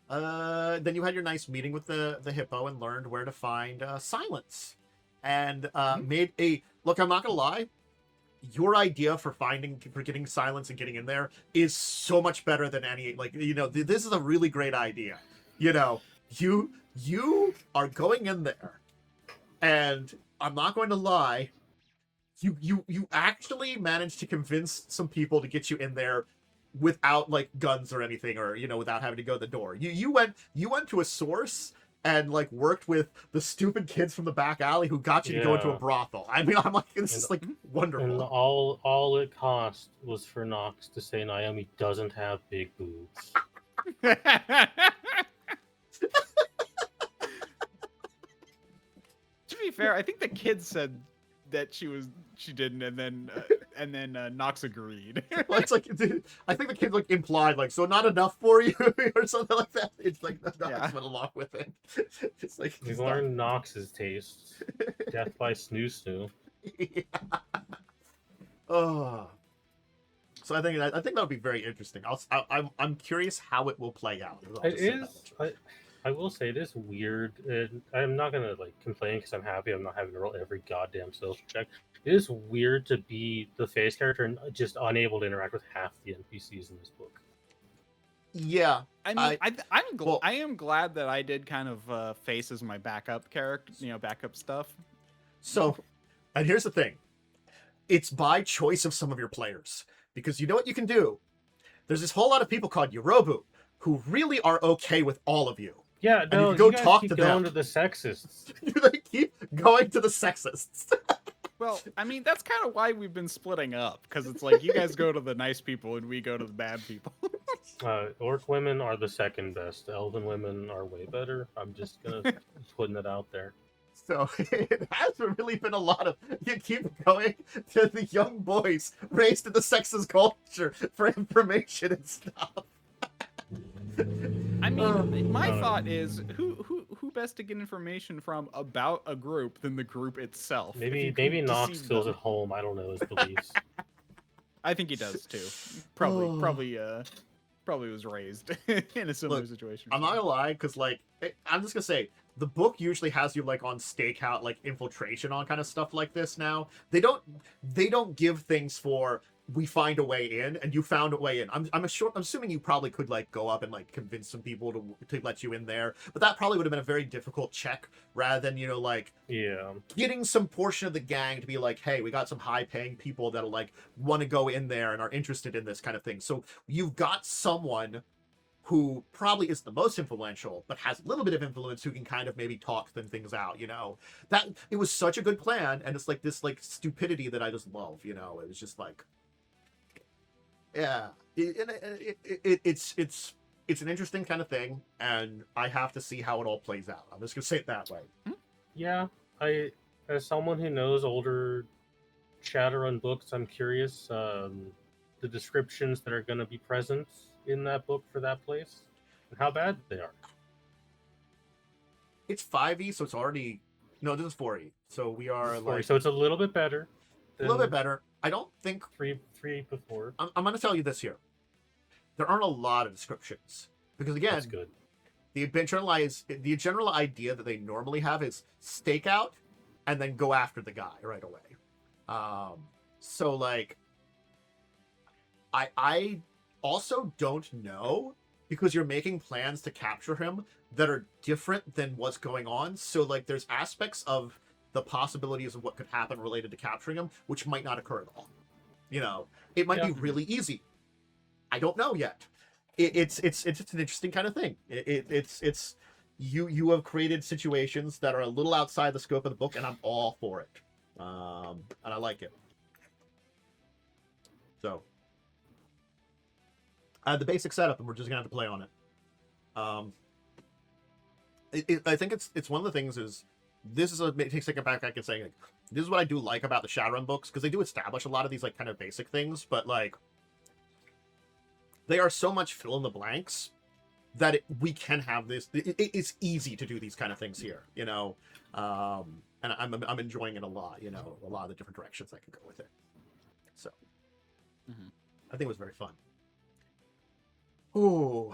Then you had your nice meeting with the hippo and learned where to find silence, and made a look. I'm not gonna lie. Your idea for getting silence and getting in there is so much better than any, like, you know, this is a really great idea. You know, you are going in there And I'm not going to lie, you actually managed to convince some people to get you in there without like guns or anything, or without having to go to the door. You went to a source and like worked with the stupid kids from the back alley who got you to go into a brothel. I mean, I'm like, this is like wonderful. And all it cost was for Nox to say Naomi doesn't have big boobs. To be fair, I think the kids said that she didn't, and then Nox agreed. Well, it's like, dude, I think the kid like implied like, so not enough for you or something like that. It's like Nox went along with it. It's like We learned Nox's tastes. Death by snoo snoo. Yeah. Oh. So I think that would be very interesting. I'm curious how it will play out. It is. I will say it is weird, and I'm not gonna like complain because I'm happy I'm not having to roll every goddamn social check. It is weird to be the face character and just unable to interact with half the NPCs in this book. Yeah, I mean, I am glad that I did kind of face as my backup character, backup stuff. So, and here's the thing: it's by choice of some of your players, because you know what you can do. There's this whole lot of people called Yorobu who really are okay with all of you. Yeah, no, you guys talk keep to going them. to the sexists. They keep going to the sexists. Well, I mean, that's kind of why we've been splitting up, because it's like you guys go to the nice people and we go to the bad people. Orc women are the second best. Elven women are way better. I'm just gonna putting it out there. So it has really been a lot of you keep going to the young boys raised in the sexist culture for information and stuff. I mean, my thought is, who best to get information from about a group than the group itself? Maybe Nox feels at home. I don't know his beliefs. I think he does too. Probably was raised in a similar situation. I'm not gonna lie, because like I'm just gonna say the book usually has you like on stakeout, like infiltration on kind of stuff like this. Now they don't give things for we find a way in and you found a way in. I'm assuming you probably could like go up and like convince some people to let you in there, but that probably would have been a very difficult check rather than getting some portion of the gang to be like, hey, we got some high paying people that'll like want to go in there and are interested in this kind of thing. So you've got someone who probably is the most influential, but has a little bit of influence, who can kind of maybe talk things out, That it was such a good plan, and it's like this like stupidity that I just love, It was just like, yeah, it's an interesting kind of thing, and I have to see how it all plays out. I'm just gonna say it that way. Yeah, as someone who knows older Shadowrun books, I'm curious the descriptions that are going to be present in that book for that place and how bad they are. It's 5e, so it's already this is 4e, so we are like, so it's a little bit better. A little bit better. I don't think three before. I'm going to tell you this here. There aren't a lot of descriptions because again, that's good. The general idea that they normally have is stake out and then go after the guy right away. So like, I also don't know, because you're making plans to capture him that are different than what's going on. So like, there's aspects of the possibilities of what could happen related to capturing him, which might not occur at all. It might be really easy. I don't know yet. It's an interesting kind of thing. It's you have created situations that are a little outside the scope of the book, and I'm all for it. And I like it. So the basic setup, and we're just gonna have to play on it. I think it's one of the things is. This is it takes a step back and saying like, this is what I do like about the Shadowrun books, because they do establish a lot of these like kind of basic things, but like they are so much fill in the blanks that we can have this. It's easy to do these kind of things here, and I'm enjoying it a lot. A lot of the different directions I can go with it. So I think it was very fun. Ooh.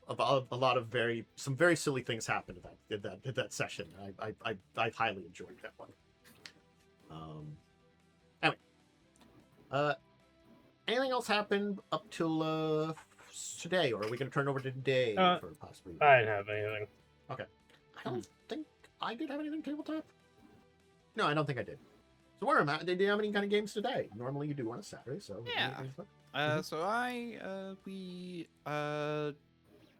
A lot of some very silly things happened in that session. I highly enjoyed that one. Anyway, anything else happened up till today, or are we going to turn over to Dave for possibly? I didn't have anything. Okay. I don't think I did have anything tabletop. No, I don't think I did. So, Worm, did you have any kind of games today? Normally you do on a Saturday, so Yeah. So we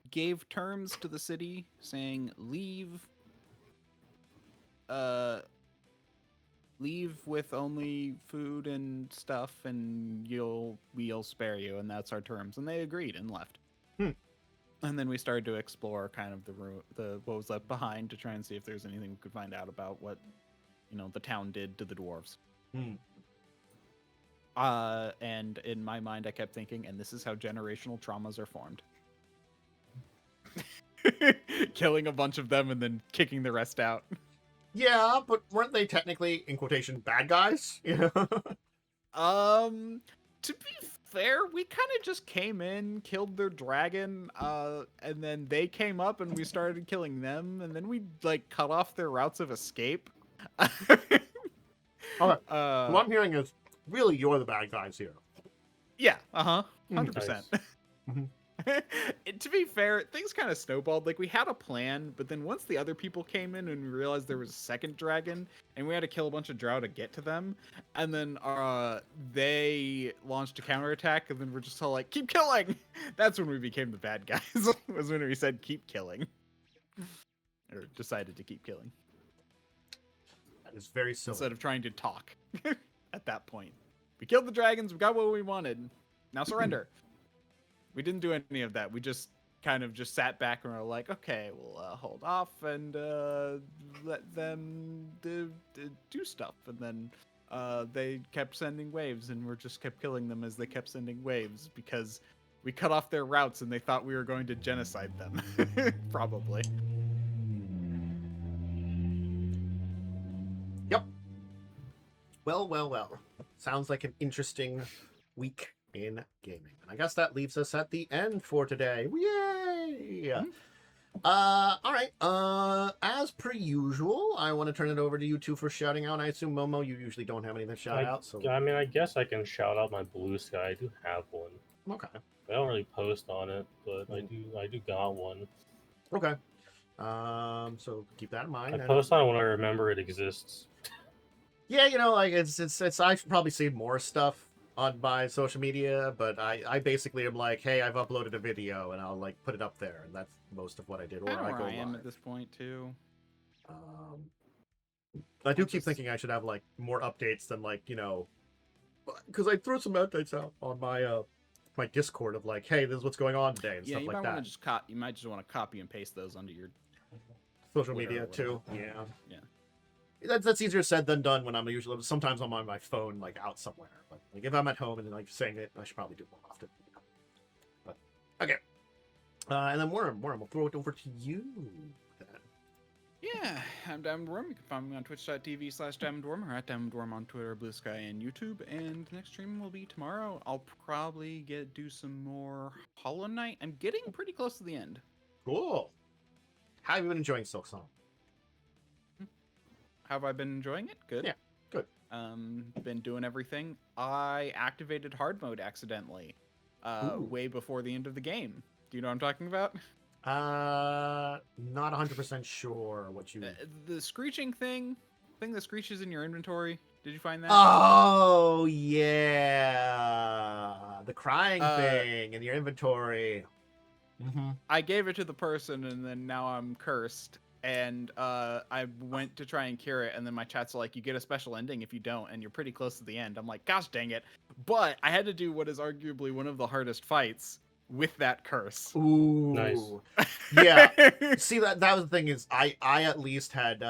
gave terms to the city saying leave with only food and stuff, and we'll spare you, and that's our terms. And they agreed and left. And then we started to explore kind of the what was left behind to try and see if there's anything we could find out about what the town did to the dwarves. And in my mind, I kept thinking, and this is how generational traumas are formed. Killing a bunch of them and then kicking the rest out. Yeah, but weren't they technically, in quotation, bad guys? To be fair, we kind of just came in, killed their dragon, and then they came up and we started killing them, and then we like cut off their routes of escape. Okay. What I'm hearing is really you're the bad guys here. Yeah. 100%. Nice. To be fair, things kind of snowballed. Like, we had a plan, but then once the other people came in and we realized there was a second dragon, and we had to kill a bunch of drow to get to them, and then they launched a counterattack, and then we're just all like, keep killing! That's when we became the bad guys, was when we said keep killing. Or decided to keep killing. That is very silly. Instead of trying to talk at that point. We killed the dragons, we got what we wanted. Now surrender. We didn't do any of that. We just kind of just sat back and were like, okay, we'll hold off and let them do stuff. And then they kept sending waves, and we just kept killing them as they kept sending waves because we cut off their routes and they thought we were going to genocide them. Probably. Yep. Well. Sounds like an interesting week in gaming. And I guess that leaves us at the end for today. Yay! All right. As per usual, I want to turn it over to you two for shouting out. I assume, Momo, you usually don't have anything to shout out. So I mean, I guess I can shout out my Blue Sky. I do have one. Okay. I don't really post on it, but I do got one. Okay. So keep that in mind. I post on it when I remember it exists. Yeah, like it's I should probably see more stuff on my social media, but I basically am like, hey, I've uploaded a video and I'll like put it up there, and that's most of what I did. Or I go I am live. at this point too. I do keep thinking I should have like more updates than like because I threw some updates out on my my Discord of like, hey, this is what's going on today and stuff like that. You might just want to copy and paste those onto your social media too. Yeah. Yeah. That's easier said than done when I'm usually sometimes I'm on my phone like out somewhere, but like if I'm at home and like saying it, I should probably do it more often. But okay, and then Worm, we'll throw it over to you. Yeah, I'm DiamondWyrm. You can find me on twitch.tv/DiamondWyrm or at DiamondWyrm on Twitter, Blue Sky, and YouTube. And the next stream will be tomorrow. I'll probably do some more Hollow Knight. I'm getting pretty close to the end. Cool. How have you been enjoying Silksong? Have I been enjoying it? Good. Yeah, good. Been doing everything. I activated hard mode accidentally, way before the end of the game. Do you know what I'm talking about? Not 100% sure what you. The screeching thing that screeches in your inventory. Did you find that? Oh yeah, the crying thing in your inventory. I gave it to the person, and then now I'm cursed. And I went to try and cure it, and then my chat's like, you get a special ending if you don't, and you're pretty close to the end. I'm like, gosh dang it. But I had to do what is arguably one of the hardest fights with that curse. Ooh. Nice. Yeah. See, that was the thing is I at least had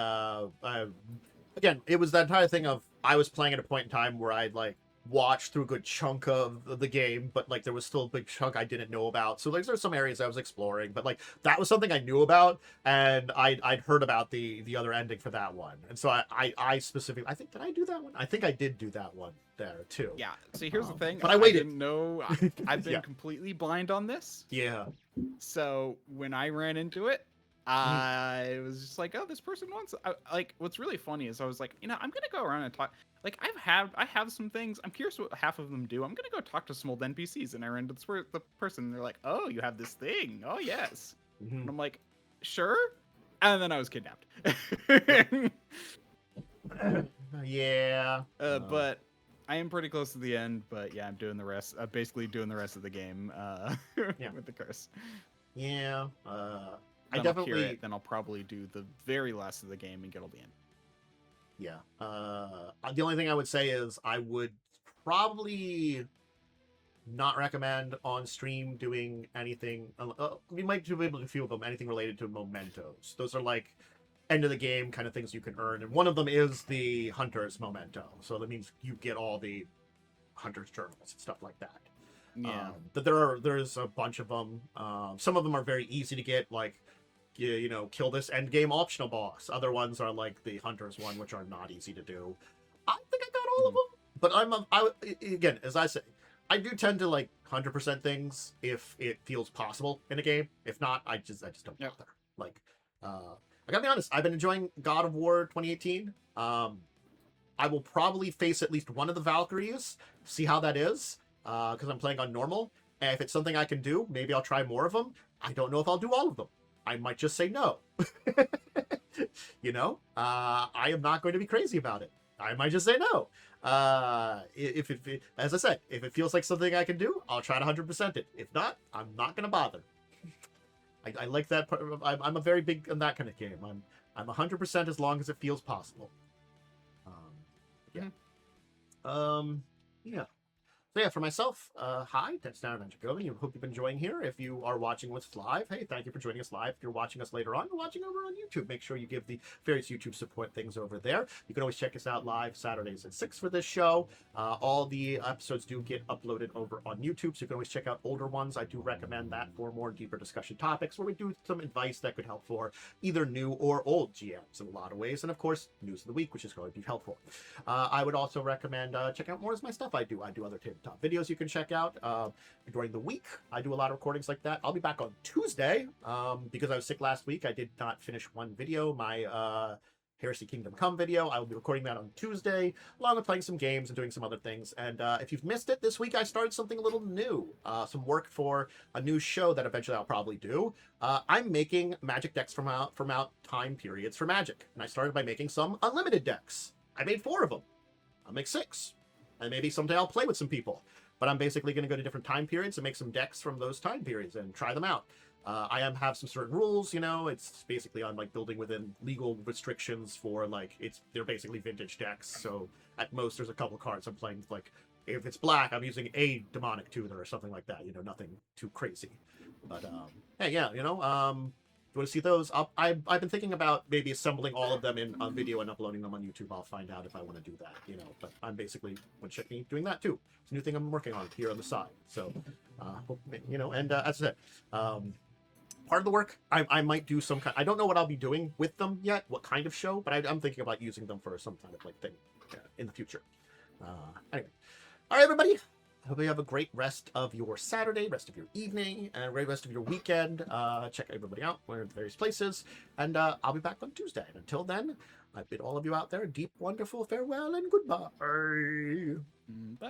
again, it was that entire thing of I was playing at a point in time where I'd like watched through a good chunk of the game, but like there was still a big chunk I didn't know about. So like there's some areas I was exploring, but like that was something I knew about, and I'd heard about the other ending for that one. And so I specifically, I think, did I do that one? I think I did do that one there too. Yeah. See, here's the thing. But I waited. I didn't know. I've been completely blind on this. Yeah. So when I ran into it, I was just like, oh, this person wants. Like, what's really funny is I was like, I'm gonna go around and talk. Like, I have some things. I'm curious what half of them do. I'm gonna go talk to some old NPCs, and I ran into the person. And they're like, oh, you have this thing. Oh yes. And I'm like, sure. And then I was kidnapped. Yeah. But I am pretty close to the end. But yeah, I'm doing the rest. Basically doing the rest of the game. With the curse. Yeah. I Then definitely. I'll cure it, then I'll probably do the very last of the game and get all the end. Yeah. The only thing I would say is I would probably not recommend on stream doing anything. We might be able to do a few of them. Anything related to mementos. Those are like end of the game kind of things you can earn, and one of them is the Hunter's Memento. So that means you get all the Hunter's journals and stuff like that. Yeah. But there's a bunch of them. Some of them are very easy to get, like kill this end game optional boss. Other ones are like the Hunter's one, which are not easy to do. I think I got all of them, but again, as I say, I do tend to like 100% things if it feels possible in a game. If not, I just don't bother. Like, I gotta be honest, I've been enjoying God of War 2018. I will probably face at least one of the Valkyries, see how that is, because I'm playing on normal. And if it's something I can do, maybe I'll try more of them. I don't know if I'll do all of them. I might just say no. I am not going to be crazy about it. I might just say no. As I said, if it feels like something I can do, I'll try to 100% it. If not, I'm not going to bother. I like that. I'm a very big in that kind of game. I'm 100% as long as it feels possible. Yeah. Yeah. So yeah, for myself, hi, that's Dracovin. You hope you've been enjoying here. If you are watching us live, hey, thank you for joining us live. If you're watching us later on, you're watching over on YouTube. Make sure you give the various YouTube support things over there. You can always check us out live Saturdays at 6 for this show. All the episodes do get uploaded over on YouTube, so you can always check out older ones. I do recommend that for more deeper discussion topics where we do some advice that could help for either new or old GMs in a lot of ways. And of course, news of the week, which is going to be helpful. I would also recommend check out more of my stuff I do. I do other tabletop videos you can check out during the week. I do a lot of recordings like that. I'll be back on Tuesday because I was sick last week. I did not finish one video, my Heresy Kingdom Come video. I will be recording that on Tuesday, along with playing some games and doing some other things. And if you've missed it, this week I started something a little new, some work for a new show that eventually I'll probably do. I'm making Magic decks from out time periods for Magic, and I started by making some unlimited decks. I made 4 of them. I'll make 6, and maybe someday I'll play with some people. But I'm basically going to go to different time periods and make some decks from those time periods and try them out. I have some certain rules, it's basically I'm like building within legal restrictions for they're basically vintage decks. So at most there's a couple of cards I'm playing with, like if it's black, I'm using a demonic tutor or something like that, nothing too crazy. But hey, yeah, if you want to see those, I've been thinking about maybe assembling all of them on video and uploading them on YouTube. I'll find out if I want to do that, but I'm basically check me doing that too. It's a new thing I'm working on here on the side. So, and as I said, part of the work, I might do some kind. I don't know what I'll be doing with them yet, what kind of show, but I'm thinking about using them for some kind of thing in the future. Anyway, all right, everybody. I hope you have a great rest of your Saturday, rest of your evening, and great rest of your weekend. Check everybody out. We're in various places. And I'll be back on Tuesday. And until then, I bid all of you out there a deep, wonderful farewell and goodbye. Bye.